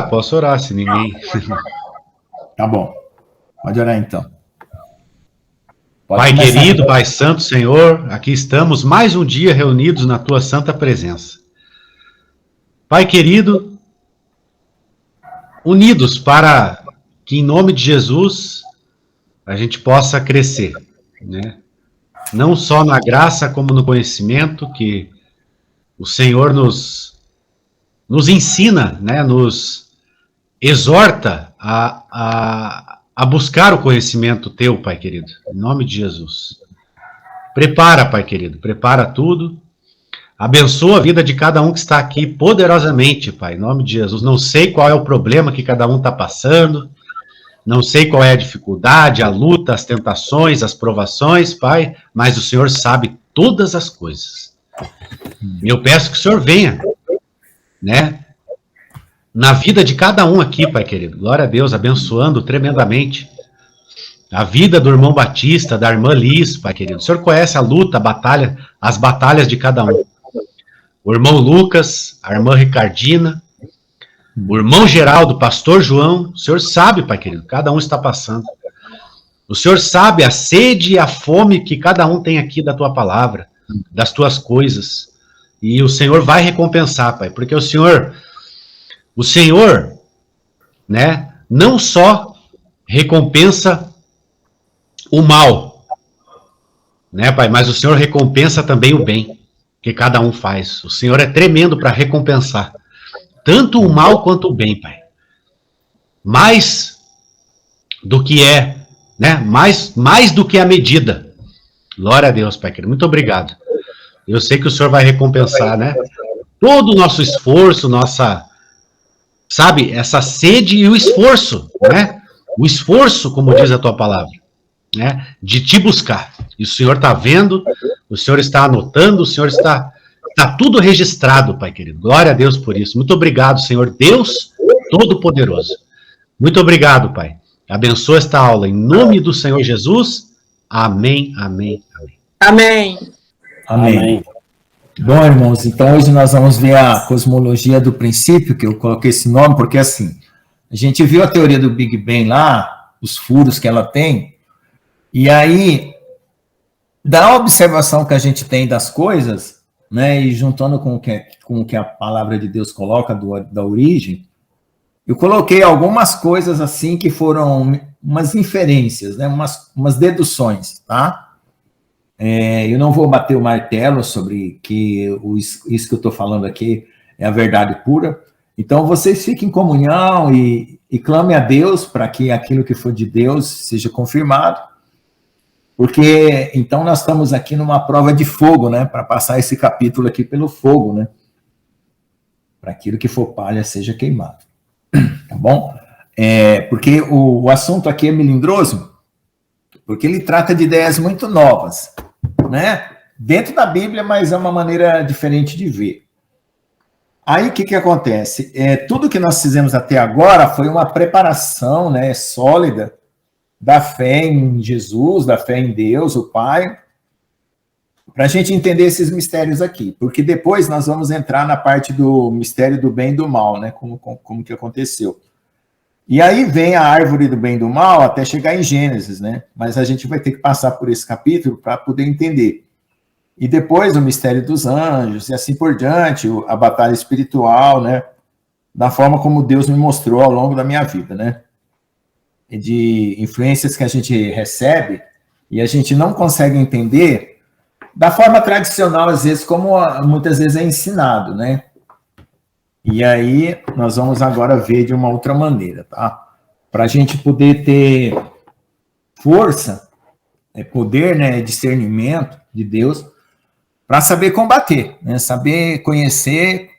posso orar, se ninguém... Tá bom. Pode orar, então. Pai querido, Pai santo, Senhor, aqui estamos mais um dia reunidos na tua santa presença. Pai querido, unidos para que em nome de Jesus a gente possa crescer, né? Não só na graça como no conhecimento que o Senhor nos ensina, né? Nos exorta a buscar o conhecimento teu, Pai querido, em nome de Jesus. Prepara, Pai querido, prepara tudo. Abençoa a vida de cada um que está aqui poderosamente, Pai, em nome de Jesus. Não sei qual é o problema que cada um está passando, não sei qual é a dificuldade, a luta, as tentações, as provações, Pai, mas o Senhor sabe todas as coisas. E eu peço que o Senhor venha, né, na vida de cada um aqui, Pai querido. Glória a Deus, abençoando tremendamente a vida do irmão Batista, da irmã Liz, Pai querido. O Senhor conhece a luta, a batalha, as batalhas de cada um. O irmão Lucas, a irmã Ricardina, o irmão Geraldo, o pastor João, o Senhor sabe, Pai querido, cada um está passando. O Senhor sabe a sede e a fome que cada um tem aqui da tua palavra, das tuas coisas. E o Senhor vai recompensar, Pai, porque o Senhor, né, não só recompensa o mal, né, Pai, mas o Senhor recompensa também o bem que cada um faz. O Senhor é tremendo para recompensar tanto o mal quanto o bem, Pai. Mais do que né? Mais do que a medida. Glória a Deus, Pai querido. Muito obrigado. Eu sei que o Senhor vai recompensar, né? Todo o nosso esforço, sabe, essa sede e o esforço, né? O esforço, como diz a tua palavra, né? De te buscar. E o Senhor está vendo, o Senhor está anotando, o Senhor está tudo registrado, Pai querido. Glória a Deus por isso. Muito obrigado, Senhor Deus Todo-Poderoso. Muito obrigado, Pai. Abençoa esta aula. Em nome do Senhor Jesus. Amém, amém, amém. Amém. Amém. Bom, irmãos, então hoje nós vamos ver a cosmologia do princípio, que eu coloquei esse nome, porque assim, a gente viu a teoria do Big Bang lá, os furos que ela tem, e aí, da observação que a gente tem das coisas, né, e juntando com o que a palavra de Deus coloca da origem, eu coloquei algumas coisas assim que foram umas inferências, né, umas deduções, tá? Eu não vou bater o martelo sobre que isso que eu estou falando aqui é a verdade pura. Então, vocês fiquem em comunhão e clamem a Deus para que aquilo que for de Deus seja confirmado. Porque, então, nós estamos aqui numa prova de fogo, né? Para passar esse capítulo aqui pelo fogo, né? Para aquilo que for palha seja queimado. Tá bom? Porque o assunto aqui é melindroso, porque ele trata de ideias muito novas, né? Dentro da Bíblia, mas é uma maneira diferente de ver. Aí, o que acontece? Tudo que nós fizemos até agora foi uma preparação, né, sólida da fé em Jesus, da fé em Deus, o Pai, para a gente entender esses mistérios aqui, porque depois nós vamos entrar na parte do mistério do bem e do mal, né, como que aconteceu. E aí vem a árvore do bem e do mal até chegar em Gênesis, né, mas a gente vai ter que passar por esse capítulo para poder entender. E depois o mistério dos anjos, e assim por diante, a batalha espiritual, né, da forma como Deus me mostrou ao longo da minha vida, né, de influências que a gente recebe e a gente não consegue entender da forma tradicional, às vezes, como muitas vezes é ensinado, né? E aí nós vamos agora ver de uma outra maneira, tá? Para a gente poder ter força, poder, né, discernimento de Deus, para saber combater, né? Saber conhecer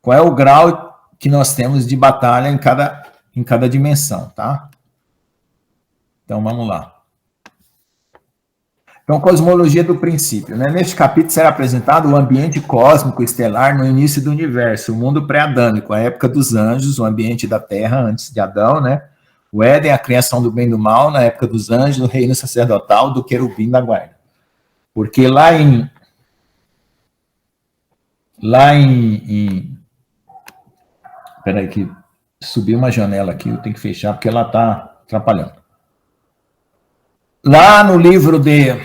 qual é o grau que nós temos de batalha em cada dimensão, tá? Então, vamos lá. Então, cosmologia do princípio, né? Neste capítulo será apresentado o ambiente cósmico estelar no início do universo, o mundo pré-adâmico, a época dos anjos, o ambiente da Terra antes de Adão, né? O Éden, a criação do bem e do mal, na época dos anjos, o reino sacerdotal do querubim da guarda. Porque lá em peraí que Subi uma janela aqui, eu tenho que fechar porque ela está atrapalhando. Lá no livro de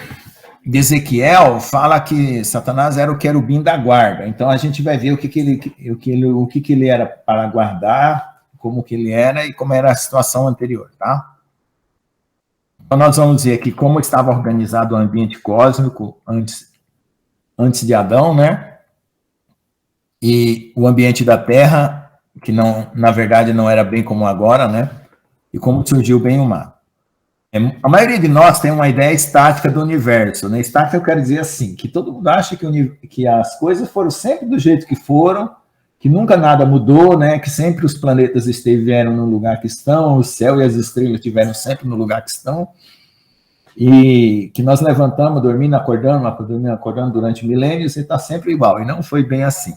Ezequiel, fala que Satanás era o querubim da guarda. Então a gente vai ver o que ele era para guardar, como que ele era e como era a situação anterior, tá? Então nós vamos dizer aqui como estava organizado o ambiente cósmico antes de Adão, né? E o ambiente da Terra, que não, na verdade não era bem como agora, né? E como surgiu o bem e o mal. A maioria de nós tem uma ideia estática do universo, né? Estática eu quero dizer assim, que todo mundo acha que as coisas foram sempre do jeito que foram, que nunca nada mudou, né? Que sempre os planetas estiveram no lugar que estão, o céu e as estrelas estiveram sempre no lugar que estão, e que nós levantamos, dormindo, acordando durante milênios e está sempre igual, e não foi bem assim,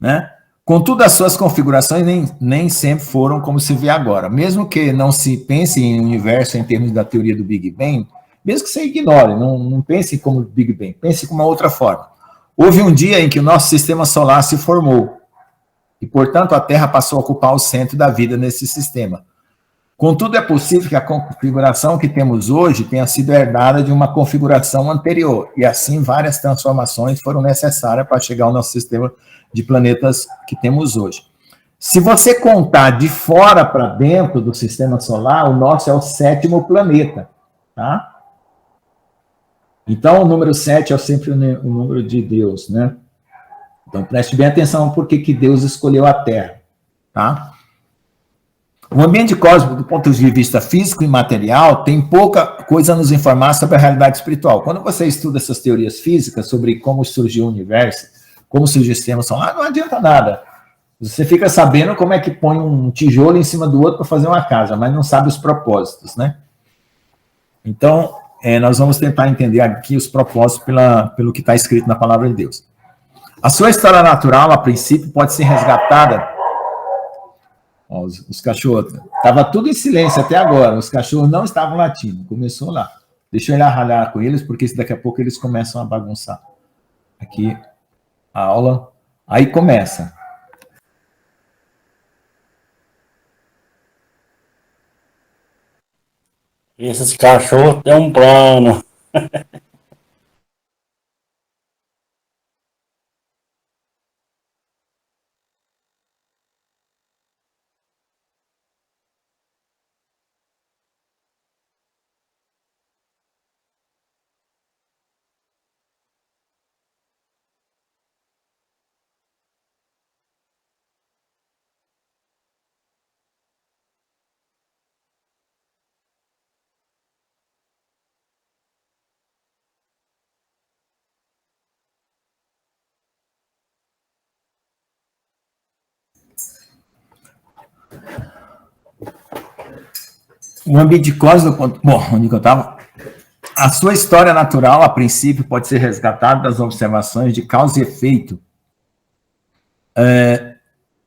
né? Contudo, as suas configurações nem sempre foram como se vê agora. Mesmo que não se pense em universo em termos da teoria do Big Bang, mesmo que você ignore, não pense como Big Bang, pense com uma outra forma. Houve um dia em que o nosso sistema solar se formou, e, portanto, a Terra passou a ocupar o centro da vida nesse sistema. Contudo, é possível que a configuração que temos hoje tenha sido herdada de uma configuração anterior, e assim várias transformações foram necessárias para chegar ao nosso sistema de planetas que temos hoje. Se você contar de fora para dentro do sistema solar, o nosso é o 7º planeta, tá? Então, o número 7 é sempre o número de Deus, né? Então, preste bem atenção por que Deus escolheu a Terra, tá? O ambiente cósmico, do ponto de vista físico e material, tem pouca coisa a nos informar sobre a realidade espiritual. Quando você estuda essas teorias físicas sobre como surgiu o universo, como surgiu o sistema solar, não adianta nada. Você fica sabendo como é que põe um tijolo em cima do outro para fazer uma casa, mas não sabe os propósitos, né? Então, nós vamos tentar entender aqui os propósitos pelo que está escrito na palavra de Deus. A sua história natural, a princípio, pode ser resgatada. Ó, os cachorros, estava tudo em silêncio até agora, os cachorros não estavam latindo, começou lá. Deixa eu ir lá ralhar com eles, porque daqui a pouco eles começam a bagunçar. Aqui, a aula, aí começa. Esses cachorros têm um plano. O ambiente cósmico, bom, onde eu estava? A sua história natural, a princípio, pode ser resgatada das observações de causa e efeito.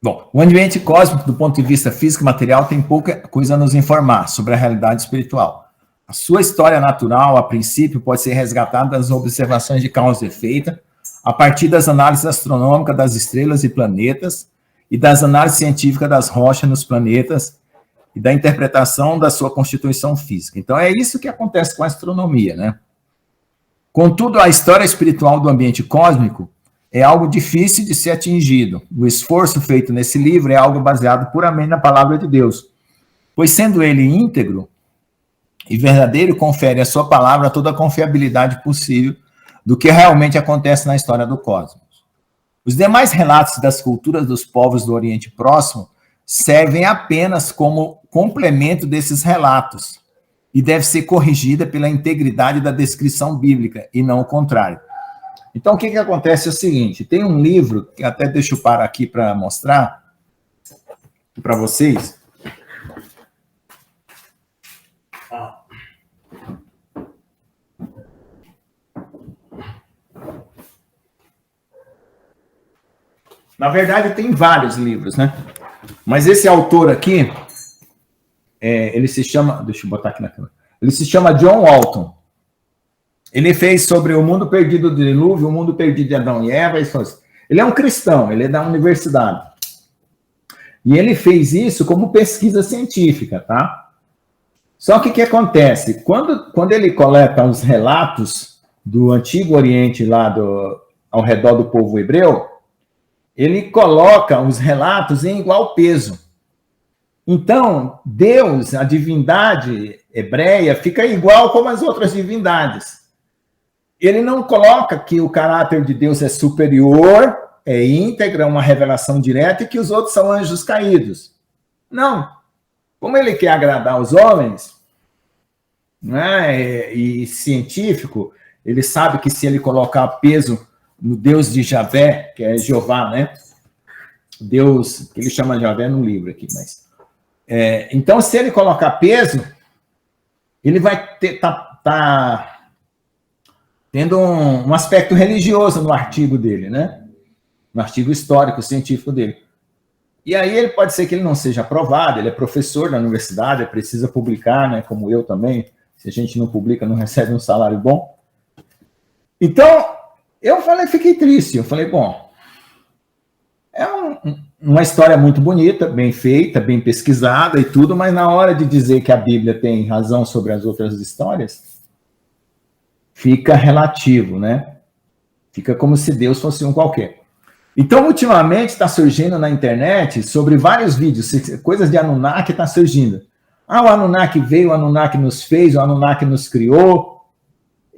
Bom, o ambiente cósmico, do ponto de vista físico e material, tem pouca coisa a nos informar sobre a realidade espiritual. A sua história natural, a princípio, pode ser resgatada das observações de causa e efeito, a partir das análises astronômicas das estrelas e planetas, e das análises científicas das rochas nos planetas, e da interpretação da sua constituição física. Então, é isso que acontece com a astronomia, né? Contudo, a história espiritual do ambiente cósmico é algo difícil de ser atingido. O esforço feito nesse livro é algo baseado puramente na palavra de Deus, pois, sendo ele íntegro e verdadeiro, confere à sua palavra toda a confiabilidade possível do que realmente acontece na história do cosmos. Os demais relatos das culturas dos povos do Oriente Próximo servem apenas como complemento desses relatos e deve ser corrigida pela integridade da descrição bíblica e não o contrário. Então, o que acontece é o seguinte, tem um livro, que até deixo eu parar aqui para mostrar para vocês. Na verdade, tem vários livros, né? Mas esse autor aqui, ele se chama... Deixa eu botar aqui na câmera. Ele se chama John Walton. Ele fez sobre o mundo perdido do dilúvio, o mundo perdido de Adão e Eva. Ele é um cristão, ele é da universidade. E ele fez isso como pesquisa científica, tá? Só que o que acontece? Quando ele coleta os relatos do Antigo Oriente lá ao redor do povo hebreu, ele coloca os relatos em igual peso. Então, Deus, a divindade hebreia, fica igual como as outras divindades. Ele não coloca que o caráter de Deus é superior, é íntegra, uma revelação direta, e que os outros são anjos caídos. Não. Como ele quer agradar os homens, né, e científico, ele sabe que se ele colocar peso no Deus de Javé, que é Jeová, né? Deus, que ele chama de Javé no livro aqui, mas... então, se ele colocar peso, ele vai tá tendo um aspecto religioso no artigo dele, né? No artigo histórico, científico dele. E aí ele pode ser que ele não seja aprovado, ele é professor da universidade, ele precisa publicar, né? Como eu também. Se a gente não publica, não recebe um salário bom. Então, fiquei triste. Eu falei, bom, é uma história muito bonita, bem feita, bem pesquisada e tudo, mas na hora de dizer que a Bíblia tem razão sobre as outras histórias, fica relativo, né? Fica como se Deus fosse um qualquer. Então, ultimamente, está surgindo na internet, sobre vários vídeos, coisas de Anunnaki está surgindo. O Anunnaki veio, o Anunnaki nos fez, o Anunnaki nos criou.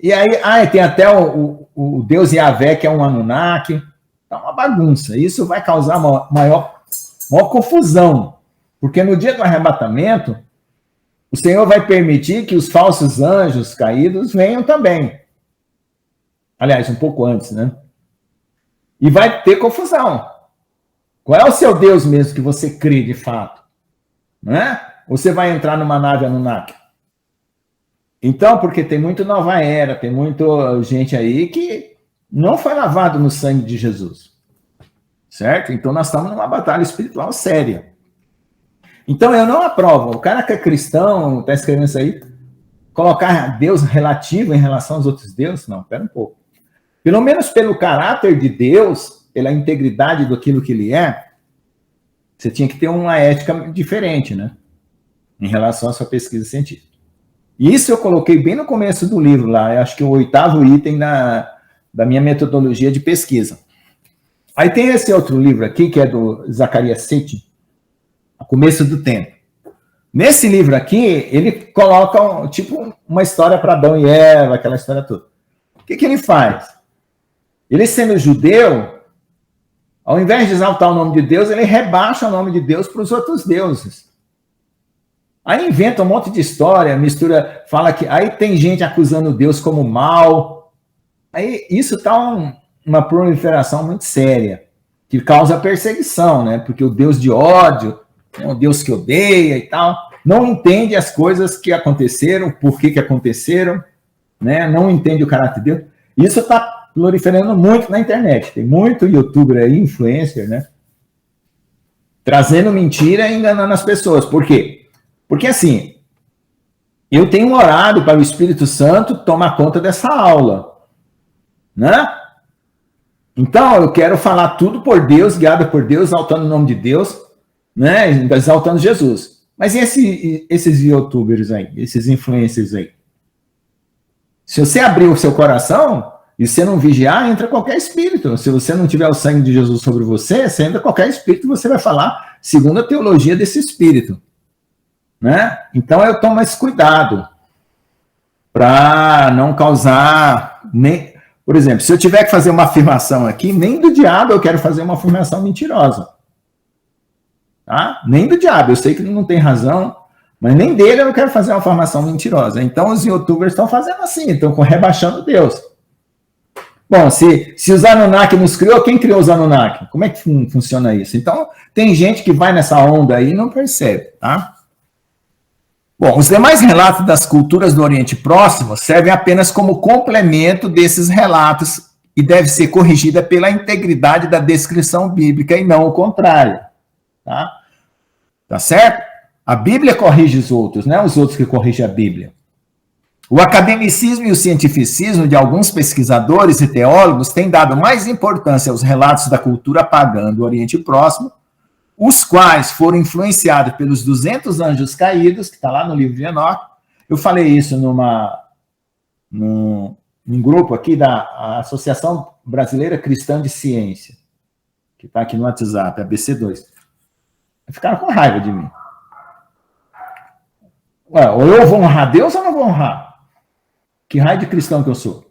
E aí, tem até o Deus Yahvé, que é um Anunnaki. É uma bagunça. Isso vai causar maior confusão. Porque no dia do arrebatamento, o Senhor vai permitir que os falsos anjos caídos venham também. Aliás, um pouco antes, né? E vai ter confusão. Qual é o seu Deus mesmo que você crê de fato? Né? Ou você vai entrar numa nave Anunnaki? Então, porque tem muito nova era, tem muita gente aí que não foi lavado no sangue de Jesus. Certo? Então, nós estamos numa batalha espiritual séria. Então, eu não aprovo. O cara que é cristão, está escrevendo isso aí, colocar Deus relativo em relação aos outros deuses? Não, pera um pouco. Pelo menos pelo caráter de Deus, pela integridade daquilo que ele é, você tinha que ter uma ética diferente, né? Em relação à sua pesquisa científica. E isso eu coloquei bem no começo do livro lá, eu acho que o 8º item da minha metodologia de pesquisa. Aí tem esse outro livro aqui, que é do Zacarias Sitchin, O Começo do Tempo. Nesse livro aqui, ele coloca uma história para Adão e Eva, aquela história toda. O que ele faz? Ele, sendo judeu, ao invés de exaltar o nome de Deus, ele rebaixa o nome de Deus para os outros deuses. Aí inventa um monte de história, mistura, fala que... Aí tem gente acusando Deus como mal. Aí isso está uma proliferação muito séria, que causa perseguição, né? Porque o Deus de ódio, o Deus que odeia e tal, não entende as coisas que aconteceram, por que aconteceram, né? Não entende o caráter de Deus. Isso está proliferando muito na internet. Tem muito youtuber aí, influencer, né? Trazendo mentira e enganando as pessoas. Por quê? Porque, assim, eu tenho orado para o Espírito Santo tomar conta dessa aula, né? Então, eu quero falar tudo por Deus, guiado por Deus, exaltando o nome de Deus, né? Exaltando Jesus. Mas e esses youtubers aí, esses influencers aí? Se você abrir o seu coração e você não vigiar, entra qualquer espírito. Se você não tiver o sangue de Jesus sobre você, você entra qualquer espírito, você vai falar segundo a teologia desse espírito. Né? Então, eu tomo esse cuidado para não causar... Por exemplo, se eu tiver que fazer uma afirmação aqui, nem do diabo eu quero fazer uma afirmação mentirosa. Tá? Nem do diabo, eu sei que ele não tem razão, mas nem dele eu não quero fazer uma afirmação mentirosa. Então, os youtubers estão fazendo assim, estão rebaixando Deus. Bom, se os Anunnaki nos criou, quem criou os Anunnaki? Como é que funciona isso? Então, tem gente que vai nessa onda aí e não percebe, tá? Bom, os demais relatos das culturas do Oriente Próximo servem apenas como complemento desses relatos e deve ser corrigida pela integridade da descrição bíblica e não o contrário, tá? Tá certo? A Bíblia corrige os outros, não é os outros que corrigem a Bíblia. O academicismo e o cientificismo de alguns pesquisadores e teólogos têm dado mais importância aos relatos da cultura pagã do Oriente Próximo, os quais foram influenciados pelos 200 anjos caídos, que está lá no livro de Enoque. Eu falei isso num grupo aqui da Associação Brasileira Cristã de Ciência, que está aqui no WhatsApp, a BC2. Ficaram com raiva de mim. Ué, ou eu vou honrar Deus ou não vou honrar? Que raio de cristão que eu sou?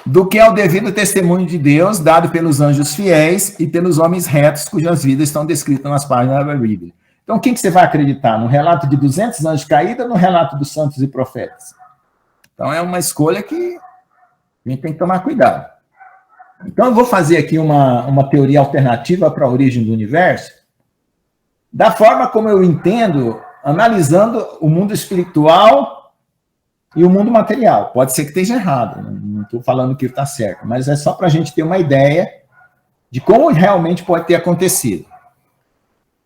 Do que é o devido testemunho de Deus dado pelos anjos fiéis e pelos homens retos cujas vidas estão descritas nas páginas da Bíblia. Então, quem que você vai acreditar? No relato de 200 anjos caídos ou no relato dos santos e profetas? Então, é uma escolha que a gente tem que tomar cuidado. Então, eu vou fazer aqui uma teoria alternativa para a origem do universo, da forma como eu entendo, analisando o mundo espiritual e o mundo material. Pode ser que esteja errado, não estou falando que está certo, mas é só para a gente ter uma ideia de como realmente pode ter acontecido.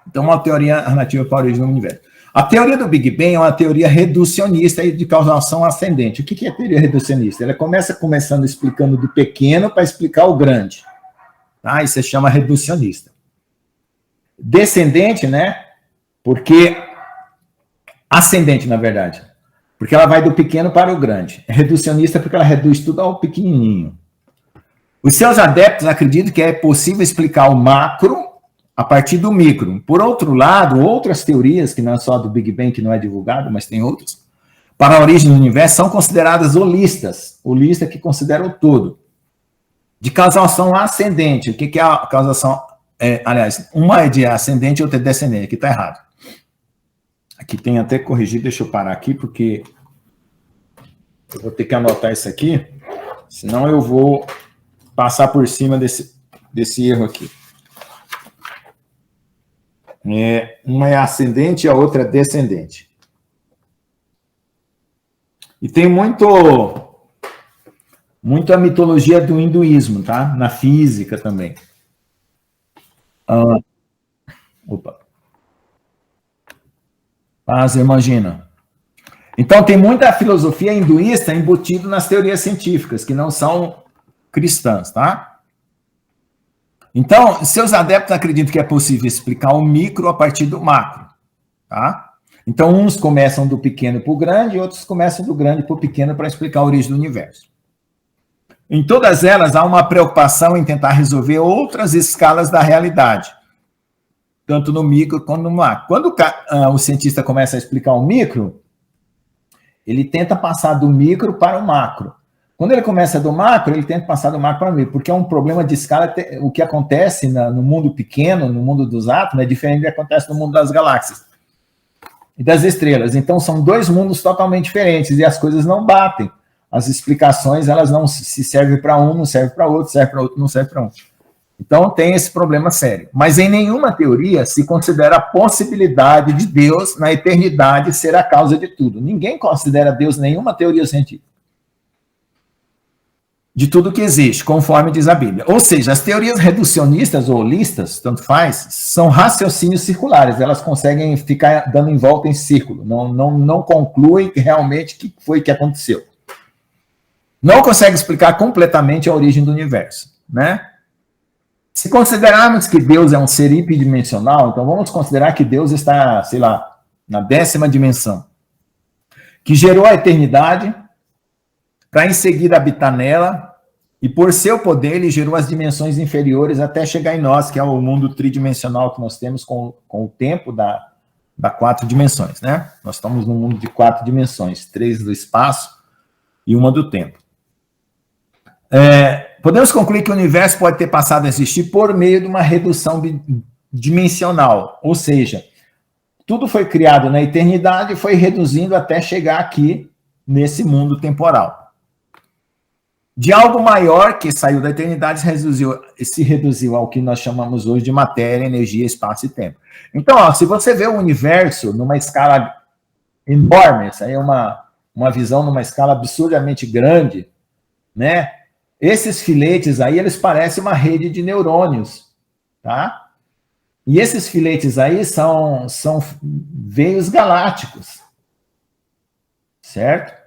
Então, uma teoria alternativa para a origem do universo. A teoria do Big Bang é uma teoria reducionista e de causação ascendente. O que é teoria reducionista? Ela começando explicando do pequeno para explicar o grande. Tá? Isso se chama reducionista. Descendente, né? Porque... Ascendente, na verdade. Porque ela vai do pequeno para o grande. É reducionista porque ela reduz tudo ao pequenininho. Os seus adeptos acreditam que é possível explicar o macro a partir do micro. Por outro lado, outras teorias, que não é só do Big Bang, que não é divulgado, mas tem outras, para a origem do universo, são consideradas holistas. Holista que considera o todo. De causação ascendente. O que é a causação? Aliás, uma é de ascendente e outra é descendente. Aqui está errado. Aqui tem até corrigido, deixa eu parar aqui, porque eu vou ter que anotar isso aqui, senão eu vou passar por cima desse erro aqui. Uma é ascendente e a outra é descendente. E tem muito a mitologia do hinduísmo, tá? Na física também. Opa. Paz, imagina. Então, tem muita filosofia hinduísta embutida nas teorias científicas, que não são cristãs, tá? Então, seus adeptos acreditam que é possível explicar o micro a partir do macro, tá? Então, uns começam do pequeno para o grande, e outros começam do grande para o pequeno para explicar a origem do universo. Em todas elas, há uma preocupação em tentar resolver outras escalas da realidade, tanto no micro quanto no macro. Quando o cientista começa a explicar o micro, ele tenta passar do micro para o macro. Quando ele começa do macro, ele tenta passar do macro para o micro, porque é um problema de escala. O que acontece no mundo pequeno, no mundo dos átomos, é diferente do que acontece no mundo das galáxias e das estrelas. Então, são dois mundos totalmente diferentes e as coisas não batem. As explicações, elas não se servem para um, não servem para outro, serve para outro, não serve para um. Então, tem esse problema sério. Mas em nenhuma teoria se considera a possibilidade de Deus, na eternidade, ser a causa de tudo. Ninguém considera Deus nenhuma teoria científica de tudo que existe, conforme diz a Bíblia. Ou seja, as teorias reducionistas ou holistas, tanto faz, são raciocínios circulares. Elas conseguem ficar dando em volta em círculo. Não concluem realmente o que foi que aconteceu. Não consegue explicar completamente a origem do universo, né? Se considerarmos que Deus é um ser hiperdimensional, então vamos considerar que Deus está, sei lá, na 10ª dimensão, que gerou a eternidade para em seguida habitar nela, e por seu poder ele gerou as dimensões inferiores até chegar em nós, que é o mundo tridimensional que nós temos com o tempo da 4 dimensões, né? Nós estamos num mundo de 4 dimensões, 3 do espaço e uma do tempo. Podemos concluir que o universo pode ter passado a existir por meio de uma redução dimensional, ou seja, tudo foi criado na eternidade e foi reduzindo até chegar aqui nesse mundo temporal. De algo maior que saiu da eternidade se reduziu ao que nós chamamos hoje de matéria, energia, espaço e tempo. Então, se você vê o universo numa escala enorme, essa aí é uma visão numa escala absurdamente grande, né? Esses filetes aí, eles parecem uma rede de neurônios, tá? E esses filetes aí são veios galácticos, certo?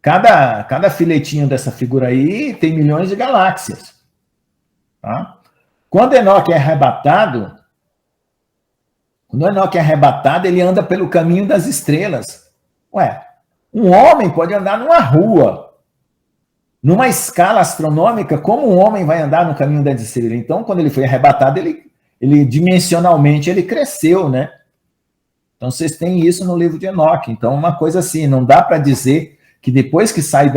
Cada filetinho dessa figura aí tem milhões de galáxias, tá? Quando Enoque é arrebatado, Quando Enoque é arrebatado, ele anda pelo caminho das estrelas. Ué, um homem pode andar numa rua, numa escala astronômica, como um homem vai andar no caminho das estrelas? Então, quando ele foi arrebatado, ele dimensionalmente, ele cresceu, né? Então, vocês têm isso no livro de Enoque. Então, uma coisa assim, não dá para dizer que depois que sai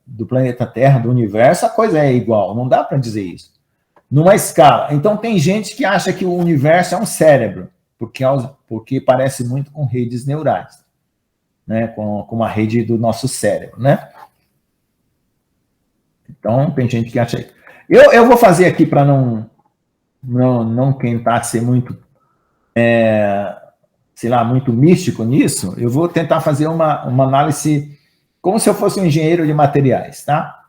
do planeta Terra, do universo, a coisa é igual. Não dá para dizer isso. Numa escala. Então, tem gente que acha que o universo é um cérebro, porque parece muito com redes neurais, né? Com a rede do nosso cérebro, né? Então, tem gente que acha isso. Eu vou fazer aqui para não tentar ser muito, sei lá, muito místico nisso, eu vou tentar fazer uma análise como se eu fosse um engenheiro de materiais, tá?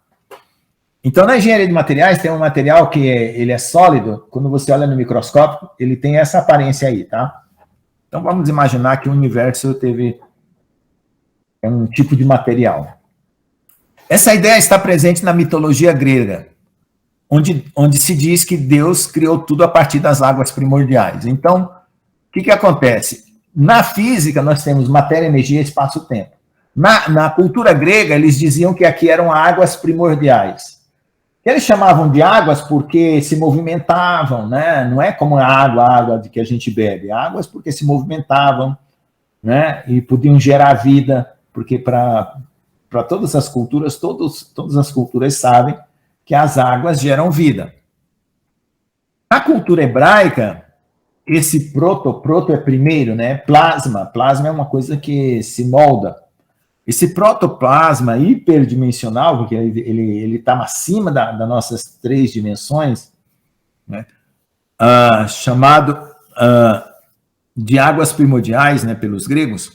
Então, na engenharia de materiais, tem um material que ele é sólido, quando você olha no microscópio, ele tem essa aparência aí, tá? Então, vamos imaginar que o universo é um tipo de material. Essa ideia está presente na mitologia grega, onde se diz que Deus criou tudo a partir das águas primordiais. Então, o que acontece? Na física, nós temos matéria, energia, espaço-tempo. Na cultura grega, eles diziam que aqui eram águas primordiais. Eles chamavam de águas porque se movimentavam, né? Não é como a água de que a gente bebe. Águas porque se movimentavam, né? E podiam gerar vida, porque para todas as culturas, todas as culturas sabem que as águas geram vida. Na cultura hebraica, esse proto é primeiro, né? Plasma é uma coisa que se molda. Esse protoplasma hiperdimensional, porque ele está acima das nossas 3 dimensões, né? Chamado de águas primordiais, né, pelos gregos,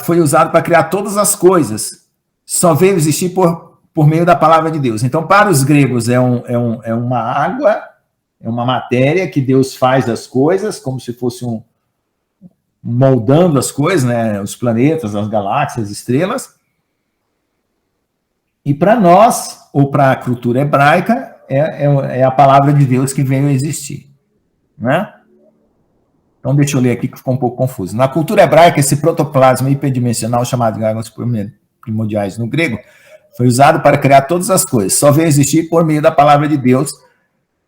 foi usado para criar todas as coisas. Só veio existir por meio da palavra de Deus. Então, para os gregos, é uma água, é uma matéria que Deus faz as coisas, como se fosse moldando as coisas, né, os planetas, as galáxias, as estrelas. E para nós, ou para a cultura hebraica, é a palavra de Deus que veio a existir, né? Então, deixa eu ler aqui que ficou um pouco confuso. Na cultura hebraica, esse protoplasma hiperdimensional, chamado de águas primordiais no grego, foi usado para criar todas as coisas. Só veio a existir por meio da palavra de Deus,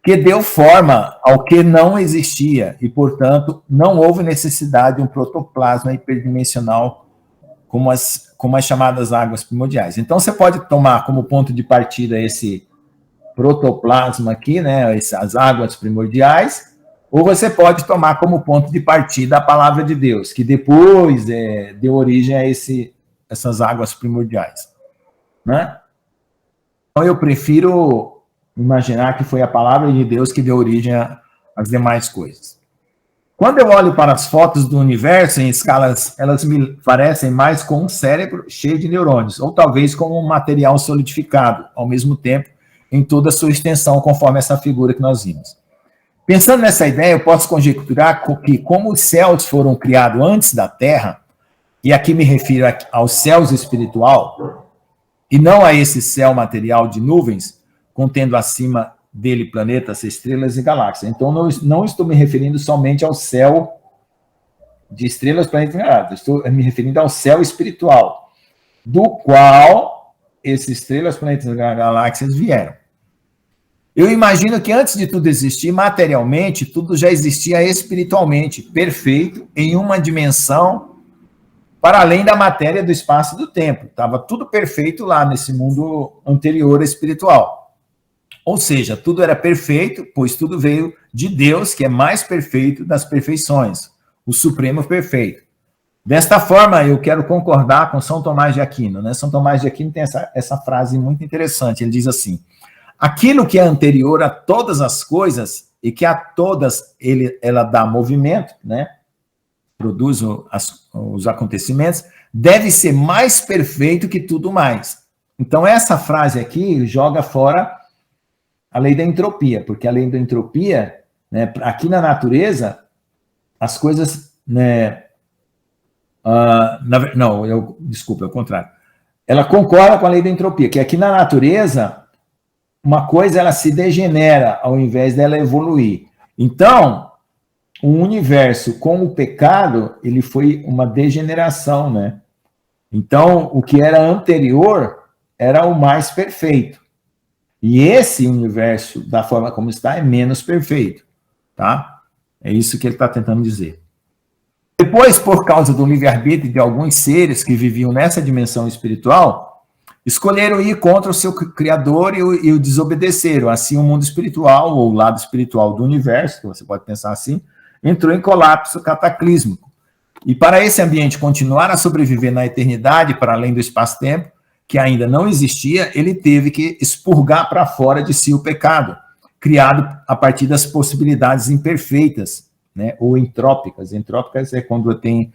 que deu forma ao que não existia, e, portanto, não houve necessidade de um protoplasma hiperdimensional como as chamadas águas primordiais. Então, você pode tomar como ponto de partida esse protoplasma aqui, né, as águas primordiais, ou você pode tomar como ponto de partida a palavra de Deus, que depois deu origem a essas águas primordiais, né? Então, eu prefiro imaginar que foi a palavra de Deus que deu origem às demais coisas. Quando eu olho para as fotos do universo em escalas, elas me parecem mais com um cérebro cheio de neurônios, ou talvez com um material solidificado, ao mesmo tempo, em toda a sua extensão, conforme essa figura que nós vimos. Pensando nessa ideia, eu posso conjecturar que, como os céus foram criados antes da Terra, e aqui me refiro ao céu espiritual, e não a esse céu material de nuvens, contendo acima dele planetas, estrelas e galáxias. Então, não estou me referindo somente ao céu de estrelas, planetas e galáxias. Estou me referindo ao céu espiritual, do qual esses estrelas, planetas e galáxias vieram. Eu imagino que antes de tudo existir, materialmente, tudo já existia espiritualmente, perfeito, em uma dimensão para além da matéria, do espaço e do tempo. Estava tudo perfeito lá nesse mundo anterior espiritual. Ou seja, tudo era perfeito, pois tudo veio de Deus, que é mais perfeito das perfeições, o Supremo perfeito. Desta forma, eu quero concordar com São Tomás de Aquino, né? São Tomás de Aquino tem essa frase muito interessante, ele diz assim: aquilo que é anterior a todas as coisas, e que a todas ela dá movimento, né? Produz os acontecimentos, deve ser mais perfeito que tudo mais. Então, essa frase aqui joga fora a lei da entropia, porque a lei da entropia, né, aqui na natureza, as coisas, né, desculpa, é o contrário. Ela concorda com a lei da entropia, que aqui na natureza, uma coisa ela se degenera ao invés dela evoluir. Então, o universo com o pecado, ele foi uma degeneração, né? Então, o que era anterior era o mais perfeito. E esse universo, da forma como está, é menos perfeito, tá? É isso que ele está tentando dizer. Depois, por causa do livre-arbítrio de alguns seres que viviam nessa dimensão espiritual, escolheram ir contra o seu Criador e o desobedeceram. Assim, o mundo espiritual, ou o lado espiritual do universo, que você pode pensar assim, entrou em colapso cataclísmico. E para esse ambiente continuar a sobreviver na eternidade, para além do espaço-tempo, que ainda não existia, ele teve que expurgar para fora de si o pecado, criado a partir das possibilidades imperfeitas, né, ou entrópicas. Entrópicas é quando tem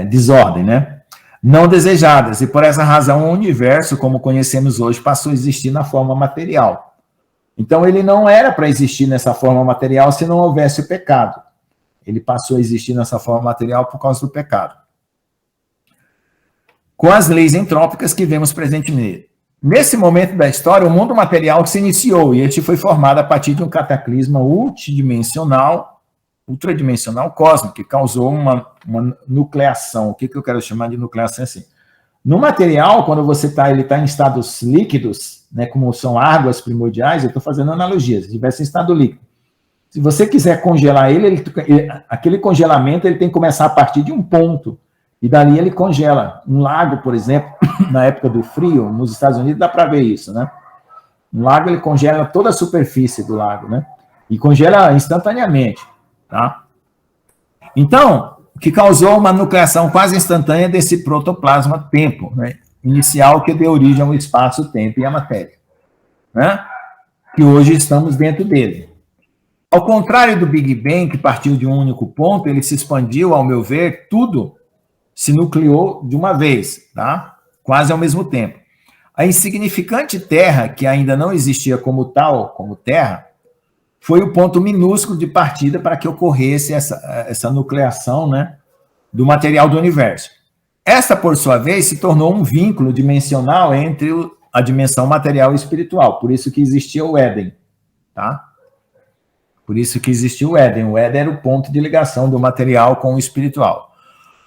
desordem, né? Não desejadas. E por essa razão o universo, como conhecemos hoje, passou a existir na forma material. Então ele não era para existir nessa forma material se não houvesse o pecado. Ele passou a existir nessa forma material por causa do pecado. Com as leis entrópicas que vemos presente nele. Nesse momento da história, o mundo material se iniciou, e este foi formado a partir de um cataclisma ultradimensional cósmico, que causou uma nucleação. O que eu quero chamar de nucleação assim? No material, quando ele está em estados líquidos, né, como são águas primordiais, eu estou fazendo analogias, se tivesse em estado líquido. Se você quiser congelar aquele congelamento ele tem que começar a partir de um ponto, e dali ele congela. Um lago, por exemplo, na época do frio, nos Estados Unidos, dá para ver isso, né? Um lago, ele congela toda a superfície do lago, né? E congela instantaneamente, tá? Então, o que causou uma nucleação quase instantânea desse protoplasma-tempo, né? Inicial, que deu origem ao espaço-tempo e à matéria, né? Que hoje estamos dentro dele. Ao contrário do Big Bang, que partiu de um único ponto, ele se expandiu, ao meu ver, tudo se nucleou de uma vez, tá? Quase ao mesmo tempo. A insignificante Terra, que ainda não existia como tal, como Terra, foi o ponto minúsculo de partida para que ocorresse essa nucleação, né, do material do universo. Esta, por sua vez, se tornou um vínculo dimensional entre a dimensão material e espiritual. Por isso que existia o Éden, tá? Por isso que existiu o Éden. O Éden era o ponto de ligação do material com o espiritual.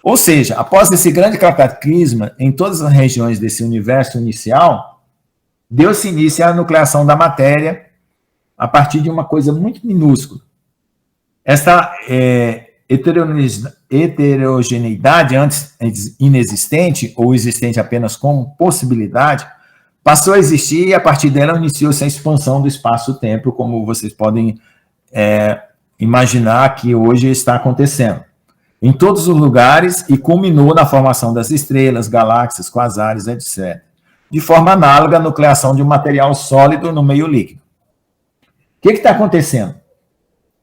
Ou seja, após esse grande cataclisma, em todas as regiões desse universo inicial, deu-se início à nucleação da matéria a partir de uma coisa muito minúscula. Essa heterogeneidade, antes inexistente, ou existente apenas como possibilidade, passou a existir e a partir dela iniciou-se a expansão do espaço-tempo, como vocês podem imaginar que hoje está acontecendo. Em todos os lugares, e culminou na formação das estrelas, galáxias, quasares, etc. De forma análoga à nucleação de um material sólido no meio líquido. O que está acontecendo?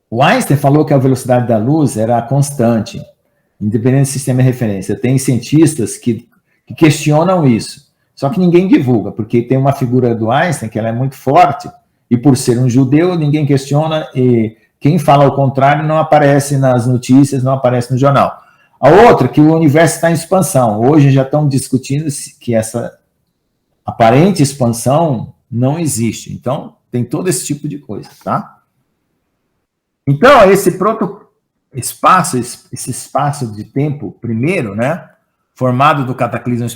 O Einstein falou que a velocidade da luz era constante, independente do sistema de referência. Tem cientistas que questionam isso, só que ninguém divulga, porque tem uma figura do Einstein que ela é muito forte, e por ser um judeu, ninguém questiona, e quem fala o contrário não aparece nas notícias, não aparece no jornal. A outra, que o universo está em expansão. Hoje já estão discutindo que essa aparente expansão não existe. Então, tem todo esse tipo de coisa, tá? Então, esse espaço de tempo primeiro, né, formado do cataclismo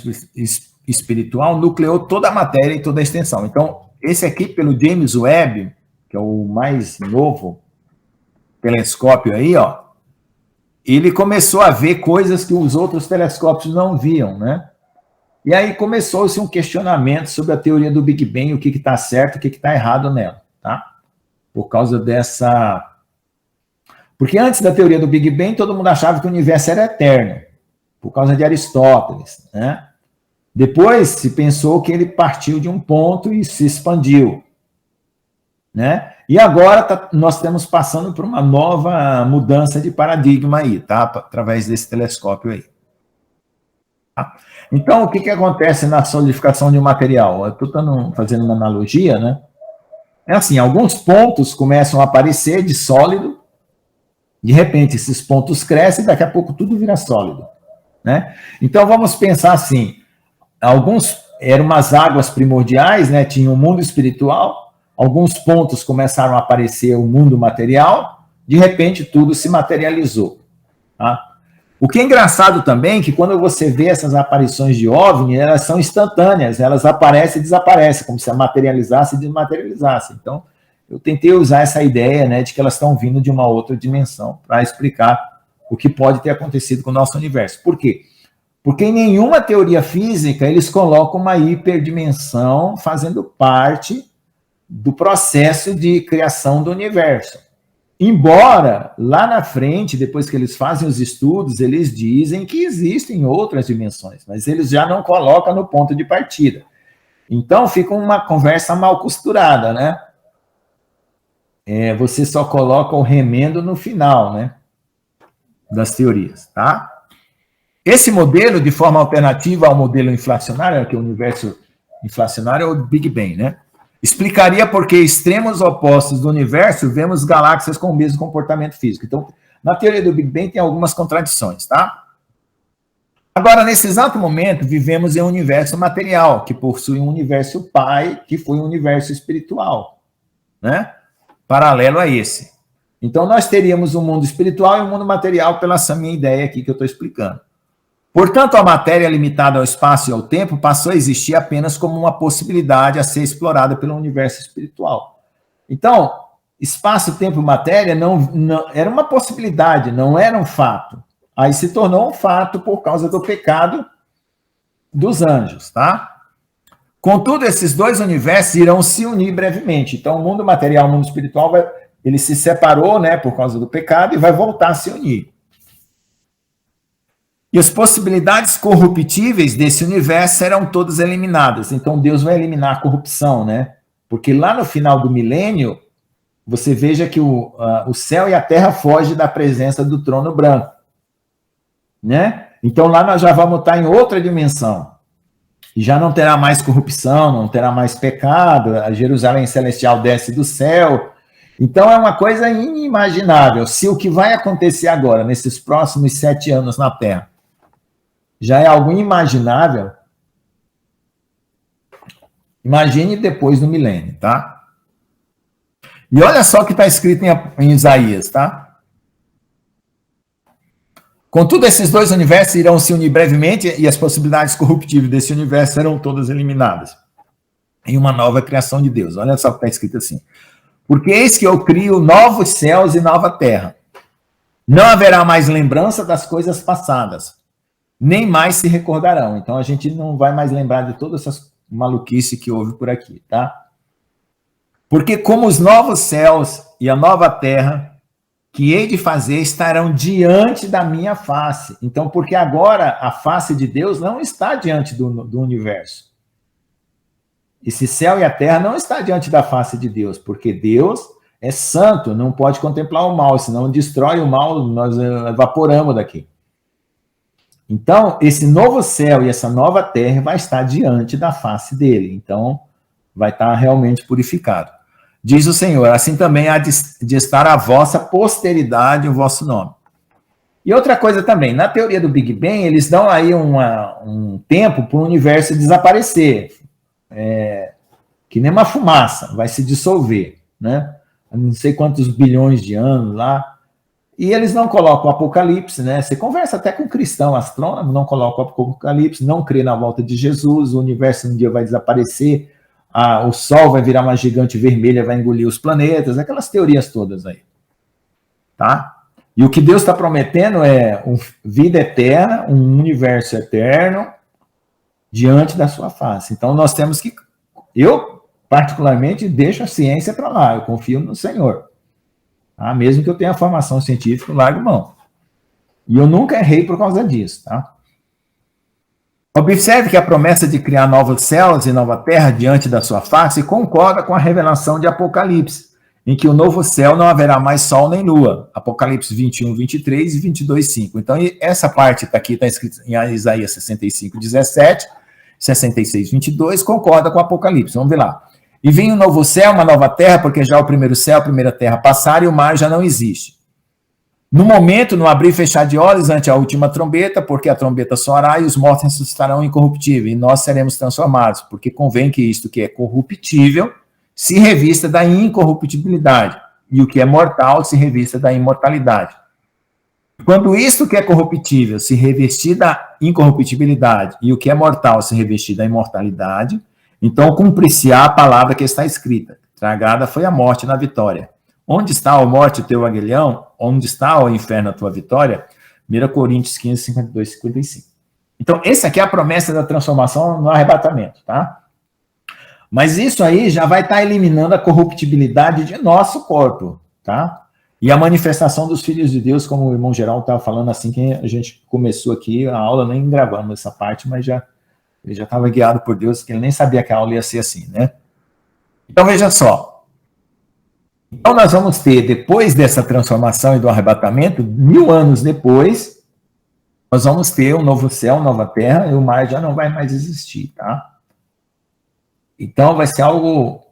espiritual, nucleou toda a matéria e toda a extensão. Então, esse aqui, pelo James Webb, que é o mais novo telescópio aí, ó, ele começou a ver coisas que os outros telescópios não viam, né? E aí começou-se um questionamento sobre a teoria do Big Bang, o que está certo, o que está errado nela, tá? Por causa dessa... Porque antes da teoria do Big Bang, todo mundo achava que o universo era eterno, por causa de Aristóteles, né? Depois se pensou que ele partiu de um ponto e se expandiu, né? E agora nós estamos passando por uma nova mudança de paradigma aí, tá? Através desse telescópio aí. Tá? Então, o que acontece na solidificação de um material? Eu estou fazendo uma analogia, né? É assim, alguns pontos começam a aparecer de sólido, de repente esses pontos crescem e daqui a pouco tudo vira sólido, né? Então, vamos pensar assim, alguns eram umas águas primordiais, né? Tinha um mundo espiritual, alguns pontos começaram a aparecer o mundo material, de repente tudo se materializou. Tá? O que é engraçado também é que quando você vê essas aparições de OVNI, elas são instantâneas, elas aparecem e desaparecem, como se materializasse e desmaterializasse. Então, eu tentei usar essa ideia, né, de que elas estão vindo de uma outra dimensão para explicar o que pode ter acontecido com o nosso universo. Por quê? Porque em nenhuma teoria física eles colocam uma hiperdimensão fazendo parte do processo de criação do universo. Embora, lá na frente, depois que eles fazem os estudos, eles dizem que existem outras dimensões, mas eles já não colocam no ponto de partida. Então, fica uma conversa mal costurada, né? Você só coloca o remendo no final, né? Das teorias, tá? Esse modelo, de forma alternativa ao modelo inflacionário, que é o universo inflacionário, é o Big Bang, né? Explicaria por que extremos opostos do universo vemos galáxias com o mesmo comportamento físico. Então, na teoria do Big Bang tem algumas contradições, tá? Agora, nesse exato momento, vivemos em um universo material, que possui um universo pai, que foi um universo espiritual, né? Paralelo a esse. Então, nós teríamos um mundo espiritual e um mundo material pela essa minha ideia aqui que eu estou explicando. Portanto, a matéria limitada ao espaço e ao tempo passou a existir apenas como uma possibilidade a ser explorada pelo universo espiritual. Então, espaço, tempo e matéria não era uma possibilidade, não era um fato. Aí se tornou um fato por causa do pecado dos anjos, tá? Contudo, esses dois universos irão se unir brevemente. Então, o mundo material e o mundo espiritual, ele se separou, né, por causa do pecado e vai voltar a se unir. E as possibilidades corruptíveis desse universo serão todas eliminadas. Então, Deus vai eliminar a corrupção, né? Porque lá no final do milênio, você veja que o céu e a terra fogem da presença do trono branco, né? Então, lá nós já vamos estar em outra dimensão. E já não terá mais corrupção, não terá mais pecado, a Jerusalém celestial desce do céu. Então, é uma coisa inimaginável. Se o que vai acontecer agora, nesses próximos 7 anos na Terra, já é algo inimaginável, imagine depois do milênio, tá? E olha só o que está escrito em Isaías, tá? Contudo, esses dois universos irão se unir brevemente e as possibilidades corruptíveis desse universo serão todas eliminadas em uma nova criação de Deus. Olha só o que está escrito assim. Porque eis que eu crio novos céus e nova terra. Não haverá mais lembrança das coisas passadas, nem mais se recordarão. Então, a gente não vai mais lembrar de todas essas maluquices que houve por aqui, tá? Porque como os novos céus e a nova terra que hei de fazer estarão diante da minha face. Então, porque agora a face de Deus não está diante do universo. Esse céu e a terra não está diante da face de Deus, porque Deus é santo, não pode contemplar o mal, senão destrói o mal, nós evaporamos daqui. Então, esse novo céu e essa nova terra vai estar diante da face dele. Então, vai estar realmente purificado. Diz o Senhor, assim também há de estar a vossa posteridade, o vosso nome. E outra coisa também, na teoria do Big Bang, eles dão aí um tempo para o universo desaparecer. Que nem uma fumaça, vai se dissolver, né? Não sei quantos bilhões de anos lá. E eles não colocam o Apocalipse, né? Você conversa até com cristão, astrônomo, não coloca o Apocalipse, não crê na volta de Jesus, o universo um dia vai desaparecer, o Sol vai virar uma gigante vermelha, vai engolir os planetas, aquelas teorias todas aí. Tá? E o que Deus está prometendo é vida eterna, um universo eterno diante da sua face. Então nós temos que... Eu, particularmente, deixo a ciência para lá, eu confio no Senhor. Tá? Mesmo que eu tenha formação científica, eu largo mão. E eu nunca errei por causa disso, tá? Observe que a promessa de criar novos céus e nova terra diante da sua face concorda com a revelação de Apocalipse, em que o novo céu não haverá mais sol nem lua. Apocalipse 21, 23 e 22, 5. Então, essa parte aqui está escrita em Isaías 65, 17, 66, 22, concorda com o Apocalipse. Vamos ver lá. E vem um novo céu, uma nova terra, porque já o primeiro céu, a primeira terra passaram e o mar já não existe. No momento, no abrir e fechar de olhos ante a última trombeta, porque a trombeta soará e os mortos ressuscitarão incorruptíveis, e nós seremos transformados, porque convém que isto que é corruptível se revista da incorruptibilidade, e o que é mortal se revista da imortalidade. Quando isto que é corruptível se revestir da incorruptibilidade, e o que é mortal se revestir da imortalidade, então cumprir-se-á a palavra que está escrita: tragada foi a morte na vitória. Onde está, ó morte, o teu aguilhão? Onde está, ó inferno, a tua vitória? 1 Coríntios 15, 52, 55. Então, essa aqui é a promessa da transformação no arrebatamento, tá? Mas isso aí já vai estar eliminando a corruptibilidade de nosso corpo, tá? E a manifestação dos filhos de Deus, como o irmão Geraldo estava falando assim, que a gente começou aqui, a aula nem gravamos essa parte, mas ele já estava guiado por Deus, que ele nem sabia que a aula ia ser assim, né? Então, veja só. Então, nós vamos ter, depois dessa transformação e do arrebatamento, 1000 anos depois, nós vamos ter um novo céu, nova terra, e o mar já não vai mais existir, tá? Então, vai ser algo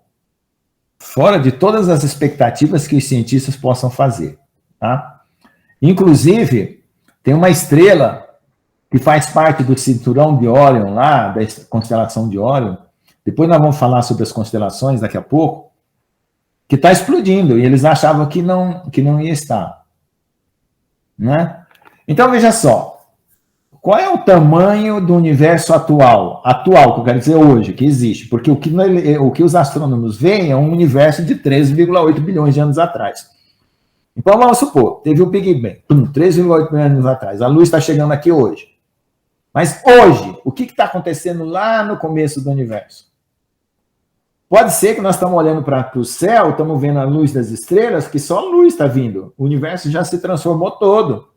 fora de todas as expectativas que os cientistas possam fazer, tá? Inclusive, tem uma estrela que faz parte do cinturão de Órion, lá, da constelação de Órion. Depois nós vamos falar sobre as constelações daqui a pouco, que está explodindo, e eles achavam que não ia estar, né? Então, veja só, qual é o tamanho do universo atual, que eu quero dizer hoje, que existe, porque o que os astrônomos veem é um universo de 13,8 bilhões de anos atrás. Então, vamos supor, teve o Big Bang, 13,8 bilhões de anos atrás, a luz está chegando aqui hoje. Mas hoje, o que está acontecendo lá no começo do universo? Pode ser que nós estamos olhando para o céu, estamos vendo a luz das estrelas, que só a luz está vindo. O universo já se transformou todo.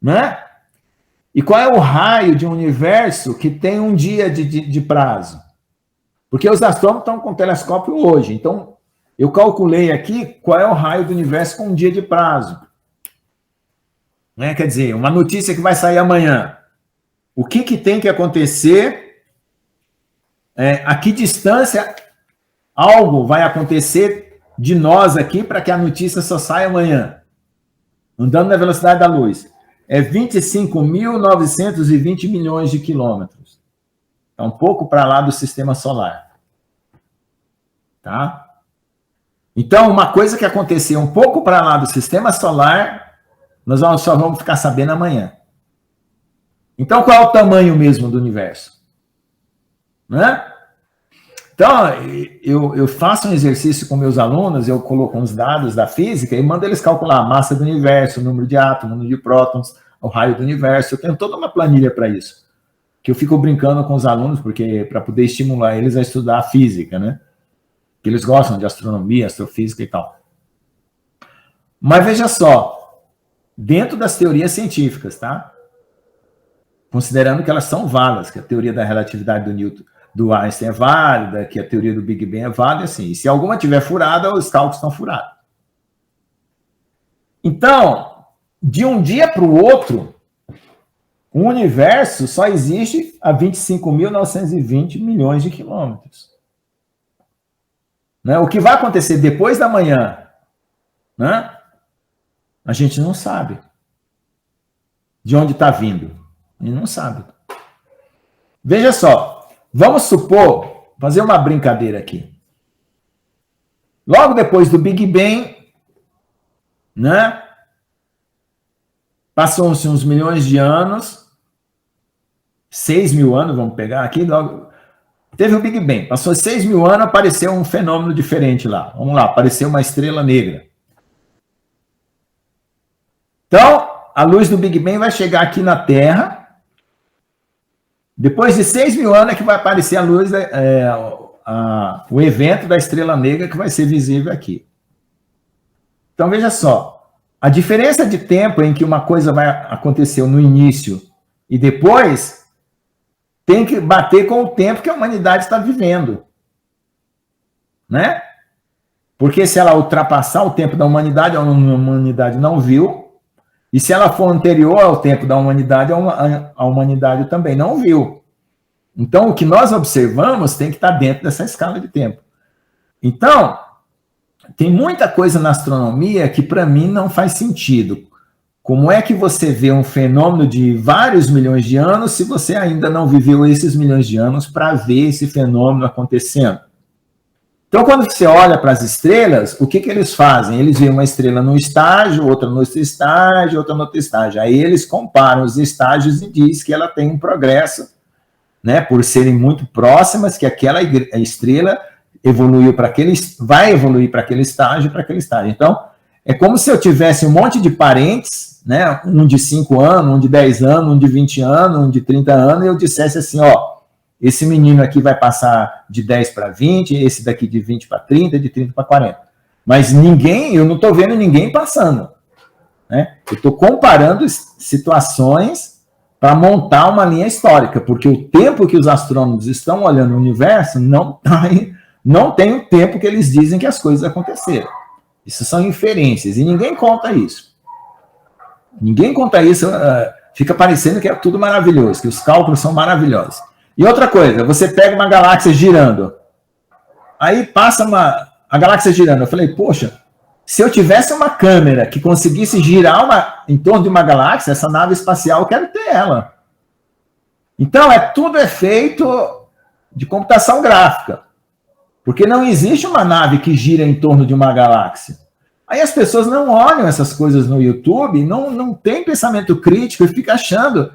Né? E qual é o raio de um universo que tem um dia de prazo? Porque os astrônomos estão com o telescópio hoje. Então, eu calculei aqui qual é o raio do universo com um dia de prazo. Né? Quer dizer, uma notícia que vai sair amanhã. O que tem que acontecer? A que distância algo vai acontecer de nós aqui para que a notícia só saia amanhã? Andando na velocidade da luz. É 25.920 milhões de quilômetros. É um pouco para lá do sistema solar. Tá? Então, uma coisa que aconteceu um pouco para lá do sistema solar, nós só vamos ficar sabendo amanhã. Então, qual é o tamanho mesmo do universo? Né? Então, eu faço um exercício com meus alunos, eu coloco uns dados da física e mando eles calcular a massa do universo, o número de átomos, o número de prótons, o raio do universo. Eu tenho toda uma planilha para isso, que eu fico brincando com os alunos, porque para poder estimular eles a estudar a física, né? Que eles gostam de astronomia, astrofísica e tal. Mas veja só, dentro das teorias científicas, tá? Considerando que elas são válidas, que a teoria da relatividade do Einstein é válida, que a teoria do Big Bang é válida, assim. E se alguma tiver furada, os cálculos estão furados. Então, de um dia para o outro, o universo só existe a 25.920 milhões de quilômetros. Né? O que vai acontecer depois da manhã, né? A gente não sabe. De onde está vindo? A gente não sabe. Veja só, vamos supor, fazer uma brincadeira aqui. Logo depois do Big Bang, né? Passou-se uns milhões de anos, 6.000 anos, vamos pegar aqui, logo. Teve o Big Bang, passou 6.000 anos, apareceu um fenômeno diferente lá. Vamos lá, apareceu uma estrela negra. Então, a luz do Big Bang vai chegar aqui na Terra. Depois de 6.000 anos é que vai aparecer a luz, o evento da estrela negra que vai ser visível aqui. Então, veja só. A diferença de tempo em que uma coisa vai acontecer no início e depois tem que bater com o tempo que a humanidade está vivendo. Né? Porque se ela ultrapassar o tempo da humanidade, a humanidade não viu. E se ela for anterior ao tempo da humanidade, a humanidade também não viu. Então, o que nós observamos tem que estar dentro dessa escala de tempo. Então, tem muita coisa na astronomia que, para mim, não faz sentido. Como é que você vê um fenômeno de vários milhões de anos se você ainda não viveu esses milhões de anos para ver esse fenômeno acontecendo? Então, quando você olha para as estrelas, o que eles fazem? Eles veem uma estrela num estágio, outra no outro estágio, outra no outro estágio. Aí eles comparam os estágios e diz que ela tem um progresso, né, por serem muito próximas, que aquela estrela evoluiu para aquele, vai evoluir para aquele estágio, para aquele estágio. Então, é como se eu tivesse um monte de parentes, né, um de 5 anos, um de 10 anos, um de 20 anos, um de 30 anos, e eu dissesse assim, ó, esse menino aqui vai passar de 10 para 20, esse daqui de 20 para 30, de 30 para 40. Mas ninguém, eu não estou vendo ninguém passando, né? Eu estou comparando situações para montar uma linha histórica, porque o tempo que os astrônomos estão olhando o universo não tem o tempo que eles dizem que as coisas aconteceram. Isso são inferências, e ninguém conta isso. Ninguém conta isso, fica parecendo que é tudo maravilhoso, que os cálculos são maravilhosos. E outra coisa, você pega uma galáxia girando, aí passa a galáxia girando, eu falei, poxa, se eu tivesse uma câmera que conseguisse girar em torno de uma galáxia, essa nave espacial, eu quero ter ela. Então, tudo é feito de computação gráfica, porque não existe uma nave que gira em torno de uma galáxia. Aí as pessoas não olham essas coisas no YouTube, não tem pensamento crítico e fica achando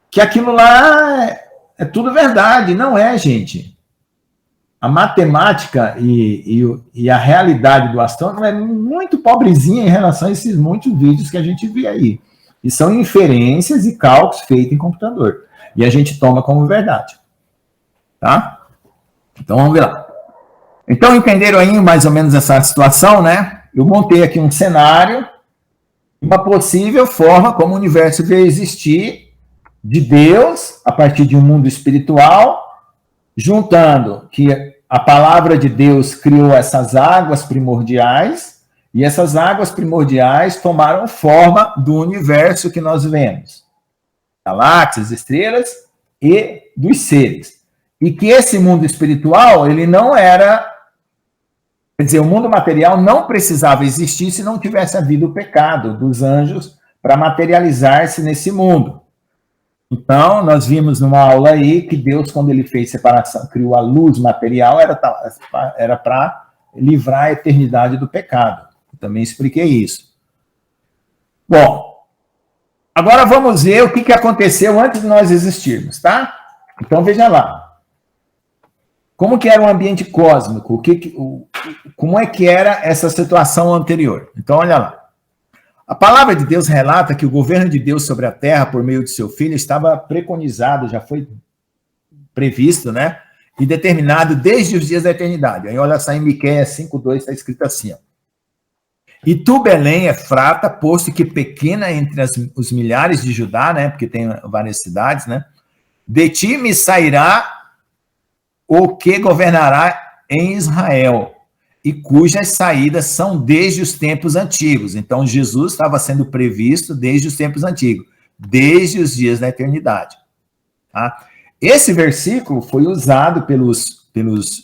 que aquilo lá é tudo verdade. Não é, gente. A matemática e a realidade do astrônomo é muito pobrezinha em relação a esses muitos vídeos que a gente vê aí. E são inferências e cálculos feitos em computador. E a gente toma como verdade. Tá? Então, vamos ver lá. Então, entenderam aí mais ou menos essa situação, né? Eu montei aqui um cenário, uma possível forma como o universo veio existir de Deus, a partir de um mundo espiritual, juntando que a palavra de Deus criou essas águas primordiais, e essas águas primordiais tomaram forma do universo que nós vemos. Galáxias, estrelas e dos seres. E que esse mundo espiritual, ele não era... Quer dizer, o mundo material não precisava existir se não tivesse havido o pecado dos anjos para materializar-se nesse mundo. Então, nós vimos numa aula aí que Deus, quando ele fez separação, criou a luz material, era para livrar a eternidade do pecado. Eu também expliquei isso. Bom, agora vamos ver o que aconteceu antes de nós existirmos, tá? Então, veja lá. Como que era o ambiente cósmico? Como é que era essa situação anterior? Então, olha lá. A palavra de Deus relata que o governo de Deus sobre a terra, por meio de seu Filho, estava preconizado, já foi previsto, né? E determinado desde os dias da eternidade. Aí, olha só, em Miqueias 5:2 está escrito assim, ó. E tu, Belém, Efrata, posto que pequena entre os milhares de Judá, né? Porque tem várias cidades, né? De ti me sairá o que governará em Israel, e cujas saídas são desde os tempos antigos. Então, Jesus estava sendo previsto desde os tempos antigos, desde os dias da eternidade. Tá? Esse versículo foi usado pelos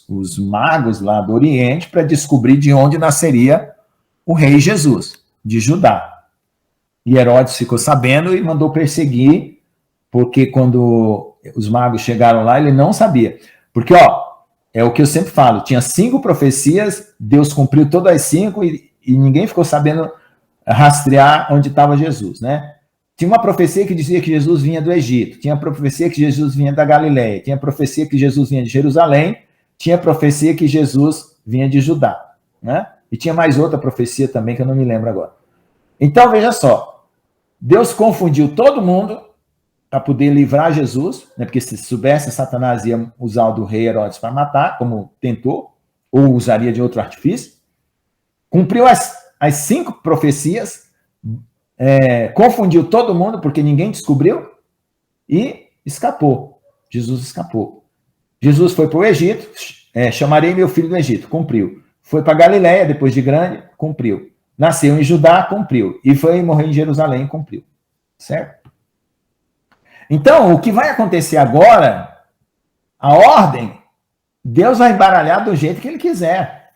os magos lá do Oriente para descobrir de onde nasceria o rei Jesus, de Judá. E Herodes ficou sabendo e mandou perseguir, porque quando os magos chegaram lá, ele não sabia. Porque, é o que eu sempre falo, tinha 5 profecias, Deus cumpriu todas as 5 e ninguém ficou sabendo rastrear onde estava Jesus, né? Tinha uma profecia que dizia que Jesus vinha do Egito, tinha profecia que Jesus vinha da Galileia, tinha profecia que Jesus vinha de Jerusalém, tinha profecia que Jesus vinha de Judá, né? E tinha mais outra profecia também que eu não me lembro agora. Então, veja só, Deus confundiu todo mundo para poder livrar Jesus, né? Porque se soubesse, Satanás ia usar o do rei Herodes para matar, como tentou, ou usaria de outro artifício. Cumpriu as 5 profecias, confundiu todo mundo, porque ninguém descobriu, e escapou. Jesus escapou. Jesus foi para o Egito, chamarei meu filho do Egito, cumpriu. Foi para Galileia, depois de grande, cumpriu. Nasceu em Judá, cumpriu. E foi morrer em Jerusalém, cumpriu. Certo? Então, o que vai acontecer agora, a ordem, Deus vai embaralhar do jeito que ele quiser.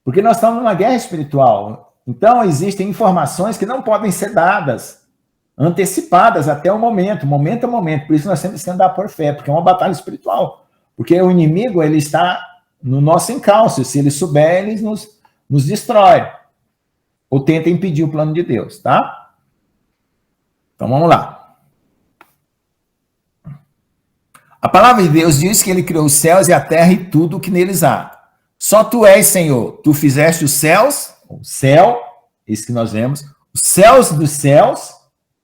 Porque nós estamos numa guerra espiritual. Então, existem informações que não podem ser dadas, antecipadas até o momento a momento. Por isso nós temos que andar por fé, porque é uma batalha espiritual. Porque o inimigo, ele está no nosso encalço. Se ele souber, ele nos destrói. Ou tenta impedir o plano de Deus, tá? Então, vamos lá. A palavra de Deus diz que ele criou os céus e a terra e tudo o que neles há. Só tu és, Senhor. Tu fizeste os céus, o céu, esse que nós vemos, os céus dos céus,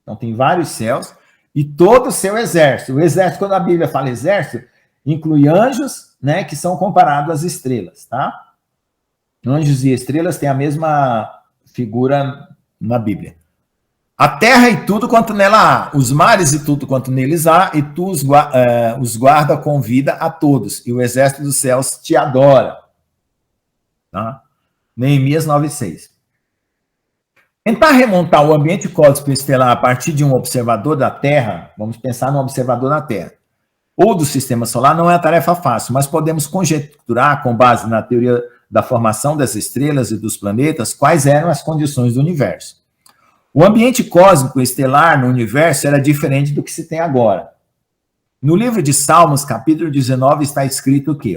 então tem vários céus, e todo o seu exército. O exército, quando a Bíblia fala exército, inclui anjos, né, que são comparados às estrelas, tá? Anjos e estrelas têm a mesma figura na Bíblia. A terra e tudo quanto nela há, os mares e tudo quanto neles há, e tu os guarda com vida a todos, e o exército dos céus te adora. Tá? Neemias 9:6. Tentar remontar o ambiente cósmico estelar a partir de um observador da Terra, vamos pensar no observador da Terra, ou do sistema solar, não é uma tarefa fácil, mas podemos conjecturar, com base na teoria da formação das estrelas e dos planetas, quais eram as condições do universo. O ambiente cósmico estelar no universo era diferente do que se tem agora. No livro de Salmos, capítulo 19, está escrito o quê?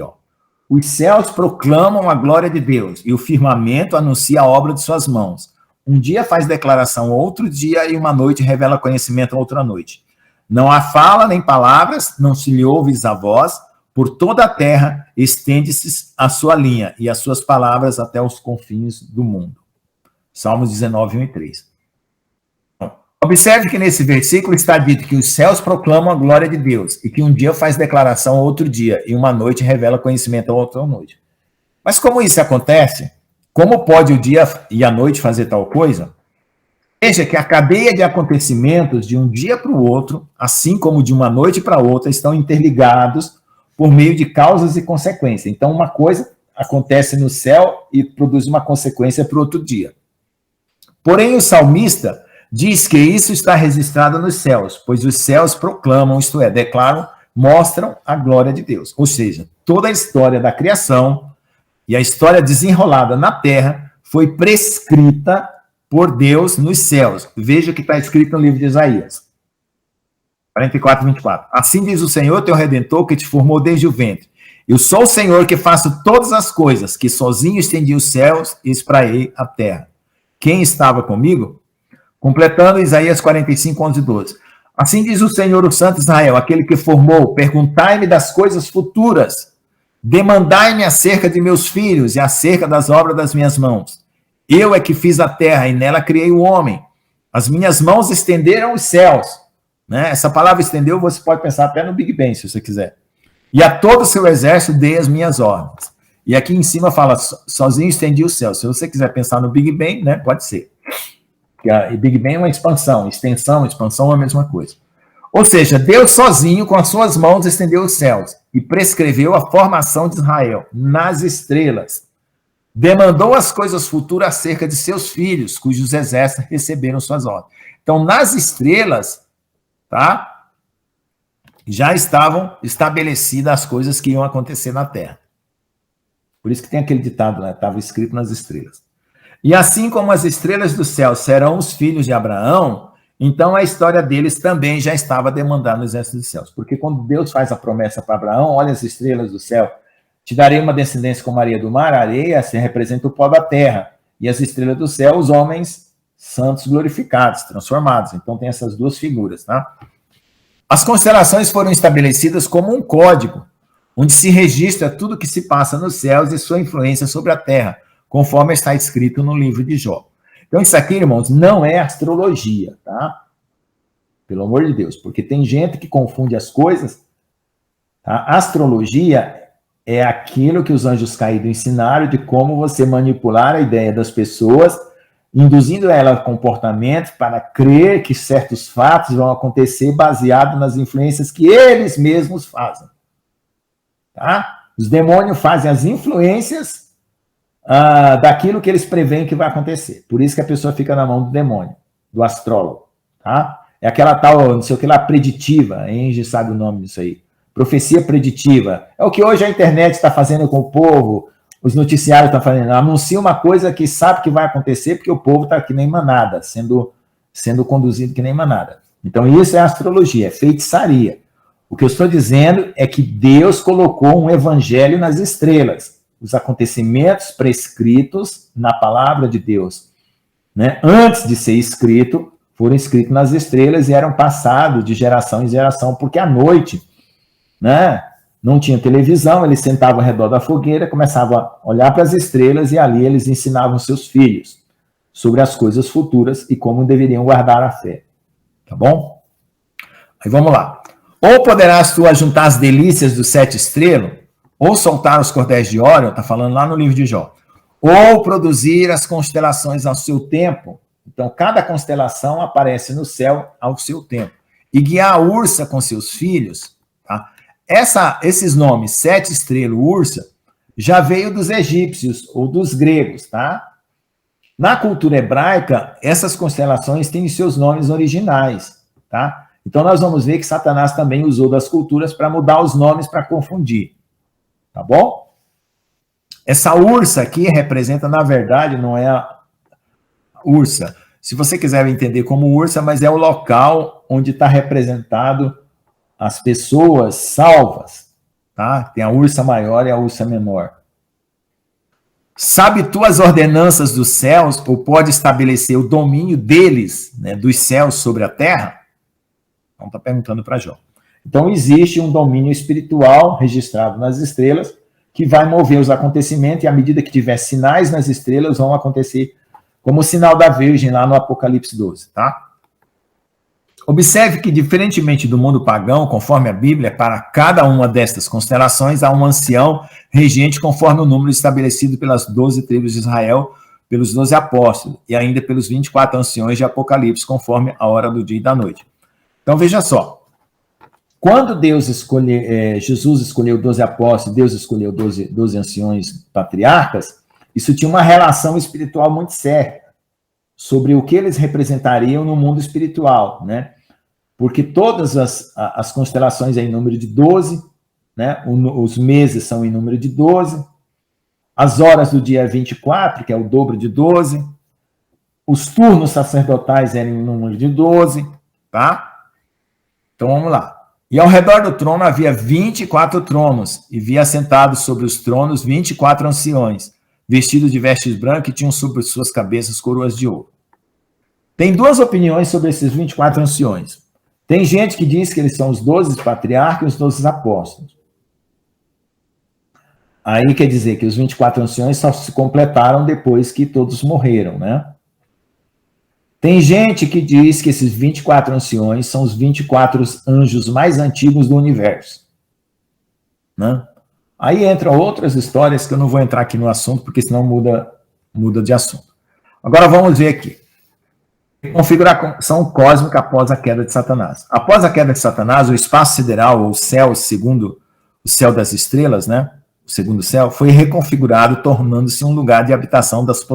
Os céus proclamam a glória de Deus, e o firmamento anuncia a obra de suas mãos. Um dia faz declaração outro dia, e uma noite revela conhecimento outra noite. Não há fala nem palavras, não se lhe ouve a voz, por toda a terra estende-se a sua linha, e as suas palavras até os confins do mundo. Salmos 19, 1 e 3. Observe que nesse versículo está dito que os céus proclamam a glória de Deus, e que um dia faz declaração outro dia, e uma noite revela conhecimento outra noite. Mas como isso acontece? Como pode o dia e a noite fazer tal coisa? Veja que a cadeia de acontecimentos de um dia para o outro, assim como de uma noite para outra, estão interligados por meio de causas e consequências. Então, uma coisa acontece no céu e produz uma consequência para o outro dia. Porém, o salmista diz que isso está registrado nos céus, pois os céus proclamam, isto é, declaram, mostram a glória de Deus. Ou seja, toda a história da criação e a história desenrolada na terra foi prescrita por Deus nos céus. Veja o que está escrito no livro de Isaías 44, 24. Assim diz o Senhor, teu Redentor, que te formou desde o ventre. Eu sou o Senhor que faço todas as coisas, que sozinho estendi os céus e espraiei a terra. Quem estava comigo? Completando Isaías 45, 11 e 12. Assim diz o Senhor, o Santo Israel, aquele que formou, perguntai-me das coisas futuras, demandai-me acerca de meus filhos e acerca das obras das minhas mãos. Eu é que fiz a terra e nela criei o homem. As minhas mãos estenderam os céus. Né? Essa palavra estendeu, você pode pensar até no Big Bang, se você quiser. E a todo o seu exército dei as minhas ordens. E aqui em cima fala, sozinho estendi os céus. Se você quiser pensar no Big Bang, né, pode ser. Porque Big Bang é uma expansão, extensão é a mesma coisa. Ou seja, Deus sozinho, com as suas mãos, estendeu os céus e prescreveu a formação de Israel nas estrelas. Demandou as coisas futuras acerca de seus filhos, cujos exércitos receberam suas ordens. Então, nas estrelas, tá? Já estavam estabelecidas as coisas que iam acontecer na Terra. Por isso que tem aquele ditado, né? Estava escrito nas estrelas. E assim como as estrelas do céu serão os filhos de Abraão, então a história deles também já estava demandada no exército dos céus. Porque quando Deus faz a promessa para Abraão, olha as estrelas do céu, te darei uma descendência como a areia do mar, a areia se representa o pó da terra, e as estrelas do céu, os homens santos glorificados, transformados. Então tem essas duas figuras, tá? As constelações foram estabelecidas como um código, onde se registra tudo o que se passa nos céus e sua influência sobre a terra, conforme está escrito no livro de Jó. Então isso aqui, irmãos, não é astrologia, tá? Pelo amor de Deus, porque tem gente que confunde as coisas. Tá? Astrologia é aquilo que os anjos caídos ensinaram de como você manipular a ideia das pessoas, induzindo ela a comportamento para crer que certos fatos vão acontecer baseado nas influências que eles mesmos fazem. Tá? Os demônios fazem as influências daquilo que eles preveem que vai acontecer. Por isso que a pessoa fica na mão do demônio, do astrólogo. Tá? É aquela tal, não sei o que lá, preditiva, a Angie sabe o nome disso aí. Profecia preditiva. É o que hoje a internet está fazendo com o povo, os noticiários estão fazendo. Anuncia uma coisa que sabe que vai acontecer, porque o povo está que nem manada, sendo conduzido que nem manada. Então, isso é astrologia, é feitiçaria. O que eu estou dizendo é que Deus colocou um evangelho nas estrelas, os acontecimentos prescritos na palavra de Deus, né? Antes de ser escrito, foram escritos nas estrelas e eram passados de geração em geração, porque à noite, né, não tinha televisão, eles sentavam ao redor da fogueira, começavam a olhar para as estrelas e ali eles ensinavam seus filhos sobre as coisas futuras e como deveriam guardar a fé. Tá bom? Aí vamos lá. Ou poderás tu ajuntar as delícias dos 7 estrelas, ou soltar os cordéis de Órion, está falando lá no livro de Jó, ou produzir as constelações ao seu tempo. Então, cada constelação aparece no céu ao seu tempo. E guiar a Ursa com seus filhos, tá? Esses nomes, 7 estrelas, Ursa, já veio dos egípcios ou dos gregos, tá? Na cultura hebraica, essas constelações têm seus nomes originais, tá? Então, nós vamos ver que Satanás também usou das culturas para mudar os nomes para confundir, tá bom? Essa ursa aqui representa, na verdade, não é a ursa. Se você quiser entender como ursa, mas é o local onde está representado as pessoas salvas, tá? Tem a ursa maior e a ursa menor. Sabe tu as ordenanças dos céus, ou pode estabelecer o domínio deles, né, dos céus sobre a terra? Então está perguntando para Jó. Então existe um domínio espiritual registrado nas estrelas que vai mover os acontecimentos e à medida que tiver sinais nas estrelas vão acontecer como o sinal da Virgem lá no Apocalipse 12, tá? Observe que, diferentemente do mundo pagão, conforme a Bíblia, para cada uma destas constelações há um ancião regente conforme o número estabelecido pelas 12 tribos de Israel, pelos 12 apóstolos, e ainda pelos 24 anciões de Apocalipse, conforme a hora do dia e da noite. Então, veja só. Quando Jesus escolheu 12 apóstolos, Deus escolheu 12 anciões patriarcas, isso tinha uma relação espiritual muito certa sobre o que eles representariam no mundo espiritual, né? Porque todas as constelações é em número de 12, né? Os meses são em número de 12, as horas do dia é 24, que é o dobro de 12, os turnos sacerdotais eram em número de 12, tá? Então vamos lá. E ao redor do trono havia 24 tronos, e via assentados sobre os tronos 24 anciões, vestidos de vestes brancas e tinham sobre suas cabeças coroas de ouro. Tem duas opiniões sobre esses 24 anciões. Tem gente que diz que eles são os 12 patriarcas e os 12 apóstolos. Aí quer dizer que os 24 anciões só se completaram depois que todos morreram, né? Tem gente que diz que esses 24 anciões são os 24 anjos mais antigos do universo, né? Aí entram outras histórias que eu não vou entrar aqui no assunto, porque senão muda de assunto. Agora vamos ver aqui. Configuração cósmica após a queda de Satanás. Após a queda de Satanás, o espaço sideral, ou céu, segundo o céu das estrelas, né? O segundo céu, foi reconfigurado, tornando-se um lugar de habitação das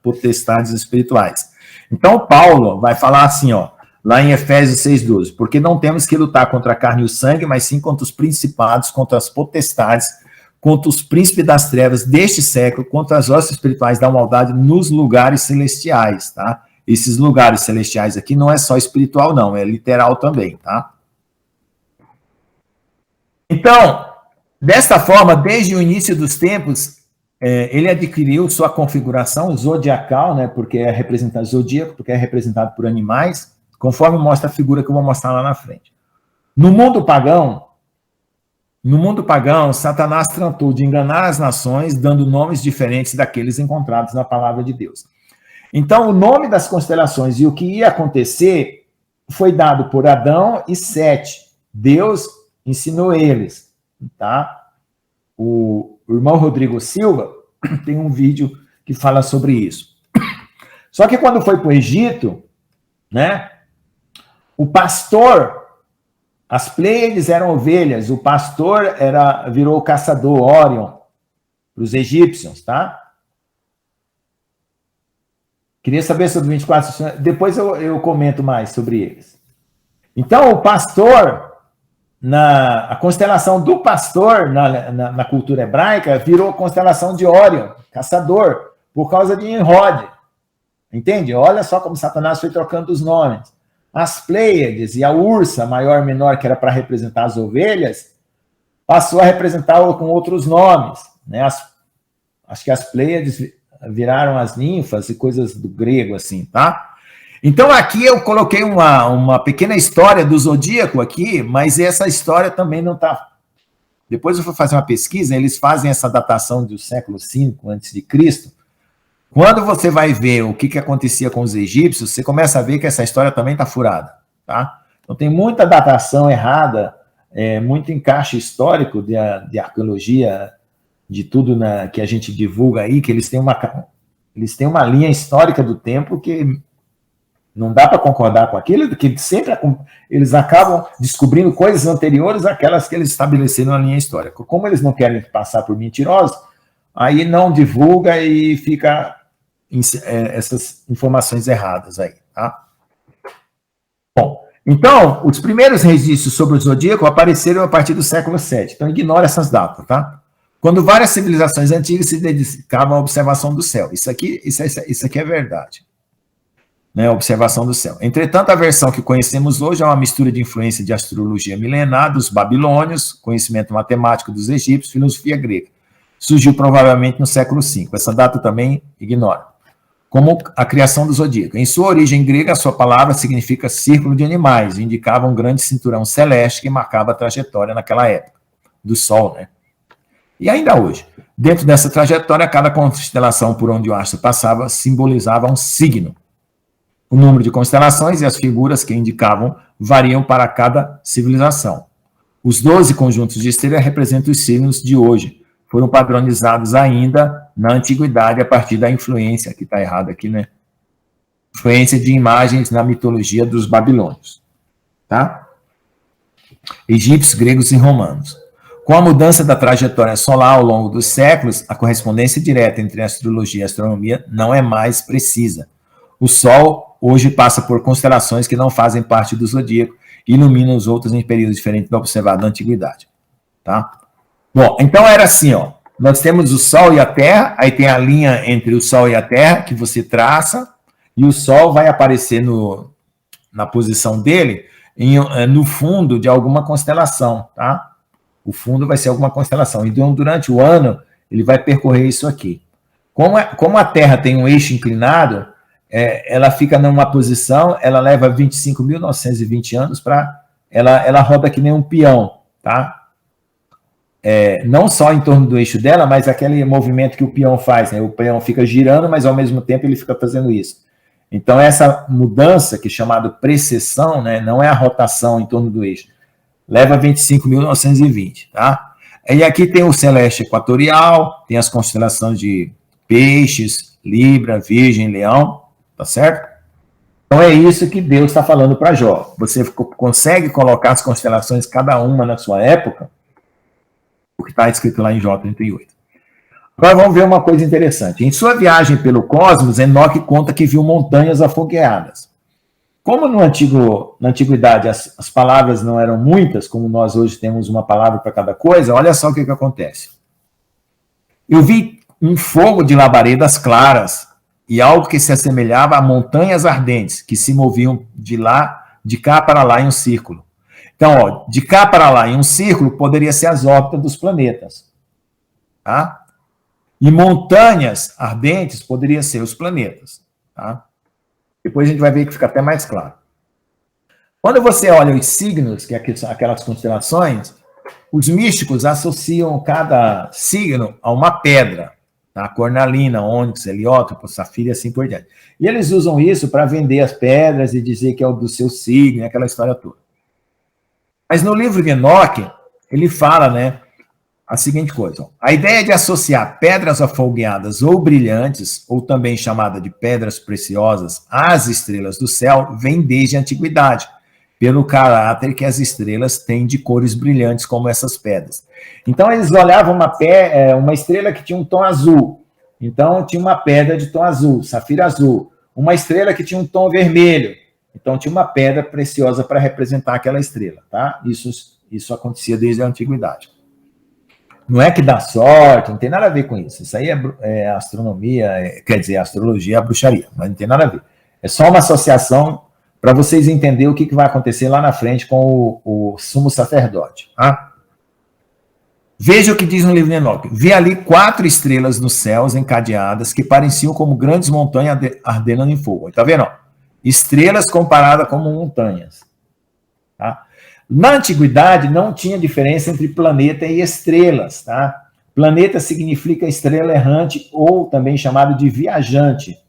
potestades espirituais. Então, Paulo vai falar assim, ó, lá em Efésios 6:12, porque não temos que lutar contra a carne e o sangue, mas sim contra os principados, contra as potestades, contra os príncipes das trevas deste século, contra as hostes espirituais da maldade nos lugares celestiais, tá? Esses lugares celestiais aqui não é só espiritual, não, é literal também, tá? Então, desta forma, desde o início dos tempos, ele adquiriu sua configuração zodiacal, né, porque é representado zodíaco, porque é representado por animais, conforme mostra a figura que eu vou mostrar lá na frente. No mundo pagão, Satanás tratou de enganar as nações, dando nomes diferentes daqueles encontrados na palavra de Deus. Então, o nome das constelações e o que ia acontecer foi dado por Adão e Sete. Deus ensinou eles, tá? O irmão Rodrigo Silva tem um vídeo que fala sobre isso. Só que quando foi para o Egito, né, o pastor, as Pleiades eram ovelhas, o pastor virou o caçador, Órion, para os egípcios, tá? Queria saber sobre 24, depois eu comento mais sobre eles. Então, o pastor, a constelação do pastor na cultura hebraica virou a constelação de Órion, caçador, por causa de Nimrod. Entende? Olha só como Satanás foi trocando os nomes. As Pleiades e a Ursa, maior e menor, que era para representar as ovelhas, passou a representar com outros nomes, né? Acho que as Pleiades viraram as ninfas e coisas do grego, assim, tá? Então, aqui eu coloquei uma pequena história do zodíaco aqui, mas essa história também não está... Depois eu fui fazer uma pesquisa, eles fazem essa datação do século V a.C. Quando você vai ver o que acontecia com os egípcios, você começa a ver que essa história também está furada, tá? Então, tem muita datação errada, muito encaixe histórico de arqueologia, de tudo que a gente divulga aí, que eles têm uma linha histórica do tempo que não dá para concordar com aquilo, porque sempre eles acabam descobrindo coisas anteriores àquelas que eles estabeleceram na linha histórica. Como eles não querem passar por mentirosos, aí não divulga e fica essas informações erradas aí, tá? Bom, então, os primeiros registros sobre o zodíaco apareceram a partir do século VII, então ignora essas datas, tá? Quando várias civilizações antigas se dedicavam à observação do céu. Isso aqui é verdade. Né, observação do céu. Entretanto, a versão que conhecemos hoje é uma mistura de influência de astrologia milenar dos babilônios, conhecimento matemático dos egípcios, filosofia grega. Surgiu provavelmente no século V. Essa data também ignora. Como a criação do zodíaco. Em sua origem grega, a sua palavra significa círculo de animais, indicava um grande cinturão celeste que marcava a trajetória naquela época, do Sol, né? E ainda hoje. Dentro dessa trajetória, cada constelação por onde o astro passava simbolizava um signo. O número de constelações e as figuras que indicavam variam para cada civilização. Os 12 conjuntos de estrelas representam os signos de hoje. Foram padronizados ainda na antiguidade a partir da influência, que está errado aqui, né? Influência de imagens na mitologia dos babilônios. Tá? Egípcios, gregos e romanos. Com a mudança da trajetória solar ao longo dos séculos, a correspondência direta entre astrologia e astronomia não é mais precisa. O Sol hoje passa por constelações que não fazem parte do zodíaco e iluminam os outros em períodos diferentes do observado na antiguidade. Tá? Bom, então era assim, ó. Nós temos o Sol e a Terra, aí tem a linha entre o Sol e a Terra que você traça, e o Sol vai aparecer na posição dele no fundo de alguma constelação, tá? O fundo vai ser alguma constelação. Então, durante o ano, ele vai percorrer isso aqui. Como a Terra tem um eixo inclinado, ela fica numa posição, ela leva 25.920 anos para... Ela roda que nem um peão, tá? Não só em torno do eixo dela, mas aquele movimento que o peão faz, né? O peão fica girando, mas ao mesmo tempo ele fica fazendo isso. Então, essa mudança, que é chamada precessão, né? Não é a rotação em torno do eixo, leva 25.920, tá? E aqui tem o celeste equatorial, tem as constelações de Peixes, Libra, Virgem, Leão, tá certo? Então é isso que Deus está falando para Jó. Você consegue colocar as constelações, cada uma na sua época, o que está escrito lá em Jó 38. Agora vamos ver uma coisa interessante. Em sua viagem pelo cosmos, Enoque conta que viu montanhas afogueadas. Como na antiguidade as palavras não eram muitas, como nós hoje temos uma palavra para cada coisa, olha só o que acontece. Eu vi um fogo de labaredas claras e algo que se assemelhava a montanhas ardentes, que se moviam de cá para lá em um círculo. Então, ó, de cá para lá em um círculo poderia ser as órbitas dos planetas. Tá? E montanhas ardentes poderiam ser os planetas. Tá? Depois a gente vai ver que fica até mais claro. Quando você olha os signos, que são aquelas constelações, os místicos associam cada signo a uma pedra. Tá? Cornalina, ônix, heliótropo, safira e assim por diante. E eles usam isso para vender as pedras e dizer que é o do seu signo, aquela história toda. Mas no livro de Enoque, ele fala, né, a seguinte coisa. Ó, a ideia de associar pedras afogueadas ou brilhantes, ou também chamada de pedras preciosas, às estrelas do céu, vem desde a antiguidade, pelo caráter que as estrelas têm de cores brilhantes como essas pedras. Então, eles olhavam uma estrela que tinha um tom azul. Então, tinha uma pedra de tom azul, safira azul. Uma estrela que tinha um tom vermelho. Então, tinha uma pedra preciosa para representar aquela estrela, tá? Isso acontecia desde a antiguidade. Não é que dá sorte, não tem nada a ver com isso. Isso aí é astronomia, quer dizer, astrologia é a bruxaria, mas não tem nada a ver. É só uma associação para vocês entenderem o que vai acontecer lá na frente com o sumo sacerdote. Tá? Veja o que diz no livro de Enoque. Vi ali 4 estrelas nos céus encadeadas que pareciam como grandes montanhas ardendo em fogo. Está vendo? Estrelas comparadas como montanhas. Tá? Na antiguidade não tinha diferença entre planeta e estrelas. Tá? Planeta significa estrela errante ou também chamado de viajante.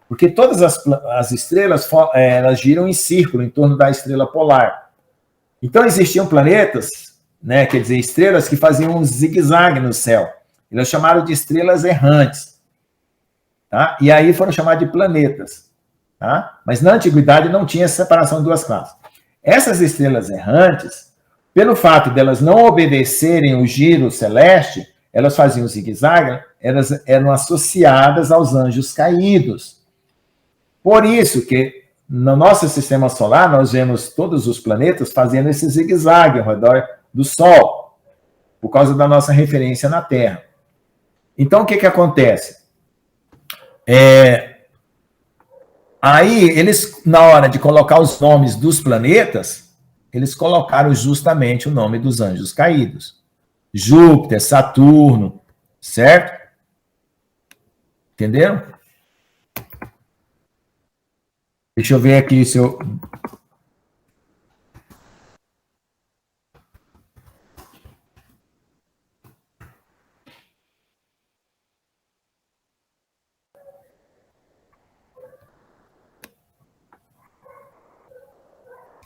Porque todas as estrelas elas giram em círculo em torno da estrela polar. Então existiam planetas, né, quer dizer, estrelas que faziam um zigue-zague no céu. Eles chamaram de estrelas errantes. Tá? E aí foram chamados de planetas. Tá? Mas na antiguidade não tinha essa separação de 2 classes. Essas estrelas errantes, pelo fato delas não obedecerem o giro celeste, elas faziam zigue-zague, elas eram associadas aos anjos caídos. Por isso que no nosso sistema solar nós vemos todos os planetas fazendo esse zigue-zague ao redor do Sol, por causa da nossa referência na Terra. Então, o que acontece? Aí, eles, na hora de colocar os nomes dos planetas, eles colocaram justamente o nome dos anjos caídos. Júpiter, Saturno, certo? Entenderam? Deixa eu ver aqui se eu...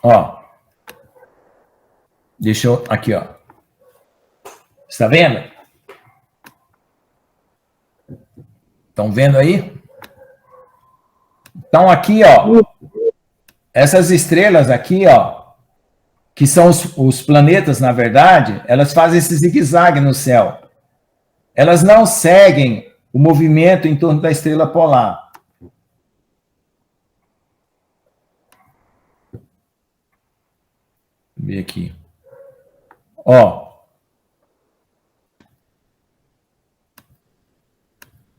Ó. Deixa eu... Aqui, ó. Está vendo? Estão vendo aí? Então, aqui, ó, essas estrelas aqui, ó, que são os planetas, na verdade, elas fazem esse zigue-zague no céu. Elas não seguem o movimento em torno da estrela polar. Deixa eu ver aqui. Ó.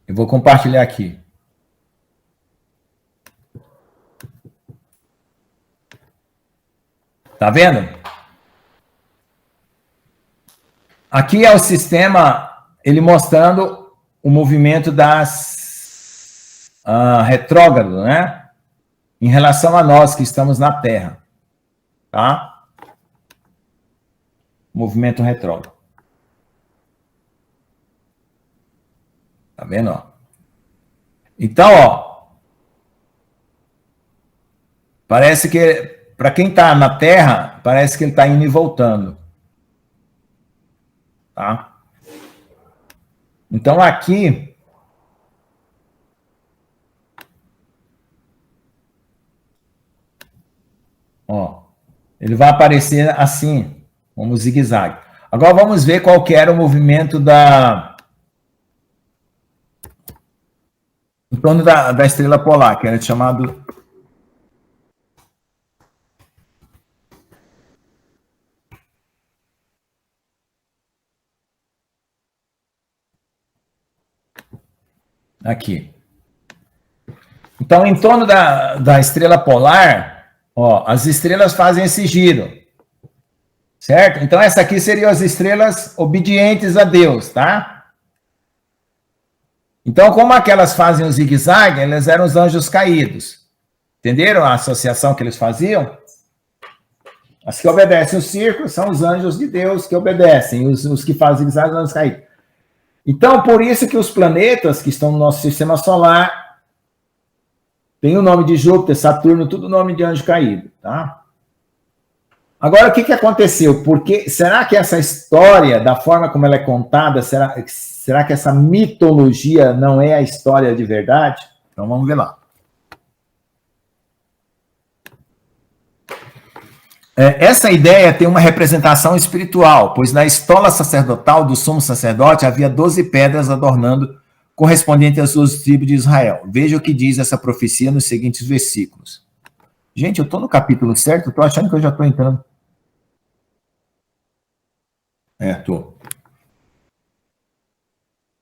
Eu vou compartilhar aqui. Tá vendo? Aqui é o sistema, ele mostrando o movimento das retrógrado, né? Em relação a nós que estamos na Terra. Tá? Movimento retrógrado. Tá vendo, ó? Então, ó. Parece que para quem está na Terra, parece que ele está indo e voltando. Tá? Então, aqui... Ó, ele vai aparecer assim, como zigue-zague. Agora, vamos ver qual que era o movimento em torno da estrela polar, que era chamado... Aqui. Então, em torno da estrela polar, ó, as estrelas fazem esse giro. Certo? Então, essa aqui seriam as estrelas obedientes a Deus, tá? Então, como aquelas fazem o zigue-zague, elas eram os anjos caídos. Entenderam a associação que eles faziam? As que obedecem o círculo são os anjos de Deus que obedecem. Os que fazem zigue-zague são os anjos caídos. Então, por isso que os planetas que estão no nosso sistema solar têm o nome de Júpiter, Saturno, tudo nome de anjo caído, tá? Agora, o que aconteceu? Será que essa história, da forma como ela é contada, será que essa mitologia não é a história de verdade? Então, vamos ver lá. Essa ideia tem uma representação espiritual, pois na estola sacerdotal do sumo sacerdote havia 12 pedras adornando, correspondente às 12 tribos de Israel. Veja o que diz essa profecia nos seguintes versículos. Gente, eu estou no capítulo certo? Estou achando que eu já estou entrando. Estou.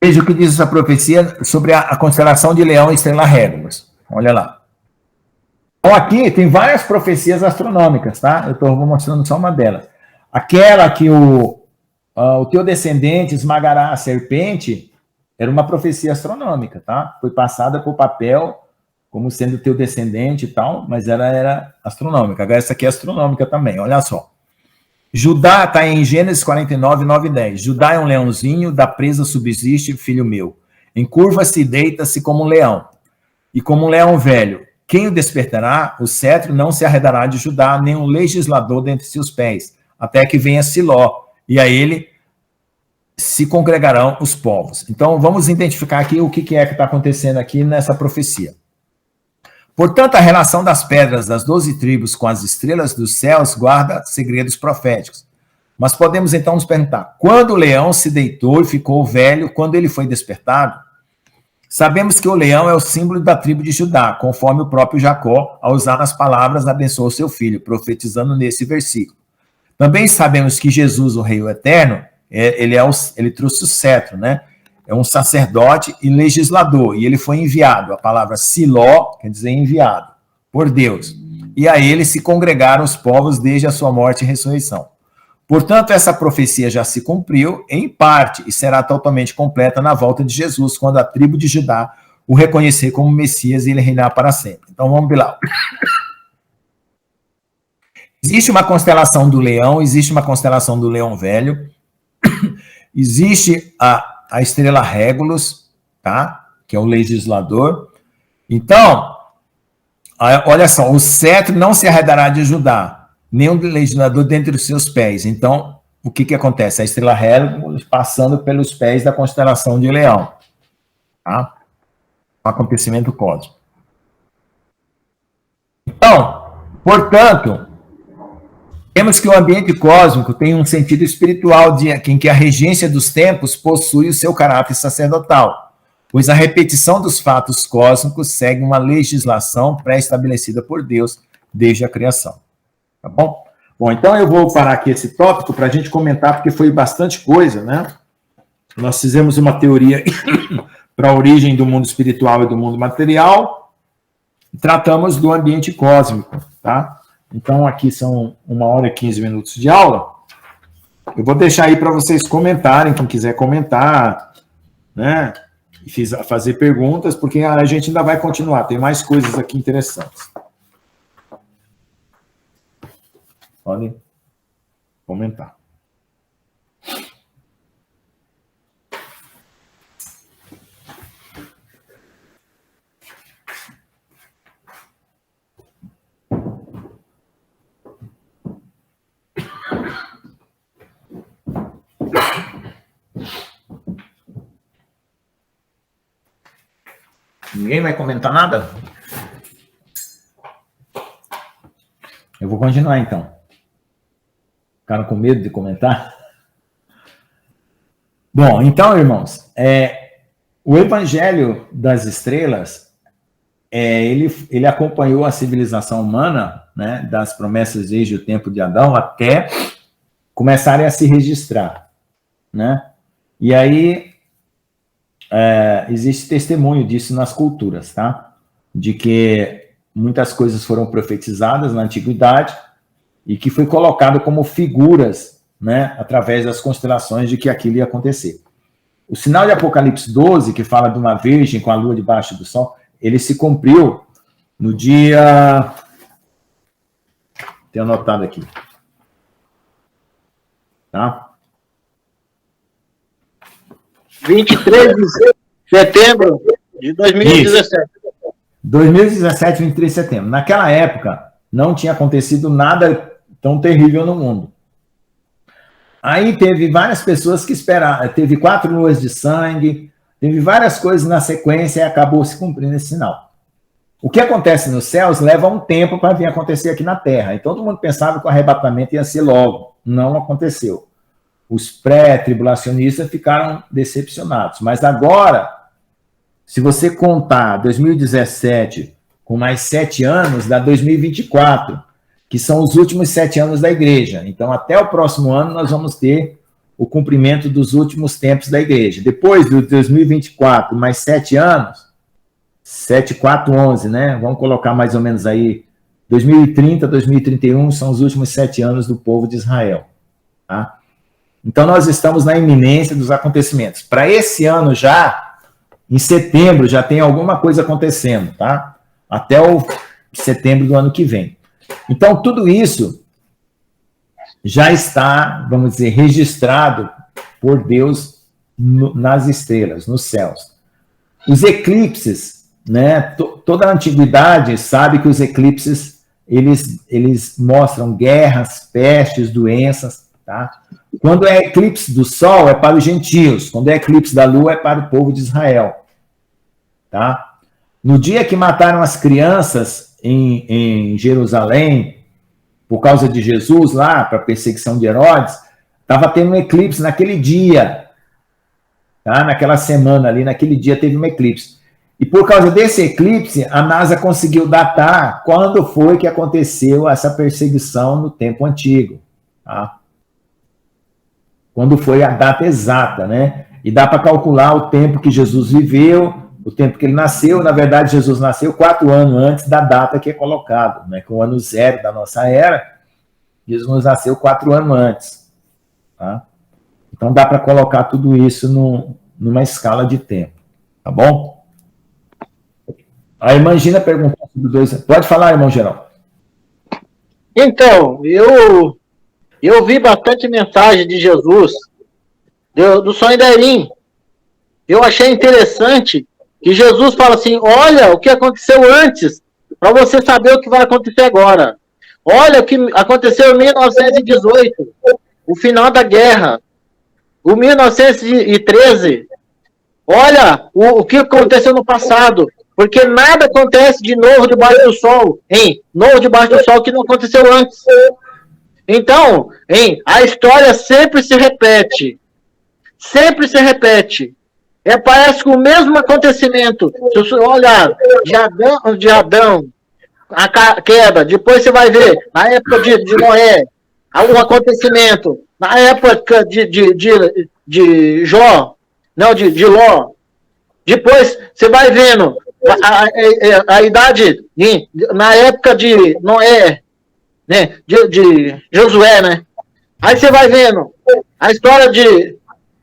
Veja o que diz essa profecia sobre a constelação de Leão e Estrela Régulas. Olha lá. Então, aqui tem várias profecias astronômicas, tá? Eu estou mostrando só uma delas. Aquela que o teu descendente esmagará a serpente era uma profecia astronômica, tá? Foi passada por papel como sendo teu descendente e tal, mas ela era astronômica. Agora, essa aqui é astronômica também, olha só. Judá está em Gênesis 49, 9 e 10. Judá é um leãozinho, da presa subsiste, filho meu. Encurva-se e deita-se como um leão, e como um leão velho. Quem o despertará? O cetro não se arredará de Judá, nem um legislador dentre seus pés, até que venha Siló, e a ele se congregarão os povos. Então, vamos identificar aqui o que é que está acontecendo aqui nessa profecia. Portanto, a relação das pedras das 12 tribos com as estrelas dos céus guarda segredos proféticos. Mas podemos então nos perguntar, quando o leão se deitou e ficou velho, quando ele foi despertado? Sabemos que o leão é o símbolo da tribo de Judá, conforme o próprio Jacó, ao usar as palavras, abençoou seu filho, profetizando nesse versículo. Também sabemos que Jesus, o Rei Eterno, ele trouxe o cetro, né? É um sacerdote e legislador, e ele foi enviado. A palavra Siló quer dizer enviado, por Deus. E a ele se congregaram os povos desde a sua morte e ressurreição. Portanto, essa profecia já se cumpriu em parte e será totalmente completa na volta de Jesus, quando a tribo de Judá o reconhecer como Messias e ele reinar para sempre. Então, vamos lá. Existe uma constelação do leão, existe uma constelação do leão velho, existe a estrela Régulus, tá? Que é o legislador. Então, olha só, o cetro não se arredará de Judá, nem o legislador dentre os seus pés. Então, o que acontece? A estrela Régulus passando pelos pés da constelação de Leão, tá? Um acontecimento cósmico. Então, portanto, temos que o ambiente cósmico tem um sentido espiritual em que a regência dos tempos possui o seu caráter sacerdotal, pois a repetição dos fatos cósmicos segue uma legislação pré-estabelecida por Deus desde a criação. Tá bom? Bom, então eu vou parar aqui esse tópico para a gente comentar, porque foi bastante coisa, né? Nós fizemos uma teoria para a origem do mundo espiritual e do mundo material, e tratamos do ambiente cósmico, tá? Então, aqui são 1h e 15 minutos de aula. Eu vou deixar aí para vocês comentarem, quem quiser comentar, né? E fazer perguntas, porque a gente ainda vai continuar. Tem mais coisas aqui interessantes. Podem comentar. Ninguém vai comentar nada? Eu vou continuar, então. Ficaram com medo de comentar? Bom, então, irmãos, o Evangelho das Estrelas, ele acompanhou a civilização humana, né, das promessas desde o tempo de Adão até começarem a se registrar, né? E aí existe testemunho disso nas culturas, tá? De que muitas coisas foram profetizadas na antiguidade e que foi colocado como figuras, né, através das constelações de que aquilo ia acontecer. O sinal de Apocalipse 12, que fala de uma virgem com a lua debaixo do sol, ele se cumpriu no dia... Tenho anotado aqui. Tá? 23 de setembro de 2017. Isso. 2017, 23 de setembro. Naquela época, não tinha acontecido nada tão terrível no mundo. Aí teve várias pessoas que esperaram, teve 4 luas de sangue, teve várias coisas na sequência e acabou se cumprindo esse sinal. O que acontece nos céus leva um tempo para vir acontecer aqui na Terra. E todo mundo pensava que o arrebatamento ia ser logo. Não aconteceu. Os pré-tribulacionistas ficaram decepcionados. Mas agora, se você contar 2017 com mais 7 anos, dá 2024, que são os últimos 7 anos da igreja. Então, até o próximo ano, nós vamos ter o cumprimento dos últimos tempos da igreja. Depois do 2024, mais 7 anos, 7, 4, 11, né? Vamos colocar mais ou menos aí 2030, 2031 são os últimos 7 anos do povo de Israel. Tá? Então, nós estamos na iminência dos acontecimentos. Para esse ano já, em setembro, já tem alguma coisa acontecendo, tá? Até o setembro do ano que vem. Então, tudo isso já está, vamos dizer, registrado por Deus nas estrelas, nos céus. Os eclipses, né? Toda a antiguidade sabe que os eclipses, eles mostram guerras, pestes, doenças, tá? Quando é eclipse do Sol, é para os gentios. Quando é eclipse da Lua, é para o povo de Israel. Tá? No dia que mataram as crianças em Jerusalém, por causa de Jesus lá, para a perseguição de Herodes, estava tendo um eclipse naquele dia. Tá? Naquela semana ali, naquele dia teve um eclipse. E por causa desse eclipse, a NASA conseguiu datar quando foi que aconteceu essa perseguição no tempo antigo. Tá? Quando foi a data exata, né? E dá para calcular o tempo que Jesus viveu, o tempo que ele nasceu. Na verdade, Jesus nasceu 4 anos antes da data que é colocado, né? Que é o ano 0 da nossa era. Jesus nasceu 4 anos antes. Tá? Então, dá para colocar tudo isso numa escala de tempo. Tá bom? A irmã Gina perguntou sobre 2 anos. Pode falar, irmão Geraldo. Então, eu vi bastante mensagem de Jesus, do sonho da Erim. Eu achei interessante que Jesus fala assim, olha o que aconteceu antes, para você saber o que vai acontecer agora. Olha o que aconteceu em 1918, o final da guerra. O 1913, olha o que aconteceu no passado. Porque nada acontece de novo debaixo do sol, hein? Novo debaixo do sol que não aconteceu antes. Então, hein, a história sempre se repete. Sempre se repete. Parece que o mesmo acontecimento. Se você olhar de Adão, a queda, depois você vai ver, na época de Noé, algum acontecimento. Na época de Jó, não, de Ló. Depois você vai vendo a idade, na época de Noé, né, de Josué, né? Aí você vai vendo a história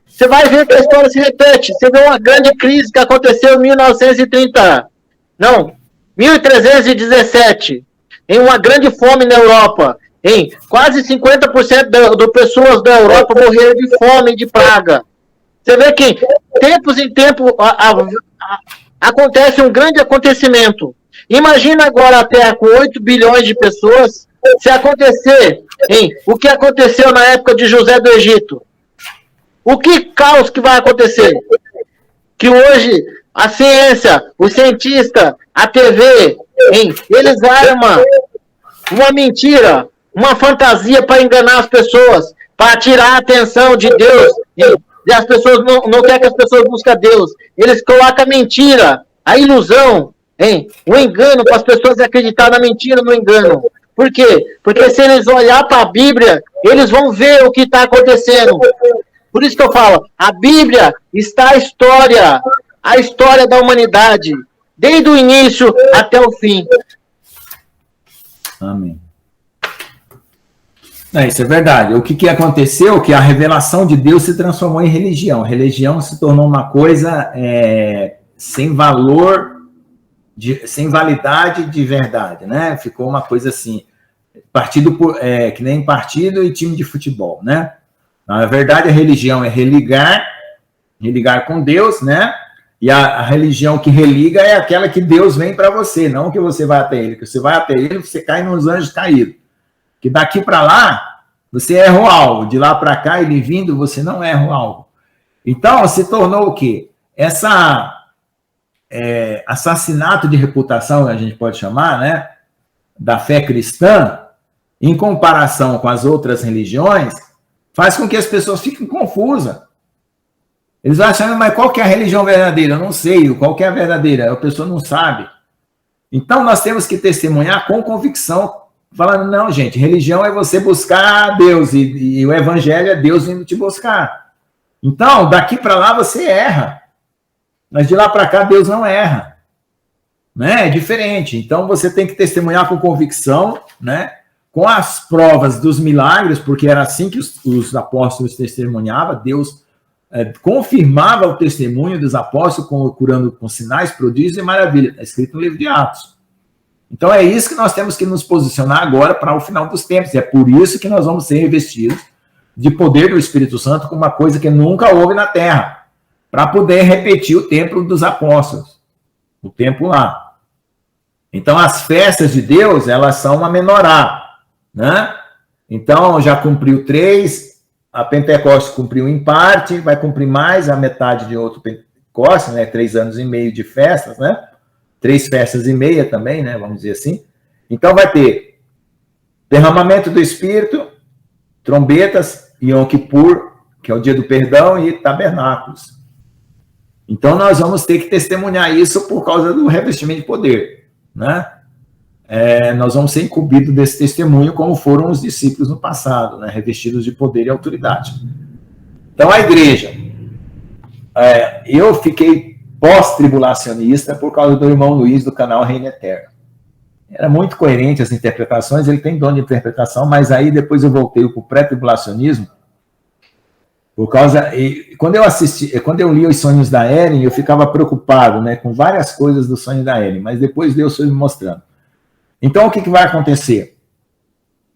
você vai ver que a história se repete. Você vê uma grande crise que aconteceu em 1930. Não, 1317. Em uma grande fome na Europa. Em quase 50% das pessoas da Europa morreram de fome e de praga. Você vê que, tempos em tempos, acontece um grande acontecimento. Imagina agora a Terra com 8 bilhões de pessoas, se acontecer o que aconteceu na época de José do Egito. O que caos que vai acontecer? Que hoje a ciência, os cientistas, a TV, eles armam uma mentira, uma fantasia para enganar as pessoas, para tirar a atenção de Deus. E as pessoas não querem que as pessoas busquem Deus. Eles colocam a mentira, a ilusão, o engano, para as pessoas acreditarem na mentira, no engano. Por quê? Porque se eles olharem para a Bíblia, eles vão ver o que está acontecendo. Por isso que eu falo, a Bíblia está a história da humanidade, desde o início até o fim. Amém. Isso é verdade. O que aconteceu? Que a revelação de Deus se transformou em religião. A religião se tornou uma coisa sem valor, sem validade de verdade, né? Ficou uma coisa assim, que nem partido e time de futebol, né? Na verdade, a religião é religar com Deus, né? E a religião que religa é aquela que Deus vem para você, não que você vai até ele. Que você vai até ele, você cai nos anjos caídos. Que daqui para lá, você erra o alvo. De lá para cá, ele vindo, você não erra o alvo. Então, se tornou o quê? Assassinato de reputação, a gente pode chamar, né? Da fé cristã, em comparação com as outras religiões, faz com que as pessoas fiquem confusas. Eles vão achando, mas qual que é a religião verdadeira? Eu não sei, qual que é a verdadeira? A pessoa não sabe. Então, nós temos que testemunhar com convicção, falando, não, gente, religião é você buscar Deus, e o evangelho é Deus vindo te buscar. Então, daqui para lá você erra. Mas de lá para cá, Deus não erra. né? É diferente. Então, você tem que testemunhar com convicção, né? Com as provas dos milagres, porque era assim que os apóstolos testemunhavam, Deus confirmava o testemunho dos apóstolos, curando com sinais, prodígios e maravilhas. Está escrito no livro de Atos. Então, é isso que nós temos que nos posicionar agora para o final dos tempos. E é por isso que nós vamos ser revestidos de poder do Espírito Santo com uma coisa que nunca houve na Terra, para poder repetir o templo dos apóstolos, o templo lá. Então, as festas de Deus, elas são uma menorá, né? Então, já cumpriu 3, a Pentecostes cumpriu em parte, vai cumprir mais a metade de outro Pentecostes, né? 3 anos e meio de festas, né? 3 festas e meia também, né? Vamos dizer assim. Então, vai ter derramamento do Espírito, trombetas, Yom Kippur, que é o dia do perdão, e tabernáculos. Então, nós vamos ter que testemunhar isso por causa do revestimento de poder, né? Nós vamos ser incumbidos desse testemunho, como foram os discípulos no passado, né? Revestidos de poder e autoridade. Então, a igreja, eu fiquei pós-tribulacionista por causa do irmão Luiz, do canal Reino Eterno. Era muito coerente as interpretações, ele tem dom de interpretação, mas aí depois eu voltei para o pré-tribulacionismo, por causa, quando eu li os sonhos da Ellen, eu ficava preocupado, né, com várias coisas do sonho da Ellen, mas depois Deus foi me mostrando. Então, o que vai acontecer?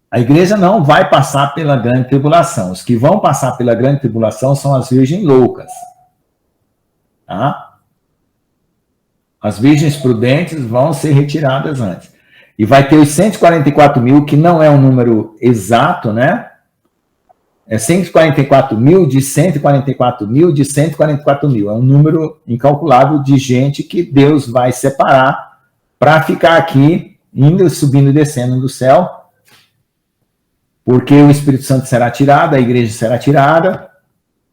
A igreja não vai passar pela grande tribulação. Os que vão passar pela grande tribulação são as virgens loucas. Tá? As virgens prudentes vão ser retiradas antes. E vai ter os 144 mil, que não é um número exato, né? É 144 mil de 144 mil de 144 mil. É um número incalculável de gente que Deus vai separar para ficar aqui, indo, subindo e descendo do céu, porque o Espírito Santo será tirado, a igreja será tirada,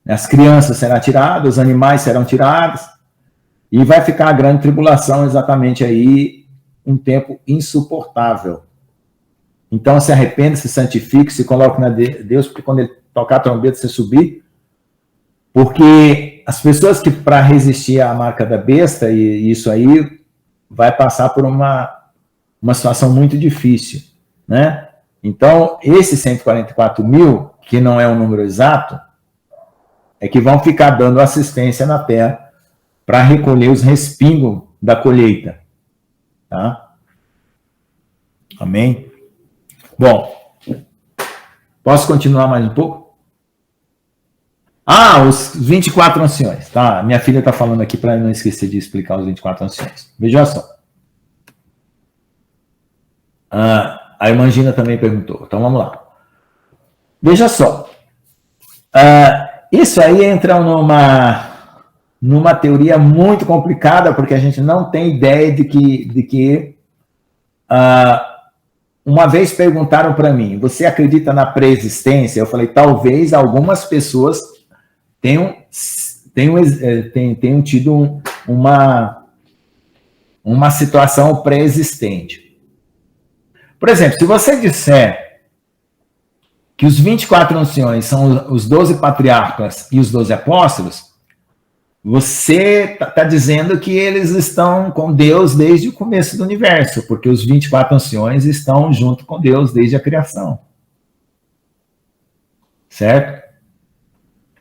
as crianças serão tiradas, os animais serão tirados, e vai ficar a grande tribulação exatamente aí, um tempo insuportável. Então, se arrependa, se santifique, se coloque na Deus, porque quando ele tocar a trombeta, você subir, porque as pessoas que, para resistir à marca da besta, e isso aí, vai passar por uma situação muito difícil, né? Então, esses 144 mil, que não é um número exato, é que vão ficar dando assistência na terra para recolher os respingos da colheita. Tá? Amém? Bom, posso continuar mais um pouco? Os 24 anciões, tá? Minha filha está falando aqui para não esquecer de explicar os 24 anciões. Veja só. A irmã Gina também perguntou, então vamos lá. Veja só. Isso aí entra numa teoria muito complicada, porque a gente não tem ideia de que uma vez perguntaram para mim, você acredita na pré-existência? Eu falei, talvez algumas pessoas tenham tido uma situação pré-existente. Por exemplo, se você disser que os 24 anciões são os 12 patriarcas e os 12 apóstolos, você está dizendo que eles estão com Deus desde o começo do universo, porque os 24 anciões estão junto com Deus desde a criação. Certo?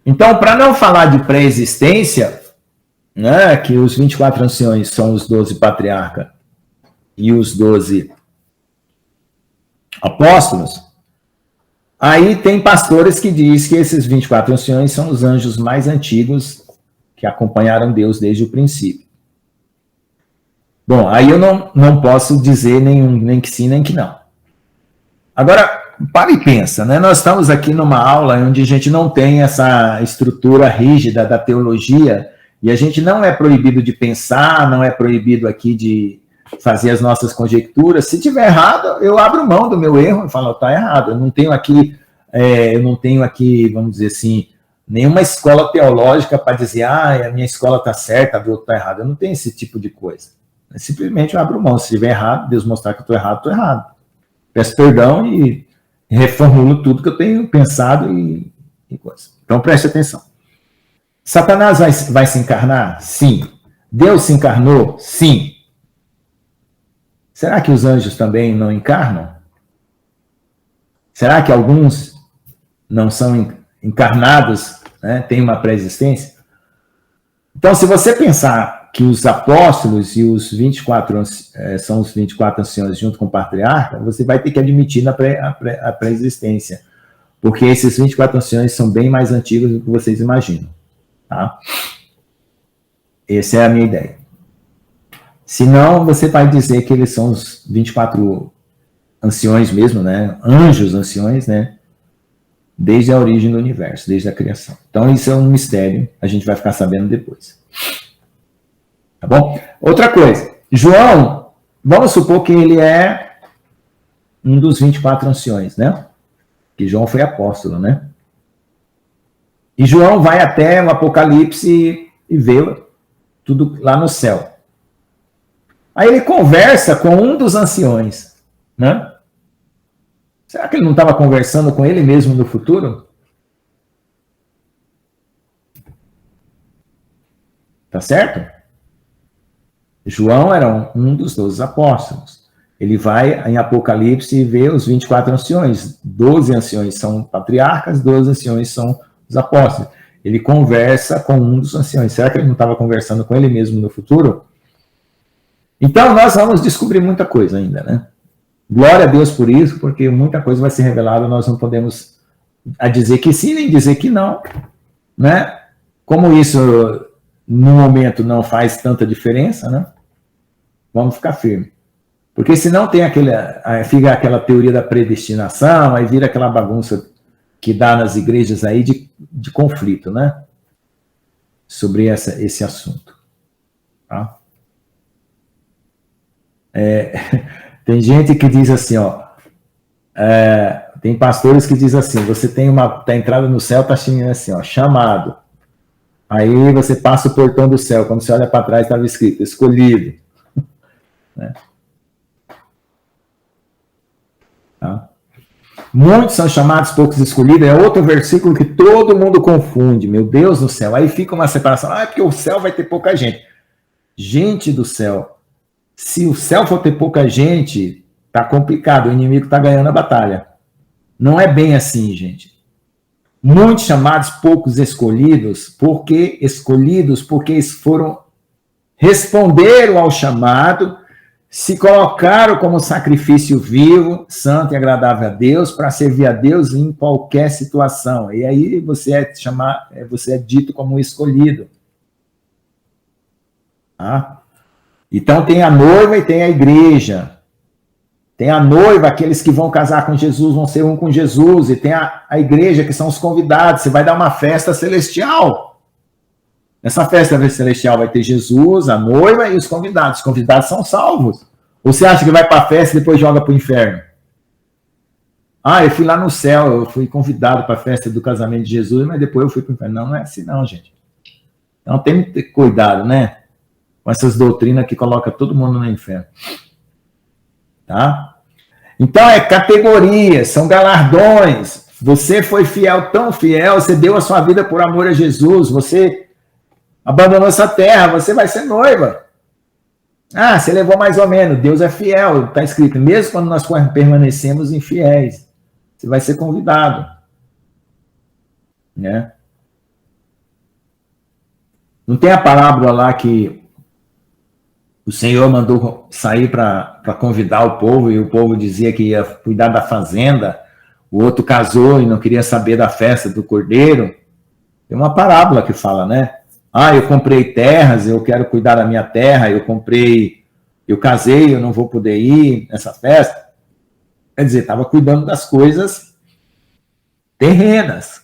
Então, para não falar de pré-existência, né, que os 24 anciões são os 12 patriarcas e os 12 apóstolos, aí tem pastores que dizem que esses 24 anciões são os anjos mais antigos que acompanharam Deus desde o princípio. Bom, aí eu não posso dizer nem que sim, nem que não. Agora, para e pensa, né? Nós estamos aqui numa aula onde a gente não tem essa estrutura rígida da teologia, e a gente não é proibido de pensar, não é proibido aqui de fazer as nossas conjecturas. Se tiver errado, eu abro mão do meu erro e falo, está errado. Eu não tenho aqui, vamos dizer assim, nenhuma escola teológica para dizer, a minha escola está certa, a do outro está errado. Eu não tenho esse tipo de coisa. Simplesmente eu abro mão. Se estiver errado, Deus mostrar que eu estou errado. Peço perdão e reformulo tudo que eu tenho pensado e coisa. Então preste atenção. Satanás vai se encarnar? Sim. Deus se encarnou? Sim. Será que os anjos também não encarnam? Será que alguns não são encarnados, né, têm uma pré-existência? Então, se você pensar que os apóstolos e os 24 são os 24 anciões junto com o patriarca, você vai ter que admitir a pré-existência, porque esses 24 anciões são bem mais antigos do que vocês imaginam. Tá? Essa é a minha ideia. Senão, você vai dizer que eles são os 24 anciões mesmo, né? Anjos anciões, né? Desde a origem do universo, desde a criação. Então, isso é um mistério, a gente vai ficar sabendo depois. Tá bom? Outra coisa, João, vamos supor que ele é um dos 24 anciões, né? Que João foi apóstolo, né? E João vai até o Apocalipse e vê tudo lá no céu. Aí ele conversa com um dos anciões, né? Será que ele não estava conversando com ele mesmo no futuro? Tá certo? João era um dos 12 apóstolos. Ele vai em Apocalipse e vê os 24 anciões. 12 anciões são patriarcas, 12 anciões são os apóstolos. Ele conversa com um dos anciões. Será que ele não estava conversando com ele mesmo no futuro? Então, nós vamos descobrir muita coisa ainda, né? Glória a Deus por isso, porque muita coisa vai ser revelada, nós não podemos dizer que sim, nem dizer que não, né? Como isso, no momento, não faz tanta diferença, né? Vamos ficar firme. Porque senão fica aquela teoria da predestinação, aí vira aquela bagunça que dá nas igrejas aí de conflito, né? Sobre esse assunto. Tá? Tem gente que diz assim, ó, tem pastores que dizem assim, você tem a entrada no céu, tá chamando assim, ó, chamado. Aí você passa o portão do céu, quando você olha para trás, estava escrito, escolhido. Né? Tá? Muitos são chamados, poucos escolhidos, é outro versículo que todo mundo confunde, meu Deus do céu. Aí fica uma separação, é porque o céu vai ter pouca gente. Gente do céu, se o céu for ter pouca gente, tá complicado, o inimigo tá ganhando a batalha. Não é bem assim, gente. Muitos chamados, poucos escolhidos, porque eles responderam ao chamado, se colocaram como sacrifício vivo, santo e agradável a Deus, para servir a Deus em qualquer situação. E aí você é dito como um escolhido. Tá? Então tem a noiva e tem a igreja. Tem a noiva, aqueles que vão casar com Jesus, vão ser um com Jesus. E tem a igreja, que são os convidados. Você vai dar uma festa celestial. Nessa festa celestial vai ter Jesus, a noiva e os convidados. Os convidados são salvos. Ou você acha que vai para a festa e depois joga para o inferno? Ah, eu fui lá no céu, eu fui convidado para a festa do casamento de Jesus, mas depois eu fui para o inferno. Não, não é assim não, gente. Então tem que ter cuidado, né? Com essas doutrinas que colocam todo mundo no inferno. Tá? Então é categorias, são galardões. Você foi fiel, tão fiel, você deu a sua vida por amor a Jesus, você abandonou essa terra, você vai ser noiva. Ah, você levou mais ou menos, Deus é fiel, está escrito, mesmo quando nós permanecemos infiéis, você vai ser convidado. Né? Não tem a parábola lá que o Senhor mandou sair para convidar o povo, e o povo dizia que ia cuidar da fazenda, o outro casou e não queria saber da festa do cordeiro. Tem uma parábola que fala, né? Ah, eu comprei terras, eu quero cuidar da minha terra, eu casei, eu não vou poder ir nessa festa. Quer dizer, estava cuidando das coisas terrenas.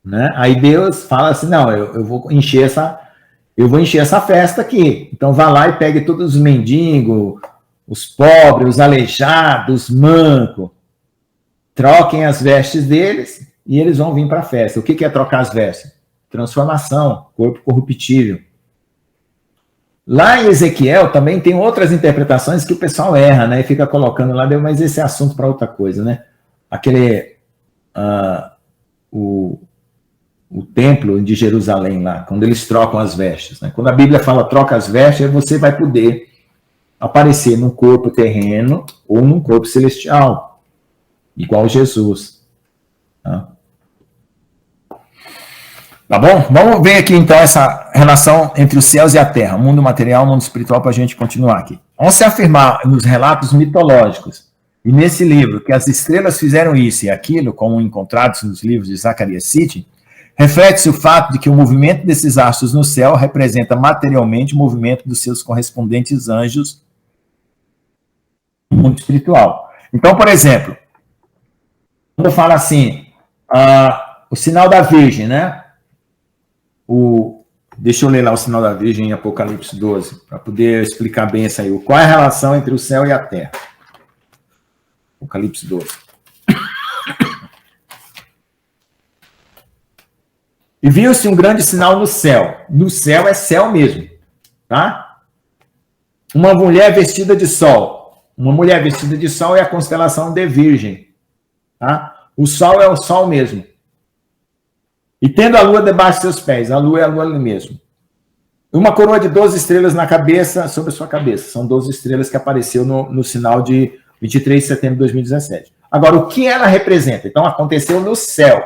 Né? Aí Deus fala assim, não, eu vou encher essa festa aqui. Então vá lá e pegue todos os mendigos, os pobres, os aleijados, os mancos. Troquem as vestes deles e eles vão vir para a festa. O que é trocar as vestes? Transformação, corpo corruptível. Lá em Ezequiel também tem outras interpretações que o pessoal erra, né? E fica colocando lá, mas esse é assunto para outra coisa, né? O templo de Jerusalém lá, quando eles trocam as vestes, né? Quando a Bíblia fala troca as vestes, você vai poder aparecer num corpo terreno ou num corpo celestial, igual Jesus. Tá bom? Vamos ver aqui, então, essa relação entre os céus e a terra, mundo material, mundo espiritual, para a gente continuar aqui. Vamos se afirmar nos relatos mitológicos, e nesse livro, que as estrelas fizeram isso e aquilo, como encontrados nos livros de Zacarias Sitchin, reflete-se o fato de que o movimento desses astros no céu representa materialmente o movimento dos seus correspondentes anjos no mundo espiritual. Então, por exemplo, quando eu falo assim, o sinal da Virgem, né? Deixa eu ler lá o sinal da Virgem em Apocalipse 12, para poder explicar bem isso aí. Qual é a relação entre o céu e a terra? Apocalipse 12. E viu-se um grande sinal no céu. No céu é céu mesmo, tá? Uma mulher vestida de sol. Uma mulher vestida de sol é a constelação de Virgem, tá? O sol é o sol mesmo. E tendo a lua debaixo de seus pés. A lua é a lua ali mesmo. Uma coroa de 12 estrelas na cabeça, sobre a sua cabeça. São 12 estrelas que apareceu no sinal de 23 de setembro de 2017. Agora, o que ela representa? Então, aconteceu no céu,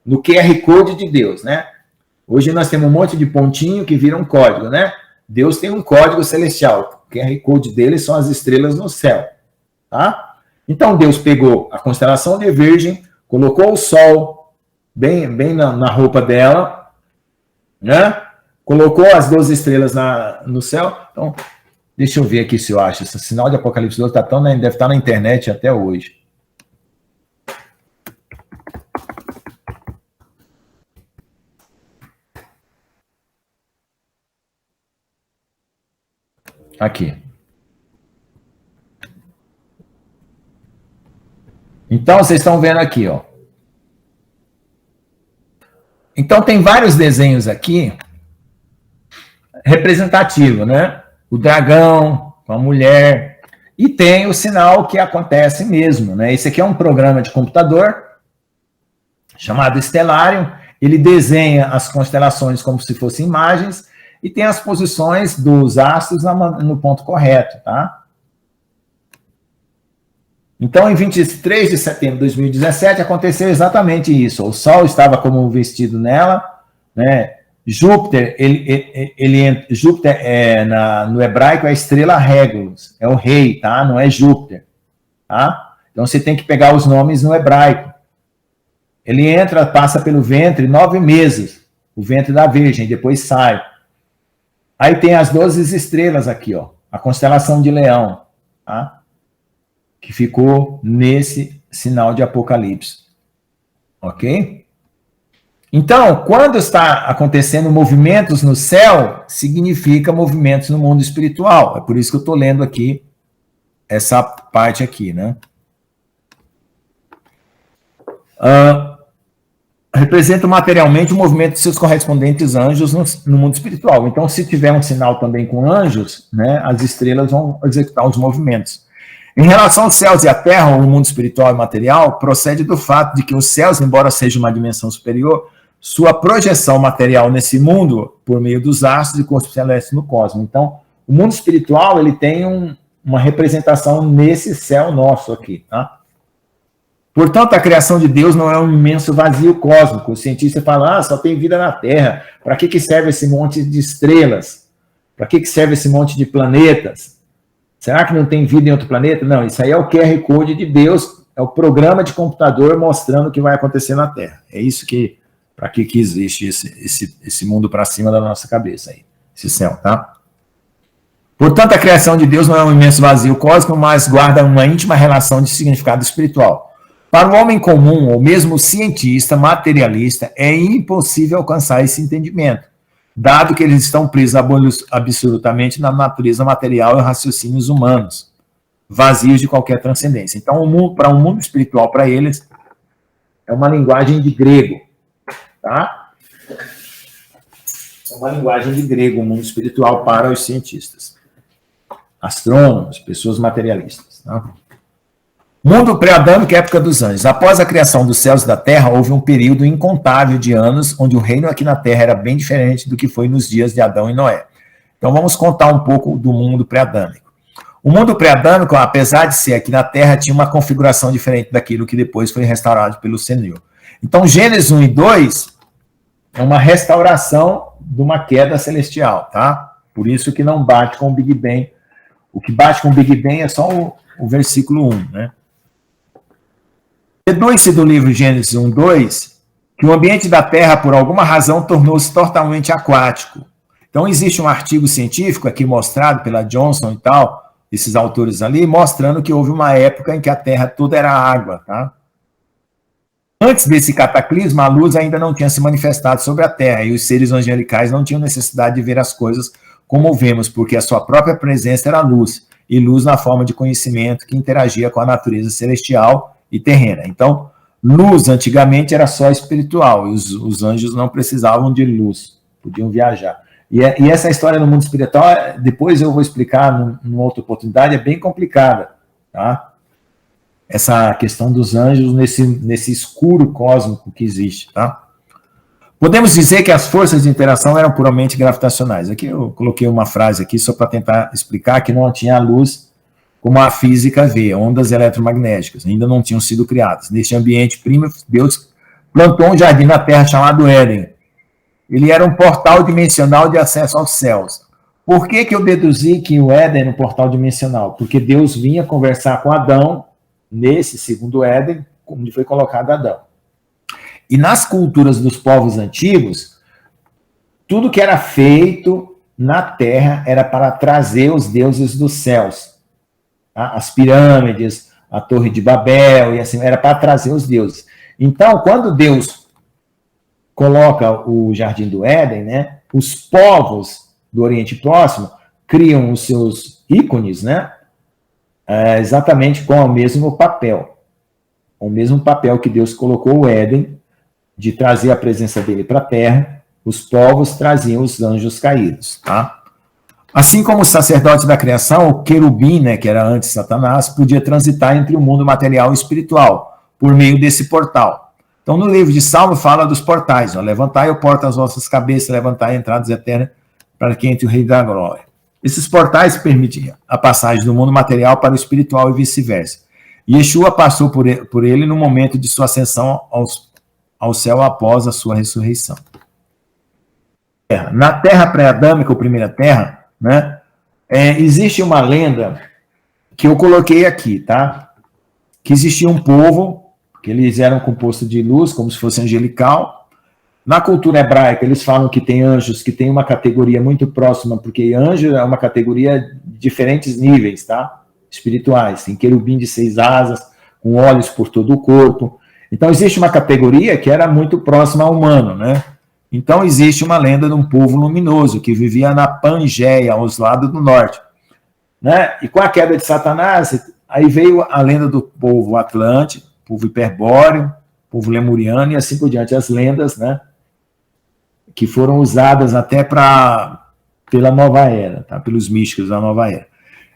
no QR Code de Deus, né? Hoje nós temos um monte de pontinho que vira um código, né? Deus tem um código celestial. O QR Code dele são as estrelas no céu, tá? Então, Deus pegou a constelação de Virgem, colocou o sol bem na roupa dela, né? Colocou as 12 estrelas no céu. Então, deixa eu ver aqui se eu acho. Esse sinal de Apocalipse 12 deve estar na internet até hoje. Aqui. Então, vocês estão vendo aqui, ó. Então, tem vários desenhos aqui representativos, né? O dragão, a mulher, e tem o sinal que acontece mesmo, né? Esse aqui é um programa de computador chamado Stellarium. Ele desenha as constelações como se fossem imagens e tem as posições dos astros no ponto correto, tá? Então, em 23 de setembro de 2017, aconteceu exatamente isso. O Sol estava como vestido nela, né? Júpiter, Júpiter no hebraico é a estrela Regulus, é o rei, tá? Não é Júpiter, tá? Então, você tem que pegar os nomes no hebraico. Ele entra, passa pelo ventre 9 meses, o ventre da Virgem, depois sai. Aí tem as 12 estrelas aqui, ó, a constelação de Leão, tá? Que ficou nesse sinal de Apocalipse. Ok? Então, quando está acontecendo movimentos no céu, significa movimentos no mundo espiritual. É por isso que eu estou lendo aqui essa parte aqui, né? Representa materialmente o movimento de seus correspondentes anjos no mundo espiritual. Então, se tiver um sinal também com anjos, né, as estrelas vão executar os movimentos. Em relação aos céus e à terra, o mundo espiritual e material, procede do fato de que os céus, embora seja uma dimensão superior, sua projeção material nesse mundo, por meio dos astros e corpos celestes no cosmos. Então, o mundo espiritual, ele tem uma representação nesse céu nosso aqui, tá? Portanto, a criação de Deus não é um imenso vazio cósmico. O cientista fala, só tem vida na Terra. Para que serve esse monte de estrelas? Para que serve esse monte de planetas? Será que não tem vida em outro planeta? Não, isso aí é o QR Code de Deus, é o programa de computador mostrando o que vai acontecer na Terra. É isso que, para que existe esse mundo para cima da nossa cabeça aí, esse céu, tá? Portanto, a criação de Deus não é um imenso vazio cósmico, mas guarda uma íntima relação de significado espiritual. Para o homem comum, ou mesmo cientista, materialista, é impossível alcançar esse entendimento, dado que eles estão presos absolutamente na natureza material e raciocínios humanos, vazios de qualquer transcendência. Então, para um mundo espiritual, para eles, é uma linguagem de grego, tá? É uma linguagem de grego, o mundo espiritual para os cientistas, astrônomos, pessoas materialistas, tá? Mundo pré-adâmico, época dos anjos. Após a criação dos céus e da terra, houve um período incontável de anos onde o reino aqui na terra era bem diferente do que foi nos dias de Adão e Noé. Então, vamos contar um pouco do mundo pré-adâmico. O mundo pré-adâmico, apesar de ser aqui na Terra, tinha uma configuração diferente daquilo que depois foi restaurado pelo Senhor. Então, Gênesis 1 e 2 é uma restauração de uma queda celestial, tá? Por isso que não bate com o Big Bang. O que bate com o Big Bang é só o versículo 1, né? Deduz-se do livro Gênesis 1, 2, que o ambiente da Terra, por alguma razão, tornou-se totalmente aquático. Então, existe um artigo científico aqui mostrado pela Johnson e tal, esses autores ali, mostrando que houve uma época em que a Terra toda era água, tá? Antes desse cataclisma, a luz ainda não tinha se manifestado sobre a Terra, e os seres angelicais não tinham necessidade de ver as coisas como vemos, porque a sua própria presença era luz, e luz na forma de conhecimento que interagia com a natureza celestial e terrena. Então, luz antigamente era só espiritual, e os anjos não precisavam de luz, podiam viajar. E essa história no mundo espiritual, depois eu vou explicar numa outra oportunidade, é bem complicada, tá? Essa questão dos anjos nesse escuro cósmico que existe, tá? Podemos dizer que as forças de interação eram puramente gravitacionais. Aqui eu coloquei uma frase aqui só para tentar explicar que não tinha a luz como a física vê, ondas eletromagnéticas, ainda não tinham sido criadas. Neste ambiente primo, Deus plantou um jardim na Terra chamado Éden. Ele era um portal dimensional de acesso aos céus. Por que eu deduzi que o Éden era um portal dimensional? Porque Deus vinha conversar com Adão, nesse segundo Éden, onde foi colocado Adão. E nas culturas dos povos antigos, tudo que era feito na Terra era para trazer os deuses dos céus. Tá? As pirâmides, a Torre de Babel, e assim, era para trazer os deuses. Então, quando Deus coloca o Jardim do Éden, né, os povos do Oriente Próximo criam os seus ícones, né, exatamente com o mesmo papel. O mesmo papel que Deus colocou o Éden, de trazer a presença dele para a Terra, os povos traziam os anjos caídos. Tá? Assim como o sacerdote da criação, o querubim, né, que era antes Satanás, podia transitar entre o mundo material e espiritual, por meio desse portal. Então, no livro de Salmo, fala dos portais. Ó, levantai o porta as vossas cabeças, levantai entradas eternas para que entre o Rei da Glória. Esses portais permitiam a passagem do mundo material para o espiritual e vice-versa. Yeshua passou por ele no momento de sua ascensão ao céu após a sua ressurreição. Na Terra pré-adâmica, ou primeira Terra, né, existe uma lenda que eu coloquei aqui, tá? Que existia um povo, que eles eram compostos de luz, como se fosse angelical. Na cultura hebraica, eles falam que tem anjos que têm uma categoria muito próxima, porque anjo é uma categoria de diferentes níveis, tá? Espirituais. Tem querubim de 6 asas, com olhos por todo o corpo. Então, existe uma categoria que era muito próxima ao humano, né? Então, existe uma lenda de um povo luminoso que vivia na Pangeia, aos lados do norte. Né? E com a queda de Satanás, aí veio a lenda do povo Atlante, povo hiperbóreo, povo lemuriano e assim por diante, as lendas, né, que foram usadas até pela nova era, tá, pelos místicos da nova era.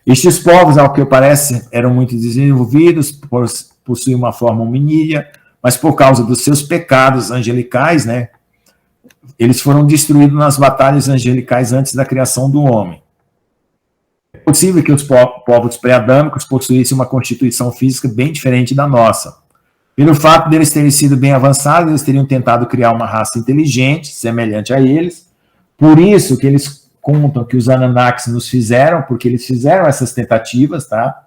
Estes povos, ao que parece, eram muito desenvolvidos, possuíam uma forma hominídea, mas por causa dos seus pecados angelicais, né, eles foram destruídos nas batalhas angelicais antes da criação do homem. É possível que os povos pré-adâmicos possuíssem uma constituição física bem diferente da nossa. Pelo fato deles terem sido bem avançados, eles teriam tentado criar uma raça inteligente, semelhante a eles. Por isso que eles contam que os Anunnakis nos fizeram, porque eles fizeram essas tentativas, tá?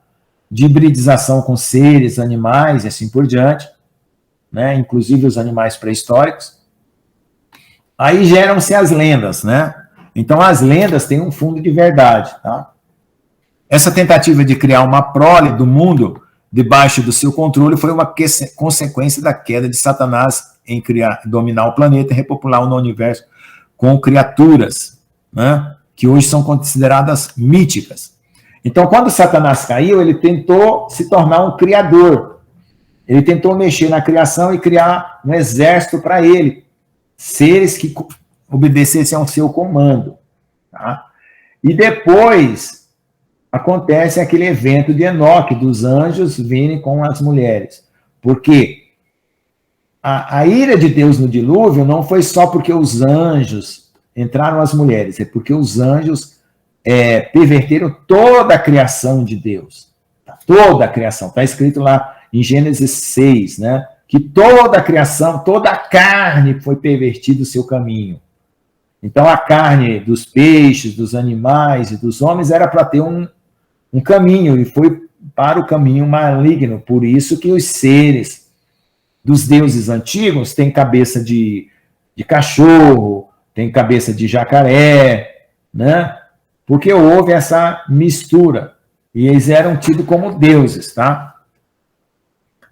De hibridização com seres, animais e assim por diante, né? Inclusive os animais pré-históricos. Aí geram-se as lendas, né? Então as lendas têm um fundo de verdade, tá? Essa tentativa de criar uma prole do mundo debaixo do seu controle foi uma consequência da queda de Satanás em dominar o planeta e repopular o universo com criaturas, né, que hoje são consideradas míticas. Então, quando Satanás caiu, ele tentou se tornar um criador. Ele tentou mexer na criação e criar um exército para ele, seres que obedecessem ao seu comando. Tá? E depois acontece aquele evento de Enoque, dos anjos virem com as mulheres. Porque a ira de Deus no dilúvio não foi só porque os anjos entraram as mulheres, é porque os anjos perverteram toda a criação de Deus. Toda a criação. Está escrito lá em Gênesis 6, né? Que toda a criação, toda a carne foi pervertida o seu caminho. Então, a carne dos peixes, dos animais e dos homens era para ter um caminho, e foi para o caminho maligno. Por isso que os seres dos deuses antigos têm cabeça de cachorro, têm cabeça de jacaré, né? Porque houve essa mistura, e eles eram tidos como deuses, tá?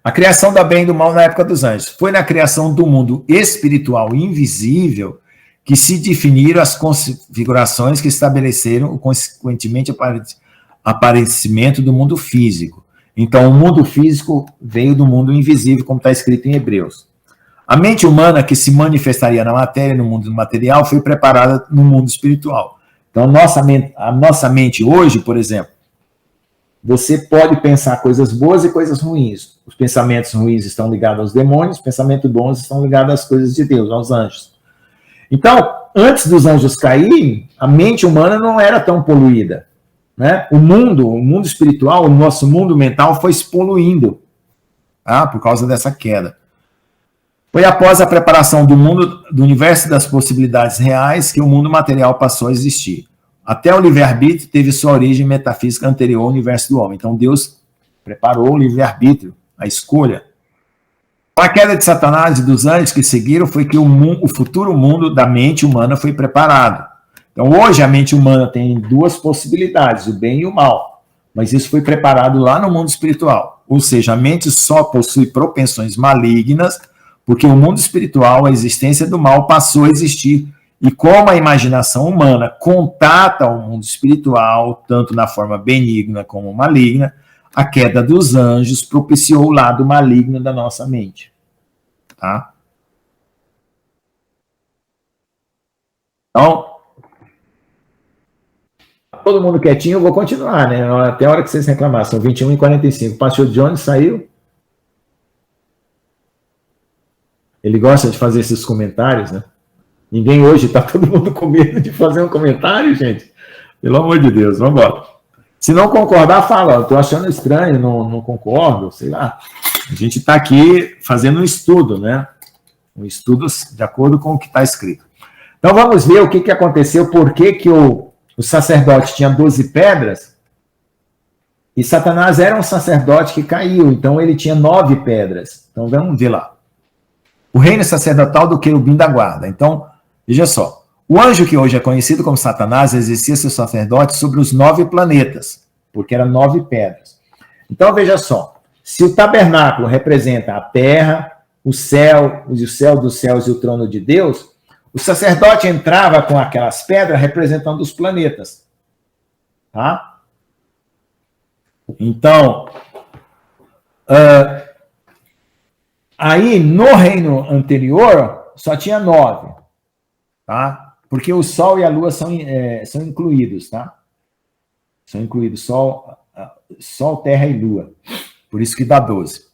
A criação do bem e do mal na época dos anjos. Foi na criação do mundo espiritual invisível que se definiram as configurações que estabeleceram o consequentemente aparecimento do mundo físico. Então, o mundo físico veio do mundo invisível, como está escrito em Hebreus. A mente humana que se manifestaria na matéria, no mundo material, foi preparada no mundo espiritual. Então, a nossa mente hoje, por exemplo, você pode pensar coisas boas e coisas ruins. Os pensamentos ruins estão ligados aos demônios, os pensamentos bons estão ligados às coisas de Deus, aos anjos. Então, antes dos anjos caírem, a mente humana não era tão poluída, né? O mundo espiritual, o nosso mundo mental foi se poluindo, tá? Por causa dessa queda. Foi após a preparação do mundo, do universo das possibilidades reais, que o mundo material passou a existir. Até o livre-arbítrio teve sua origem metafísica anterior ao universo do homem. Então, Deus preparou o livre-arbítrio, a escolha. Com a queda de Satanás e dos anjos que seguiram, foi que o futuro mundo da mente humana foi preparado. Então, hoje, a mente humana tem duas possibilidades, o bem e o mal. Mas isso foi preparado lá no mundo espiritual. Ou seja, a mente só possui propensões malignas, porque o mundo espiritual, a existência do mal, passou a existir. E como a imaginação humana contata o mundo espiritual, tanto na forma benigna como maligna, a queda dos anjos propiciou o lado maligno da nossa mente. Tá? Então, todo mundo quietinho, eu vou continuar, né? Até a hora que vocês reclamaram, são 21h45. O pastor Johnny saiu. Ele gosta de fazer esses comentários, né? Ninguém hoje, tá todo mundo com medo de fazer um comentário, gente? Pelo amor de Deus, vamos embora. Se não concordar, fala, estou achando estranho, não concordo, sei lá. A gente está aqui fazendo um estudo, né? Um estudo de acordo com o que está escrito. Então vamos ver o que aconteceu, por que o sacerdote tinha 12 pedras, e Satanás era um sacerdote que caiu, então ele tinha 9 pedras. Então vamos ver lá. O reino sacerdotal do querubim da guarda. Então, veja só. O anjo que hoje é conhecido como Satanás exercia seu sacerdote sobre os 9 planetas, porque eram 9 pedras. Então, veja só, se o tabernáculo representa a terra, o céu dos céus e o trono de Deus, o sacerdote entrava com aquelas pedras representando os planetas. Tá? Então, aí no reino anterior só tinha 9, tá? Porque o Sol e a Lua são incluídos, tá? São incluídos Sol, Terra e Lua. Por isso que dá 12.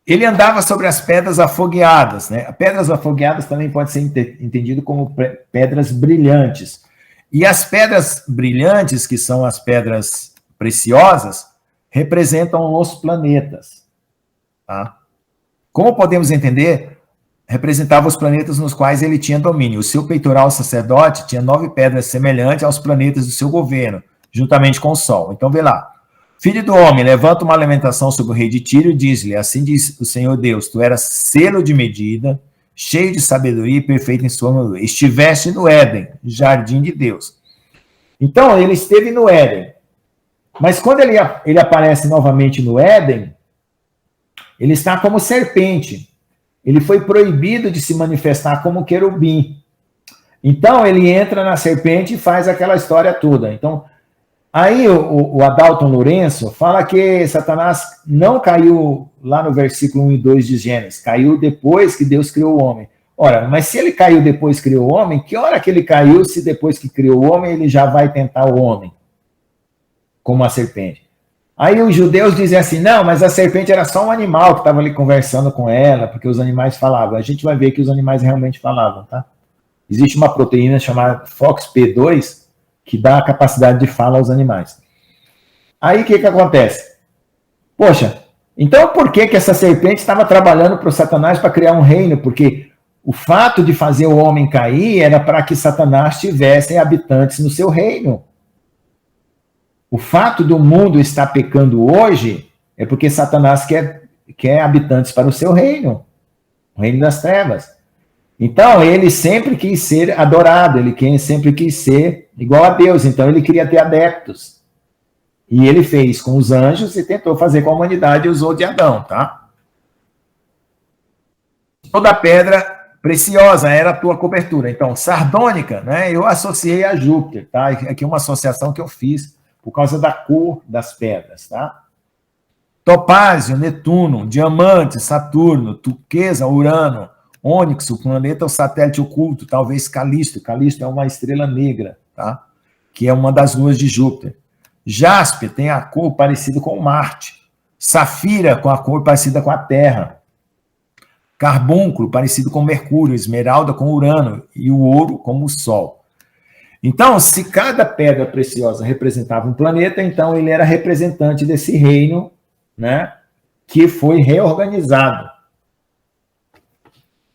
Ele andava sobre as pedras afogueadas, né? Pedras afogueadas também pode ser entendido como pedras brilhantes. E as pedras brilhantes, que são as pedras preciosas, representam os planetas, tá? Como podemos entender, representava os planetas nos quais ele tinha domínio. O seu peitoral sacerdote tinha 9 pedras semelhantes aos planetas do seu governo, juntamente com o Sol. Então, vê lá. Filho do homem, levanta uma lamentação sobre o rei de Tiro e diz-lhe, assim diz o Senhor Deus, tu eras selo de medida, cheio de sabedoria e perfeito em sua moldura. Estiveste no Éden, jardim de Deus. Então, ele esteve no Éden. Mas quando ele aparece novamente no Éden, ele está como serpente. Ele foi proibido de se manifestar como querubim. Então, ele entra na serpente e faz aquela história toda. Então, aí o Adalton Lourenço fala que Satanás não caiu lá no versículo 1 e 2 de Gênesis, caiu depois que Deus criou o homem. Ora, mas se ele caiu depois que criou o homem, que hora que ele caiu, se depois que criou o homem, ele já vai tentar o homem, como a serpente? Aí os judeus dizem assim, não, mas a serpente era só um animal que estava ali conversando com ela, porque os animais falavam. A gente vai ver que os animais realmente falavam, tá? Existe uma proteína chamada FOXP2, que dá a capacidade de fala aos animais. Aí o que acontece? Poxa, então por que essa serpente estava trabalhando para o Satanás para criar um reino? Porque o fato de fazer o homem cair era para que Satanás tivesse habitantes no seu reino. O fato do mundo estar pecando hoje é porque Satanás quer habitantes para o seu reino, o reino das trevas. Então, ele sempre quis ser adorado, ele sempre quis ser igual a Deus, então ele queria ter adeptos. E ele fez com os anjos e tentou fazer com a humanidade e usou de Adão, tá? Toda pedra preciosa era a tua cobertura. Então, sardônica, né, eu associei a Júpiter, tá? Aqui é uma associação que eu fiz por causa da cor das pedras, tá? Topázio, Netuno, diamante, Saturno, turquesa, Urano, ônix, o planeta, o satélite oculto, talvez Calisto. Calisto é uma estrela negra, tá? Que é uma das luas de Júpiter. Jaspe tem a cor parecida com Marte. Safira com a cor parecida com a Terra. Carbúnculo parecido com Mercúrio. Esmeralda com Urano. E o ouro como o Sol. Então, se cada pedra preciosa representava um planeta, então ele era representante desse reino, né, que foi reorganizado.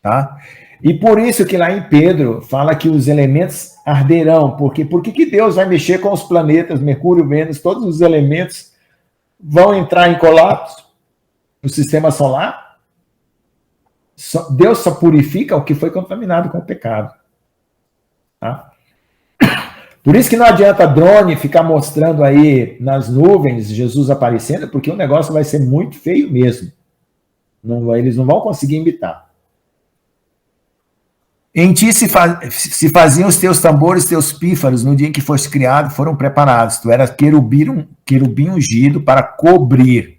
Tá? E por isso que lá em Pedro fala que os elementos arderão. Por que Deus vai mexer com os planetas, Mercúrio, Vênus, todos os elementos vão entrar em colapso no sistema solar? Deus só purifica o que foi contaminado com o pecado. Tá? Por isso que não adianta drone ficar mostrando aí nas nuvens Jesus aparecendo, porque o negócio vai ser muito feio mesmo. Eles não vão conseguir imitar. Em ti se faziam os teus tambores, teus pífaros, no dia em que foste criado, foram preparados. Tu eras querubim ungido para cobrir.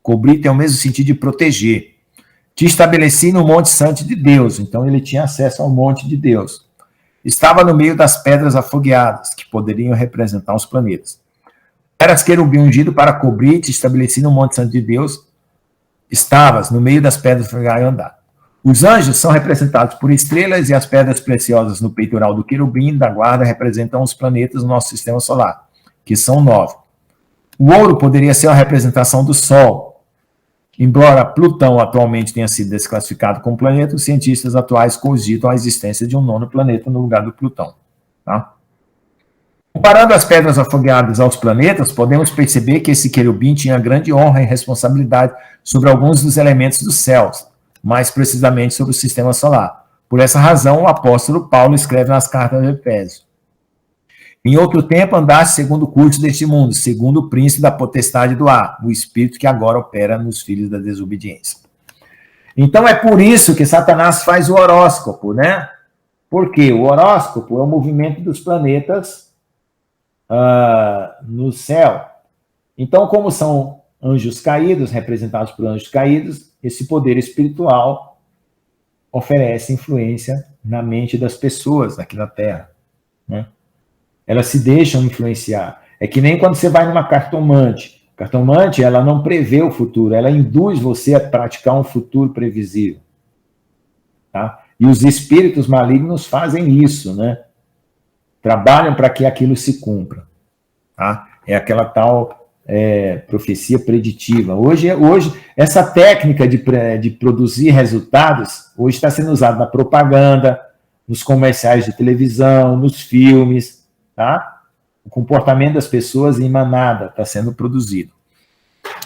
Cobrir tem o mesmo sentido de proteger. Te estabeleci no Monte Santo de Deus. Então ele tinha acesso ao Monte de Deus. Estava no meio das pedras afogueadas, que poderiam representar os planetas. Eras querubim ungido para cobrir, te estabeleci no Monte Santo de Deus. Estavas no meio das pedras afogueadas e andar. Os anjos são representados por estrelas e as pedras preciosas no peitoral do querubim da guarda representam os planetas do nosso sistema solar, que são 9. O ouro poderia ser a representação do Sol. Embora Plutão atualmente tenha sido desclassificado como planeta, os cientistas atuais cogitam a existência de um 9º planeta no lugar do Plutão. Tá? Comparando as pedras afogueadas aos planetas, podemos perceber que esse querubim tinha grande honra e responsabilidade sobre alguns dos elementos dos céus, mais precisamente sobre o sistema solar. Por essa razão, o apóstolo Paulo escreve nas cartas de Efésios: em outro tempo andaste segundo o curso deste mundo, segundo o príncipe da potestade do ar, o espírito que agora opera nos filhos da desobediência. Então é por isso que Satanás faz o horóscopo, né? Porque o horóscopo é o movimento dos planetas no céu. Então, como são anjos caídos, representados por anjos caídos, esse poder espiritual oferece influência na mente das pessoas aqui na Terra, né? Elas se deixam influenciar. É que nem quando você vai numa cartomante. A cartomante, ela não prevê o futuro, ela induz você a praticar um futuro previsível. Tá? E os espíritos malignos fazem isso, né? Trabalham para que aquilo se cumpra. Tá? É aquela tal profecia preditiva. Hoje, essa técnica de produzir resultados, hoje está sendo usada na propaganda, nos comerciais de televisão, nos filmes. Tá? O comportamento das pessoas em manada está sendo produzido.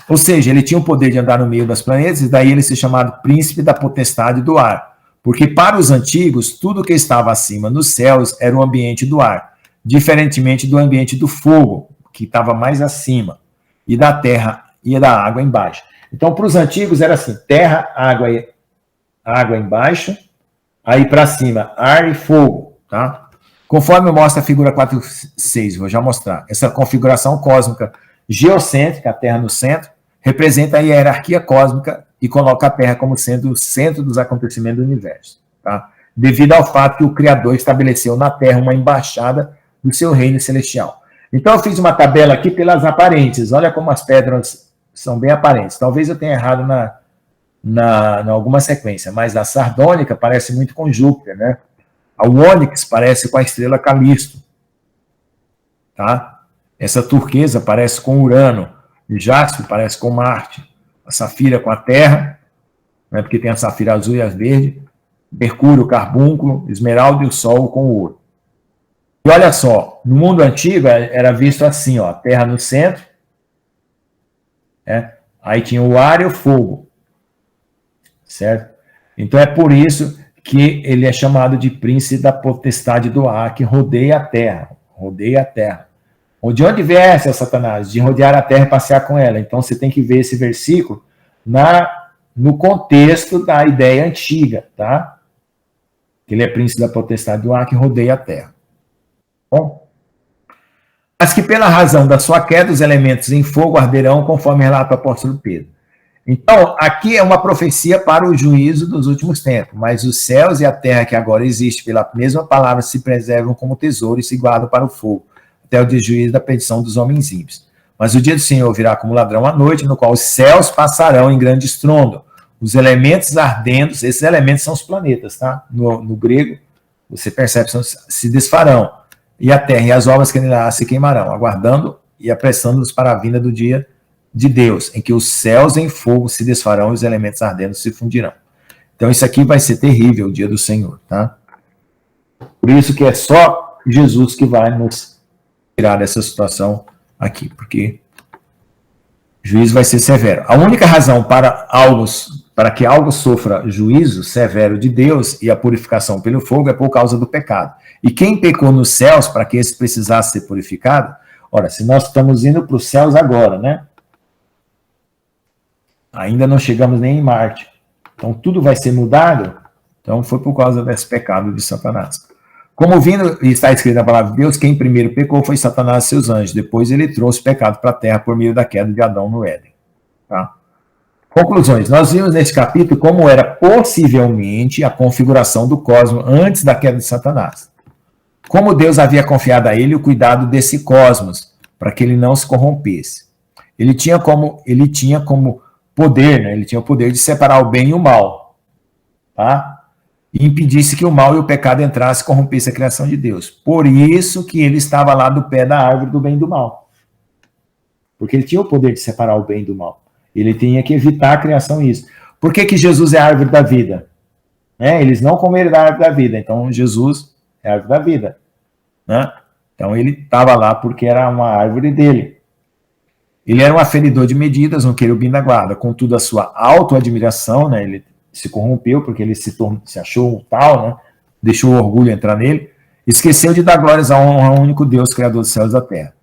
Ou seja, ele tinha o poder de andar no meio das planetas, e daí ele se chamado príncipe da potestade do ar. Porque para os antigos, tudo que estava acima nos céus era o ambiente do ar, diferentemente do ambiente do fogo, que estava mais acima, e da terra e da água embaixo. Então, para os antigos era assim: terra, água embaixo, aí para cima, ar e fogo, tá? Conforme mostra a figura 4.6, vou já mostrar. Essa configuração cósmica geocêntrica, a Terra no centro, representa a hierarquia cósmica e coloca a Terra como sendo o centro dos acontecimentos do universo. Tá? Devido ao fato que o Criador estabeleceu na Terra uma embaixada do seu reino celestial. Então eu fiz uma tabela aqui pelas aparentes. Olha como as pedras são bem aparentes. Talvez eu tenha errado na alguma sequência, mas a sardônica parece muito com Júpiter, né? A ônix parece com a estrela Calisto. tá? Essa turquesa parece com Urano, o jaspe parece com Marte, a safira com a Terra, né, porque tem a safira azul e a verde, Mercúrio, o carbúnculo, esmeralda e o Sol com o ouro. E olha só, no mundo antigo era visto assim, ó, a Terra no centro, aí tinha o ar e o fogo, certo? Então é por isso que ele é chamado de príncipe da potestade do ar, que rodeia a Terra, De onde vier essa Satanás? De rodear a Terra e passear com ela. Então você tem que ver esse versículo no contexto da ideia antiga, tá? Ele é príncipe da potestade do ar que rodeia a Terra. Bom, mas que pela razão da sua queda, os elementos em fogo arderão, conforme relata o apóstolo Pedro. Então, aqui é uma profecia para o juízo dos últimos tempos, mas os céus e a terra que agora existe, pela mesma palavra, se preservam como tesouro e se guardam para o fogo, até o desjuízo da perdição dos homens ímpios. Mas o dia do Senhor virá como ladrão à noite, no qual os céus passarão em grande estrondo, os elementos ardendo, esses elementos são os planetas, tá? No grego, você percebe, se desfarão, e a terra e as obras que nela se queimarão, aguardando e apressando-nos para a vinda do dia de Deus, em que os céus em fogo se desfarão e os elementos ardendo se fundirão. Então isso aqui vai ser terrível, o dia do Senhor, tá? Por isso que é só Jesus que vai nos tirar dessa situação aqui, porque o juízo vai ser severo. A única razão para que algo sofra juízo severo de Deus e a purificação pelo fogo é por causa do pecado. E quem pecou nos céus para que esse precisasse ser purificado? Ora, se nós estamos indo para os céus agora, né? Ainda não chegamos nem em Marte. Então tudo vai ser mudado. Então foi por causa desse pecado de Satanás. Como vindo, está escrito na palavra de Deus, quem primeiro pecou foi Satanás e seus anjos. Depois ele trouxe pecado para a terra por meio da queda de Adão no Éden. Tá? Conclusões. Nós vimos nesse capítulo como era possivelmente a configuração do cosmos antes da queda de Satanás. Como Deus havia confiado a ele o cuidado desse cosmos, para que ele não se corrompesse. Ele tinha como poder, né? Ele tinha o poder de separar o bem e o mal, tá? E impedisse que o mal e o pecado entrassem e corrompessem a criação de Deus. Por isso que ele estava lá do pé da árvore do bem e do mal. Porque ele tinha o poder de separar o bem do mal. Ele tinha que evitar a criação disso. Por que Jesus é a árvore da vida? Eles não comeram da árvore da vida, então Jesus é a árvore da vida. Né? Então ele estava lá porque era uma árvore dele. Ele era um aferidor de medidas, um querubim da guarda. Contudo, a sua autoadmiração, né? Ele se corrompeu porque ele se achou um tal, né? Deixou o orgulho entrar nele. Esqueceu de dar glórias a honra ao único Deus, Criador dos céus e da terra.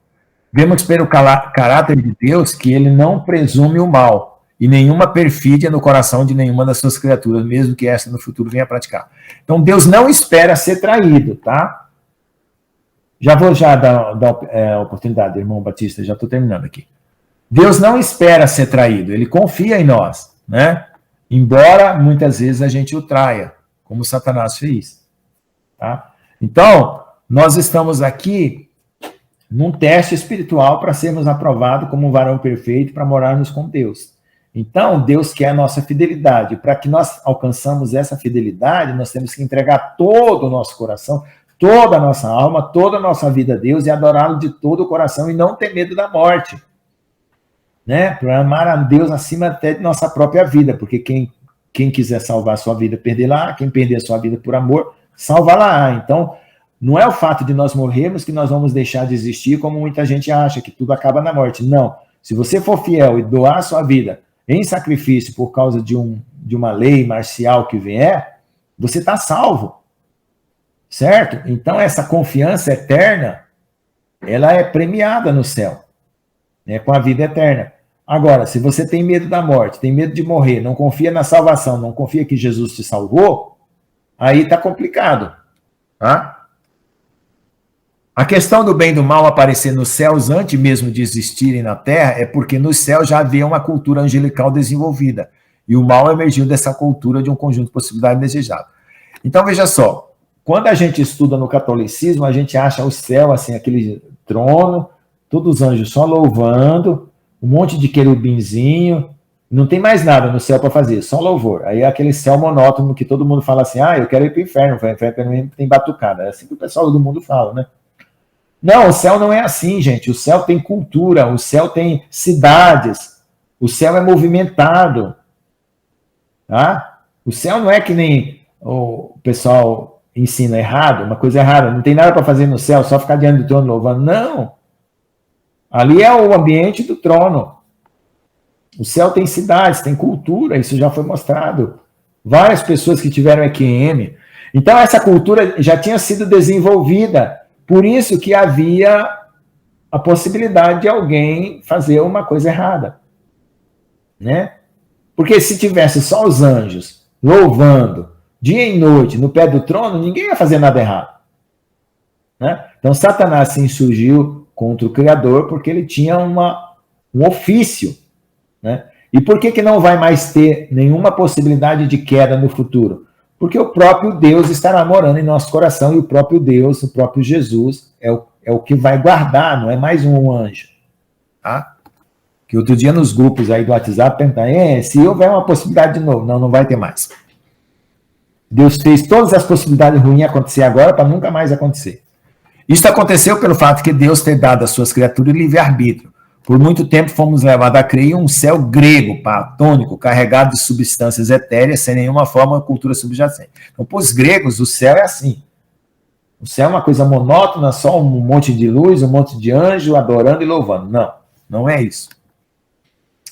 Vemos pelo caráter de Deus que ele não presume o mal e nenhuma perfídia no coração de nenhuma das suas criaturas, mesmo que essa no futuro venha a praticar. Então Deus não espera ser traído, tá? Já vou dar oportunidade, irmão Batista, já estou terminando aqui. Deus não espera ser traído, ele confia em nós, né? Embora muitas vezes a gente o traia, como Satanás fez. Tá? Então, nós estamos aqui num teste espiritual para sermos aprovados como um varão perfeito para morarmos com Deus. Então, Deus quer a nossa fidelidade. Para que nós alcançamos essa fidelidade, nós temos que entregar todo o nosso coração, toda a nossa alma, toda a nossa vida a Deus e adorá-lo de todo o coração e não ter medo da morte. Né? Para amar a Deus acima até de nossa própria vida, porque quem quiser salvar a sua vida, perder-la, quem perder a sua vida por amor, salva-la. Então, não é o fato de nós morrermos que nós vamos deixar de existir, como muita gente acha, que tudo acaba na morte. Não. Se você for fiel e doar a sua vida em sacrifício por causa de uma lei marcial que vier, você está salvo. Certo? Então, essa confiança eterna, ela é premiada no céu. Com a vida eterna. Agora, se você tem medo da morte, tem medo de morrer, não confia na salvação, não confia que Jesus te salvou, aí está complicado. Tá? A questão do bem e do mal aparecer nos céus antes mesmo de existirem na terra é porque nos céus já havia uma cultura angelical desenvolvida e o mal emergiu dessa cultura de um conjunto de possibilidades desejadas. Então, veja só, quando a gente estuda no catolicismo, a gente acha o céu assim, aquele trono, todos os anjos só louvando, um monte de querubinzinho, não tem mais nada no céu para fazer, só louvor. Aí é aquele céu monótono que todo mundo fala assim, eu quero ir para o inferno tem batucada. É assim que o pessoal do mundo fala, né? Não, o céu não é assim, gente. O céu tem cultura, o céu tem cidades, o céu é movimentado, tá? O céu não é que nem o pessoal ensina errado, uma coisa errada. Não tem nada para fazer no céu, só ficar diante do trono louvando. Não. Ali é o ambiente do trono. O céu tem cidades, tem cultura, isso já foi mostrado. Várias pessoas que tiveram EQM. Então, essa cultura já tinha sido desenvolvida. Por isso que havia a possibilidade de alguém fazer uma coisa errada. Né? Porque se tivesse só os anjos louvando dia e noite no pé do trono, ninguém ia fazer nada errado. Né? Então, Satanás se insurgiu contra o Criador porque ele tinha um ofício. Né? E por que não vai mais ter nenhuma possibilidade de queda no futuro? Porque o próprio Deus estará morando em nosso coração e o próprio Deus, o próprio Jesus, é o que vai guardar, não é mais um anjo. Tá? Que outro dia nos grupos aí do WhatsApp perguntaram, se houver uma possibilidade de novo, não vai ter mais. Deus fez todas as possibilidades ruins acontecer agora para nunca mais acontecer. Isso aconteceu pelo fato que Deus ter dado às suas criaturas livre-arbítrio. Por muito tempo fomos levados a crer em um céu grego, platônico, carregado de substâncias etéreas, sem nenhuma forma de cultura subjacente. Então, para os gregos, o céu é assim. O céu é uma coisa monótona, só um monte de luz, um monte de anjo adorando e louvando. Não, não é isso.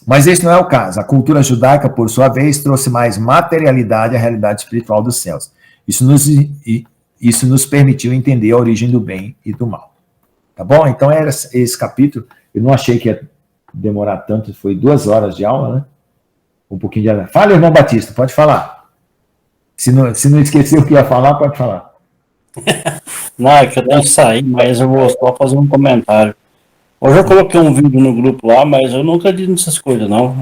Mas esse não é o caso. A cultura judaica, por sua vez, trouxe mais materialidade à realidade espiritual dos céus. Isso nos permitiu entender a origem do bem e do mal. Tá bom? Então, era esse capítulo. Eu não achei que ia demorar tanto. Foi 2 horas de aula, né? Um pouquinho de aula. Fala, irmão Batista, pode falar. Se não esqueceu o que ia falar, pode falar. Não, é que eu tenho que sair, mas eu vou só fazer um comentário. Hoje eu coloquei um vídeo no grupo lá, mas eu nunca disse nessas coisas, não.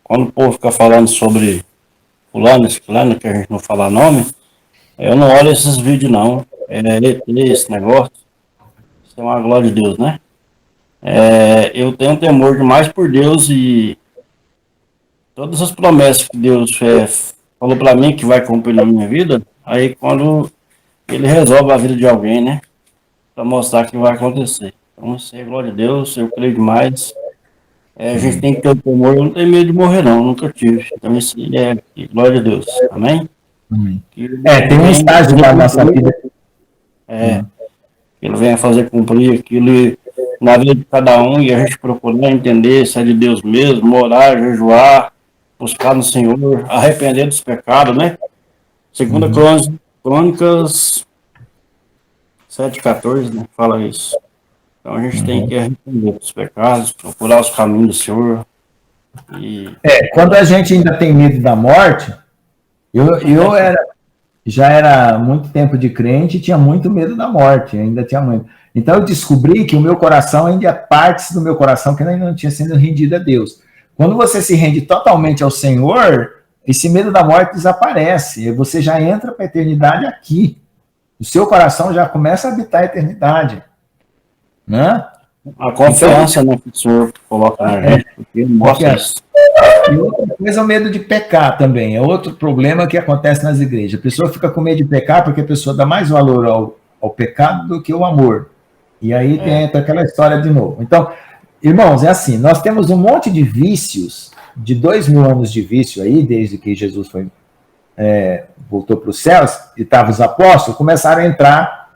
Quando o povo fica falando sobre fulano, que a gente não fala nome, eu não olho esses vídeos, não. Esse negócio. Isso é uma glória de Deus, né? Eu tenho temor demais por Deus e todas as promessas que Deus falou para mim que vai cumprir na minha vida, aí quando ele resolve a vida de alguém, né? Para mostrar que vai acontecer. Então, isso é glória a Deus, eu creio demais. A gente tem que ter o temor, eu não tenho medo de morrer, não, nunca tive. Então, isso é glória a Deus, amém? Tem um estágio da nossa vida. Ele venha fazer cumprir aquilo na vida de cada um e a gente procurar entender se é de Deus mesmo, orar, jejuar, buscar no Senhor, arrepender dos pecados, né? Segunda Crônicas 7:14, né? Fala isso. Então a gente tem que arrepender dos pecados, procurar os caminhos do Senhor. Quando a gente ainda tem medo da morte, eu já era muito tempo de crente e tinha muito medo da morte, ainda tinha muito. Então eu descobri que o meu coração ainda há partes do meu coração que ainda não tinha sido rendido a Deus. Quando você se rende totalmente ao Senhor, esse medo da morte desaparece, e você já entra para a eternidade aqui. O seu coração já começa a habitar a eternidade. Né? A confiança, então, que o Senhor coloca na gente, porque mostra isso. E outra coisa é o medo de pecar também. É outro problema que acontece nas igrejas. A pessoa fica com medo de pecar porque a pessoa dá mais valor ao pecado do que ao amor. E aí entra aquela história de novo. Então, irmãos, é assim, nós temos um monte de vícios, de 2000 anos de vício aí, desde que Jesus voltou para os céus, e estavam os apóstolos, começaram a entrar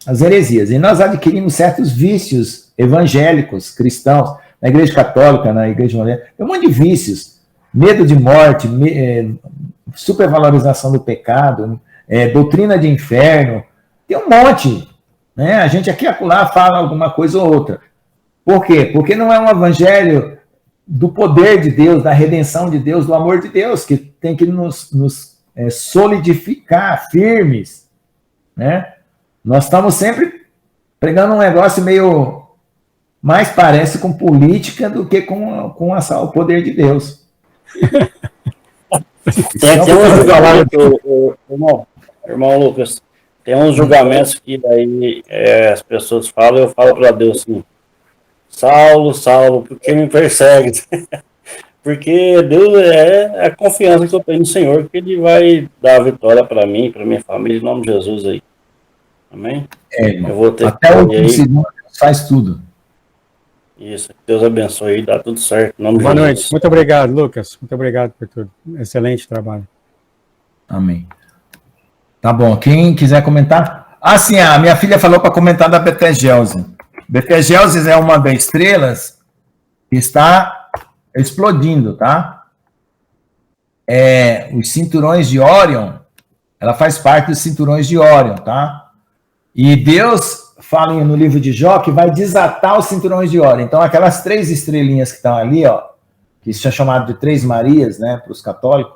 as heresias. E nós adquirimos certos vícios evangélicos, cristãos, na igreja católica, na igreja moderna, tem um monte de vícios. Medo de morte, supervalorização do pecado, doutrina de inferno, tem um monte. Né? A gente aqui e acolá fala alguma coisa ou outra. Por quê? Porque não é um evangelho do poder de Deus, da redenção de Deus, do amor de Deus, que tem que nos solidificar firmes. Né? Nós estamos sempre pregando um negócio meio... mais parece com política do que com o poder de Deus. Tem uns julgamentos, irmão Lucas, tem uns julgamentos que aí as pessoas falam, eu falo para Deus assim, Saulo, por que me persegue? Porque Deus é a confiança que eu tenho no Senhor, que Ele vai dar a vitória para mim, para minha família, em nome de Jesus aí. Amém? Irmão. Eu vou ter Até que o ir último aí. segundo, Deus faz tudo. Isso. Deus abençoe aí, dá tudo certo. Em nome de Boa Jesus. noite. Muito obrigado, Lucas. Muito obrigado por tudo. Excelente trabalho. Amém. Tá bom. Quem quiser comentar? Ah, sim, a minha filha falou para comentar da Betelgeuse. Betelgeuse é uma das estrelas que está explodindo, tá? Os cinturões de Órion, ela faz parte dos cinturões de Órion, tá? E Deus fala no livro de Jó que vai desatar os cinturões de Órion. Então, aquelas 3 estrelinhas que estão ali, ó, que isso é chamado de 3 Marias, né, para os católicos,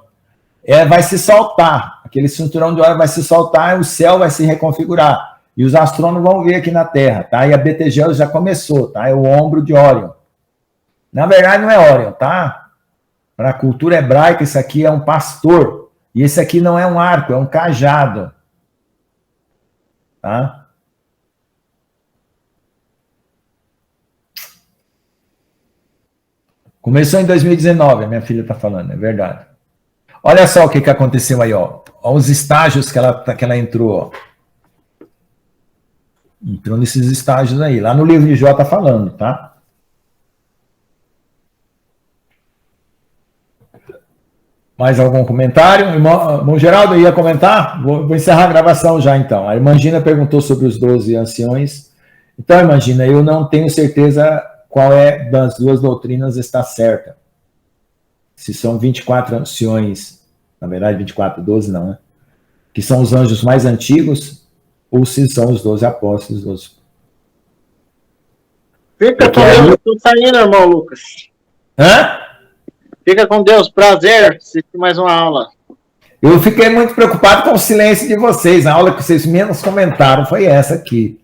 vai se soltar. Aquele cinturão de Órion vai se soltar e o céu vai se reconfigurar. E os astrônomos vão ver aqui na Terra, tá? E a Betelgeuse já começou, tá? É o ombro de Órion. Na verdade, não é Órion, tá? Para a cultura hebraica, isso aqui é um pastor. E esse aqui não é um arco, é um cajado. Tá? Começou em 2019, a minha filha está falando, é verdade. Olha só o que aconteceu aí, ó. Olha os estágios que ela entrou, ó. Entrou nesses estágios aí. Lá no livro de Jó está falando, tá? Mais algum comentário? Irmão Geraldo, ia comentar? Vou encerrar a gravação já, então. A irmã Gina perguntou sobre os 12 anciões. Então, irmã Gina, eu não tenho certeza qual é das duas doutrinas está certa. Se são 24 anciões, na verdade 24, 12 não, né? Que são os anjos mais antigos, ou se são os 12 apóstolos. Fica com Deus, eu tô saindo, irmão Lucas. Hã? Fica com Deus, prazer assistir mais uma aula. Eu fiquei muito preocupado com o silêncio de vocês. A aula que vocês menos comentaram foi essa aqui.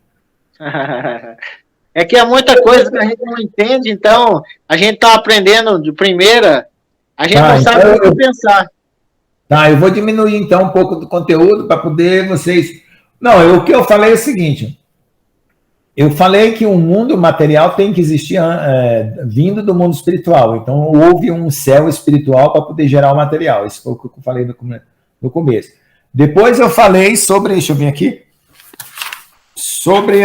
É que é muita coisa que a gente não entende, então a gente tá aprendendo de primeira, a gente não sabe o que pensar. Tá, eu vou diminuir então um pouco do conteúdo para poder vocês... Não, o que eu falei é o seguinte... Eu falei que o mundo material tem que existir vindo do mundo espiritual. Então, houve um céu espiritual para poder gerar o material. Isso foi o que eu falei no começo. Depois eu falei sobre... Deixa eu vir aqui. Sobre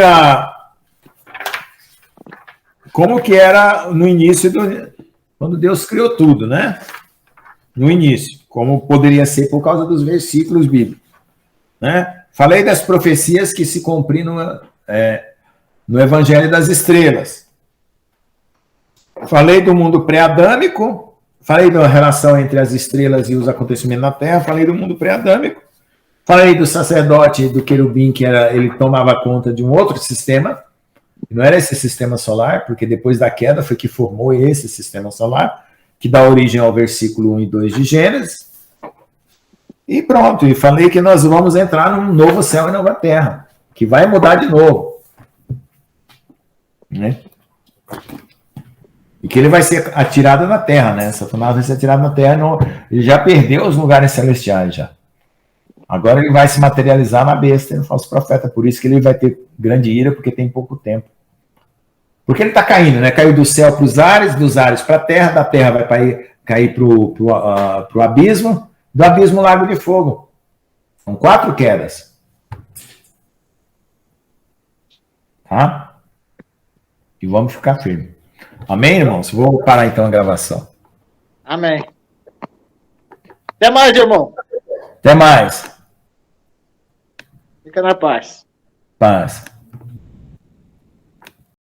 como que era no início, quando Deus criou tudo, né? No início. Como poderia ser por causa dos versículos bíblicos. Né? Falei das profecias que se cumpriram... no Evangelho das Estrelas. Falei do mundo pré-adâmico, falei da relação entre as estrelas e os acontecimentos na Terra, falei do mundo pré-adâmico, falei do sacerdote do querubim, que ele tomava conta de um outro sistema, não era esse sistema solar, porque depois da queda foi que formou esse sistema solar, que dá origem ao versículo 1 e 2 de Gênesis, e pronto, e falei que nós vamos entrar num novo céu e nova terra, que vai mudar de novo. Né? E que ele vai ser atirado na terra, né? Satanás vai ser atirado na terra, ele já perdeu os lugares celestiais já. Agora ele vai se materializar na besta, no falso profeta, por isso que ele vai ter grande ira, porque tem pouco tempo. Porque ele está caindo, né? Caiu do céu para os ares, dos ares para a terra, da terra vai cair para o abismo, do abismo lago de fogo. São 4 quedas. Tá? E vamos ficar firmes. Amém, irmãos? Vou parar então a gravação. Amém. Até mais, irmão. Até mais. Fica na paz. Paz.